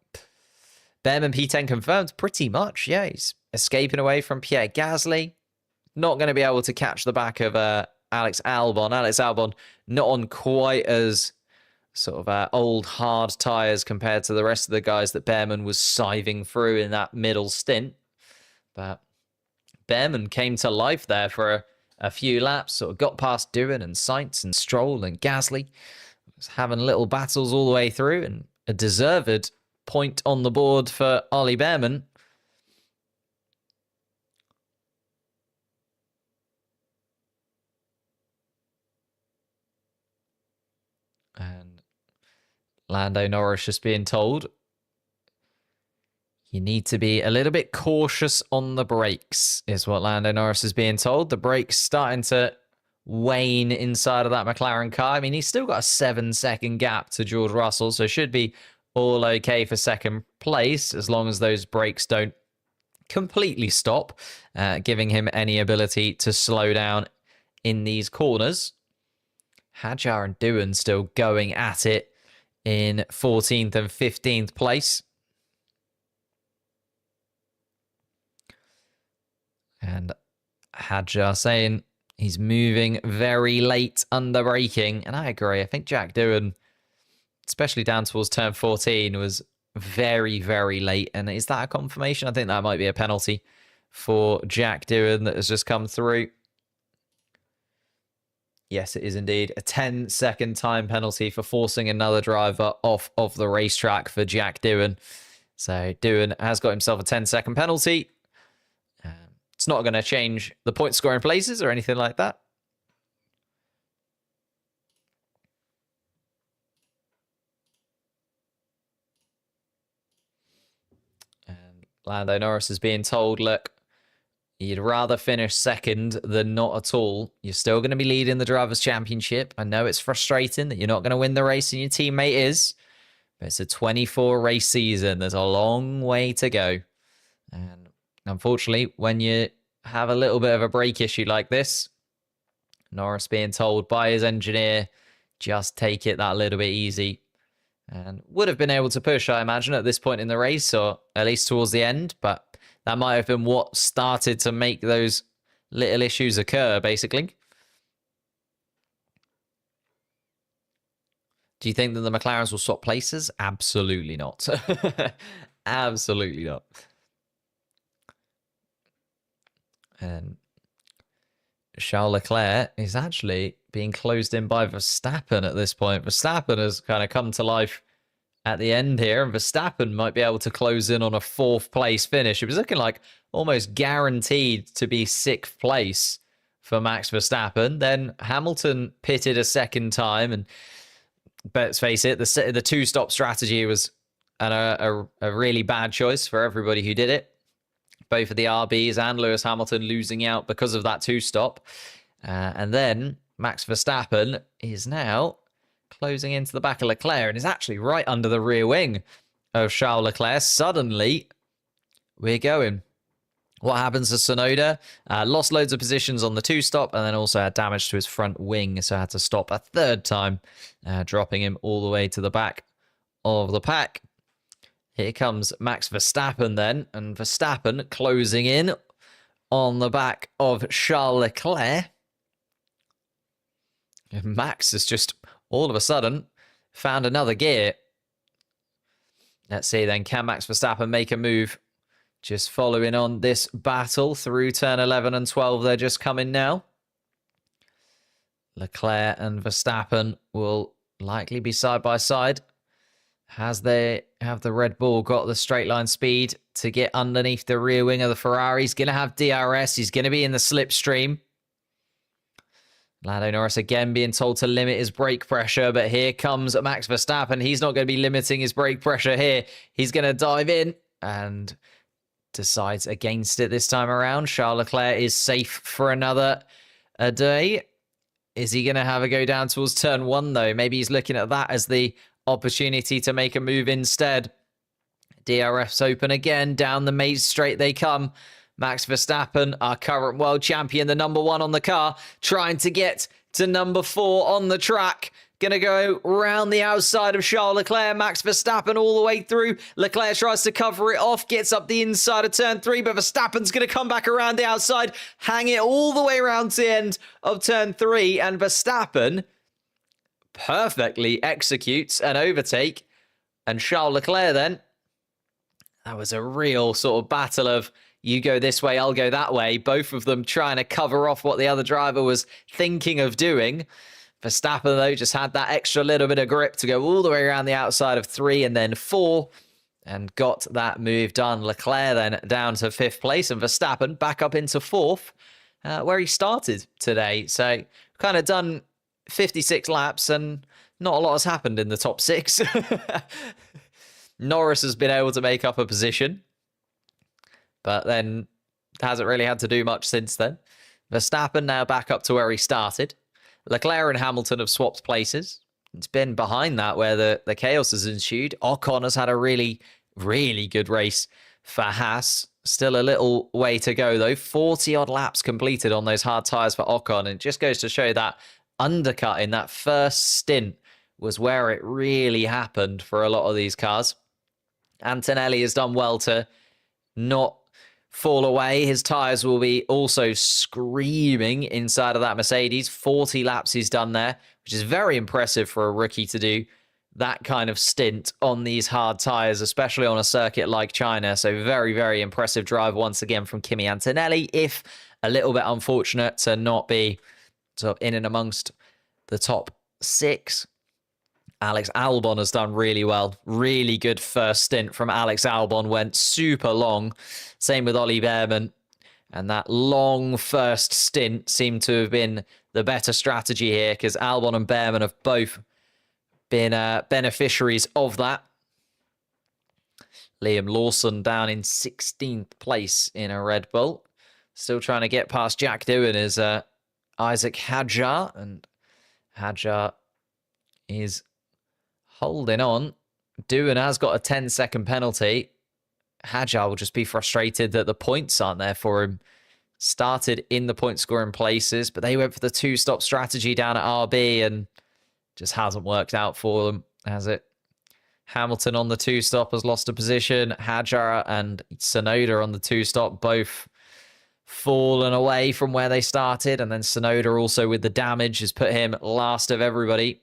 Behrman P10 confirmed. Pretty much, yeah. He's escaping away from Pierre Gasly. Not going to be able to catch the back of Alex Albon. Alex Albon not on quite as sort of old hard tyres compared to the rest of the guys that Behrman was siving through in that middle stint. But Behrman came to life there for a few laps, sort of got past Doohan and Sainz and Stroll and Gasly. Was having little battles all the way through, and a deserved point on the board for Ollie Behrman. And Lando Norris just being told, you need to be a little bit cautious on the brakes, is what Lando Norris is being told. The brakes starting to wane inside of that McLaren car. I mean, he's still got a 7-second gap to George Russell, so should be all okay for second place, as long as those brakes don't completely stop, giving him any ability to slow down in these corners. Hadjar and Doohan still going at it in 14th and 15th place. And Hadjar saying he's moving very late under braking. And I agree. I think Jack Doohan, especially down towards turn 14, was very, very late. And is that a confirmation? I think that might be a penalty for Jack Doohan that has just come through. Yes, it is indeed a 10-second time penalty for forcing another driver off of the racetrack for Jack Doohan. So Doohan has got himself a 10-second penalty. It's not going to change the point scoring places or anything like that. And Lando Norris is being told, look, you'd rather finish second than not at all. You're still going to be leading the Drivers' Championship. I know it's frustrating that you're not going to win the race and your teammate is, but it's a 24 race season. There's a long way to go. And unfortunately, when you have a little bit of a brake issue like this, Norris being told by his engineer, just take it that little bit easy. And would have been able to push, I imagine, at this point in the race, or at least towards the end, but that might have been what started to make those little issues occur, basically. Do you think that the McLarens will swap places? Absolutely not. Absolutely not. And Charles Leclerc is actually being closed in by Verstappen at this point. Verstappen has kind of come to life at the end here, and Verstappen might be able to close in on a 4th place finish. It was looking like almost guaranteed to be 6th place for Max Verstappen. Then Hamilton pitted a second time, and let's face it, the 2-stop strategy was a really bad choice for everybody who did it. Both of the RBs and Lewis Hamilton losing out because of that 2-stop. And then Max Verstappen is now closing into the back of Leclerc and is actually right under the rear wing of Charles Leclerc. Suddenly, we're going. What happens to Tsunoda? Lost loads of positions on the 2-stop and then also had damage to his front wing, so had to stop a 3rd time, dropping him all the way to the back of the pack. Here comes Max Verstappen then, and Verstappen closing in on the back of Charles Leclerc. And Max has just all of a sudden found another gear. Let's see then, can Max Verstappen make a move? Just following on this battle through turn 11 and 12, they're just coming now. Leclerc and Verstappen will likely be side by side. As they have the Red Bull got the straight line speed to get underneath the rear wing of the Ferrari. He's going to have DRS. He's going to be in the slipstream. Lando Norris again being told to limit his brake pressure, but here comes Max Verstappen. He's not going to be limiting his brake pressure here. He's going to dive in and decides against it this time around. Charles Leclerc is safe for another day. Is he going to have a go down towards turn 1 though? Maybe he's looking at that as the opportunity to make a move instead. DRS open again. Down the maze straight they come. Max Verstappen, our current world champion, the number 1 on the car, trying to get to number 4 on the track. Gonna go round the outside of Charles Leclerc. Max Verstappen all the way through. Leclerc tries to cover it off, gets up the inside of turn 3, but Verstappen's gonna come back around the outside, hang it all the way around to the end of turn 3, and Verstappen perfectly executes an overtake. And Charles Leclerc then, that was a real sort of battle of you go this way, I'll go that way. Both of them trying to cover off what the other driver was thinking of doing. Verstappen, though, just had that extra little bit of grip to go all the way around the outside of 3 and then 4 and got that move done. Leclerc then down to 5th place and Verstappen back up into 4th, where he started today. So kind of done 56 laps and not a lot has happened in the top 6. Norris has been able to make up a position, but then hasn't really had to do much since then. Verstappen now back up to where he started. Leclerc and Hamilton have swapped places. It's been behind that where the chaos has ensued. Ocon has had a really, really good race for Haas. Still a little way to go, though. 40-odd laps completed on those hard tyres for Ocon. And it just goes to show that undercut in that first stint was where it really happened for a lot of these cars. Antonelli has done well to not fall away. His tyres will be also screaming inside of that Mercedes. 40 laps he's done there, which is very impressive for a rookie to do that kind of stint on these hard tyres, especially on a circuit like China. So very, very impressive drive once again from Kimi Antonelli, if a little bit unfortunate to not be sort of in and amongst the top 6. Alex Albon has done really well. Really good first stint from Alex Albon. Went super long. Same with Ollie Behrman. And that long first stint seemed to have been the better strategy here because Albon and Behrman have both been beneficiaries of that. Liam Lawson down in 16th place in a Red Bull. Still trying to get past Jack Doohan is Isaac Hadjar. And Hadjar is holding on. Doohan has got a 10-second penalty. Hadjar will just be frustrated that the points aren't there for him. Started in the point scoring places, but they went for the two-stop strategy down at RB and just hasn't worked out for them, has it? Hamilton on the two-stop has lost a position. Hadjar and Tsunoda on the two-stop both fallen away from where they started. And then Tsunoda also with the damage has put him last of everybody.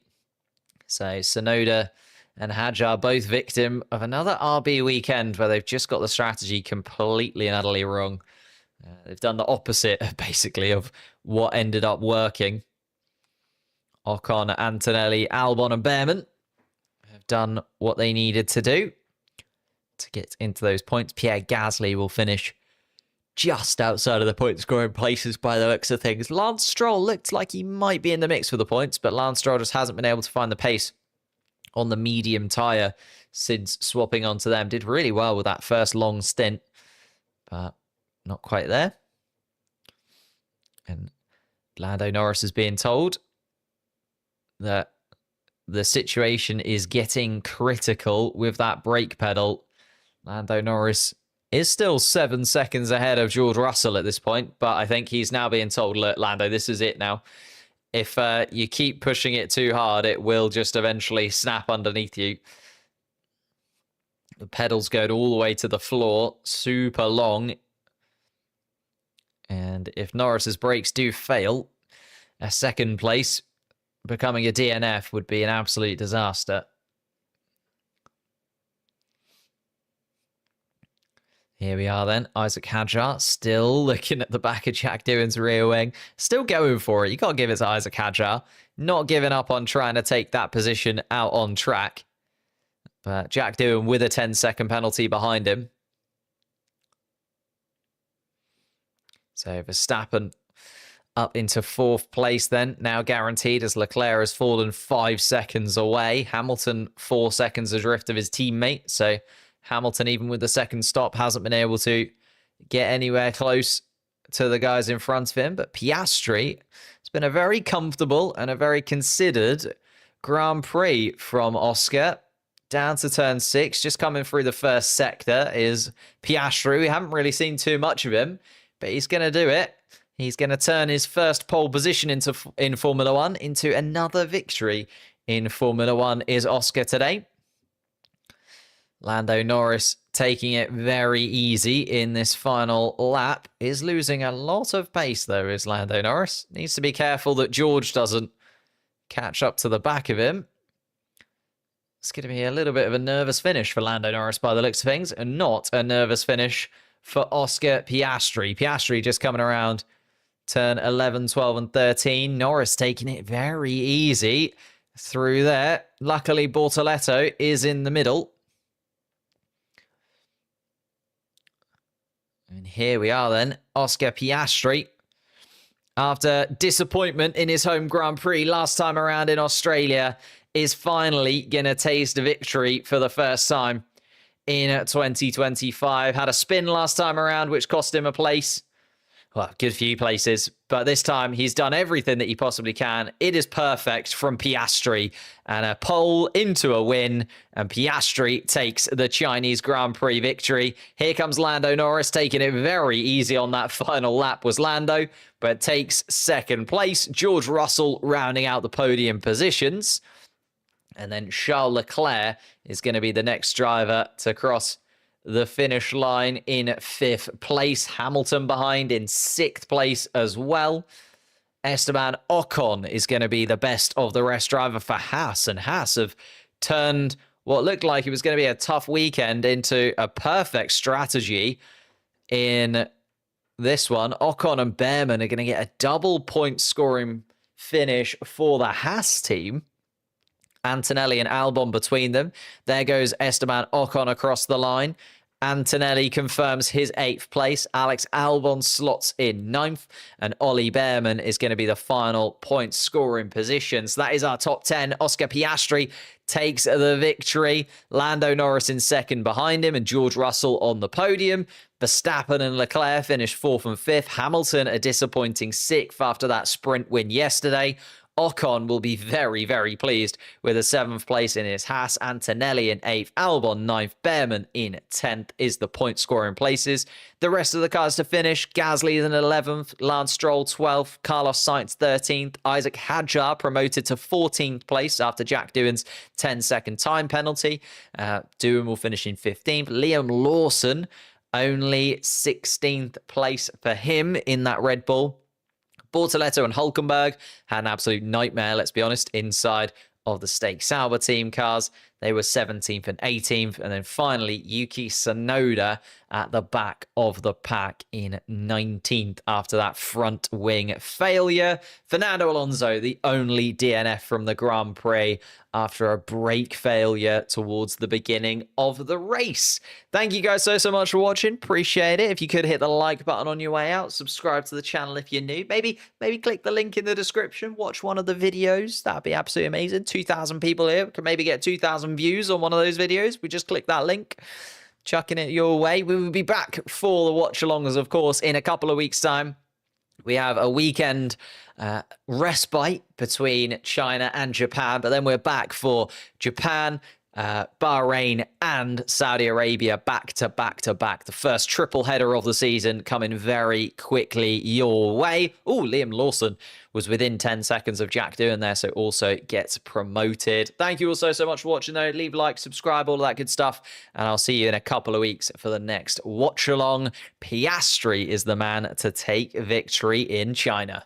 So Tsunoda and Hadjar both victim of another RB weekend where they've just got the strategy completely and utterly wrong. They've done the opposite, basically, of what ended up working. Ocon, Antonelli, Albon and Behrman have done what they needed to do to get into those points. Pierre Gasly will finish just outside of the point scoring places by the looks of things. Lance Stroll looked like he might be in the mix for the points, but Lance Stroll just hasn't been able to find the pace on the medium tyre since swapping onto them. Did really well with that first long stint, but not quite there. And Lando Norris is being told that the situation is getting critical with that brake pedal. Lando Norris is still 7 seconds ahead of George Russell at this point, but I think he's now being told, look, Lando, this is it now. If you keep pushing it too hard, it will just eventually snap underneath you. The pedals go all the way to the floor, super long. And if Norris's brakes do fail, a second place becoming a DNF would be an absolute disaster. Here we are then. Isaac Hadjar still looking at the back of Jack Doohan's rear wing. Still going for it. You can't give it to Isaac Hadjar. Not giving up on trying to take that position out on track. But Jack Doohan with a 10-second penalty behind him. So Verstappen up into 4th place then. Now guaranteed as Leclerc has fallen 5 seconds away. Hamilton 4 seconds adrift of his teammate. So Hamilton, even with the second stop, hasn't been able to get anywhere close to the guys in front of him. But Piastri, it's been a very comfortable and a very considered Grand Prix from Oscar. Down to turn 6, just coming through the first sector is Piastri. We haven't really seen too much of him, but he's going to do it. He's going to turn his first pole position in Formula 1 into another victory in Formula 1 is Oscar today. Lando Norris taking it very easy in this final lap. Is losing a lot of pace, though, is Lando Norris. Needs to be careful that George doesn't catch up to the back of him. It's going to be a little bit of a nervous finish for Lando Norris by the looks of things, and not a nervous finish for Oscar Piastri. Piastri just coming around turn 11, 12, and 13. Norris taking it very easy through there. Luckily, Bortoletto is in the middle. And here we are then. Oscar Piastri, after disappointment in his home Grand Prix last time around in Australia, is finally going to taste a victory for the first time in 2025. Had a spin last time around, which cost him a place. Well, good few places, but this time he's done everything that he possibly can. It is perfect from Piastri, and a pole into a win, and Piastri takes the Chinese Grand Prix victory. Here comes Lando Norris, taking it very easy on that final lap was Lando, but takes second place. George Russell rounding out the podium positions. And then Charles Leclerc is going to be the next driver to cross the finish line in 5th place. Hamilton behind in 6th place as well. Esteban Ocon is going to be the best of the rest driver for Haas. And Haas have turned what looked like it was going to be a tough weekend into a perfect strategy in this one. Ocon and Behrman are going to get a double point scoring finish for the Haas team. Antonelli and Albon between them. There goes Esteban Ocon across the line. Antonelli confirms his 8th place. Alex Albon slots in 9th. And Ollie Behrman is going to be the final point scoring position. So that is our top 10. Oscar Piastri takes the victory. Lando Norris in 2nd behind him and George Russell on the podium. Verstappen and Leclerc finished 4th and 5th. Hamilton a disappointing 6th after that sprint win yesterday. Ocon will be very, very pleased with a 7th place in his Haas. Antonelli in 8th, Albon 9th, Behrman in 10th is the point scoring places. The rest of the cars to finish, Gasly in 11th, Lance Stroll 12th, Carlos Sainz 13th, Isaac Hadjar promoted to 14th place after Jack Doohan's 10-second time penalty. Doohan will finish in 15th. Liam Lawson only 16th place for him in that Red Bull. Bortoletto and Hulkenberg had an absolute nightmare, let's be honest, inside of the Stake Sauber team cars. They were 17th and 18th. And then finally, Yuki Tsunoda at the back of the pack in 19th after that front wing failure. Fernando Alonso, the only DNF from the Grand Prix after a brake failure towards the beginning of the race. Thank you guys so much for watching. Appreciate it. If you could hit the like button on your way out, subscribe to the channel if you're new. Maybe click the link in the description. Watch one of the videos. That'd be absolutely amazing. 2,000 people here. Could maybe get 2,000 views on one of those videos. We just click that link. Chucking it your way. We will be back for the watch-alongs, of course, in a couple of weeks' time. We have a weekend respite between China and Japan, but then we're back for Japan, Bahrain and Saudi Arabia back to back to back. The first triple header of the season coming very quickly your way. Oh, Liam Lawson was within 10 seconds of Jack Doohan there, so also gets promoted. Thank you all so much for watching, though. Leave a like, subscribe, all of that good stuff, and I'll see you in a couple of weeks for the next watch-along. Piastri is the man to take victory in China.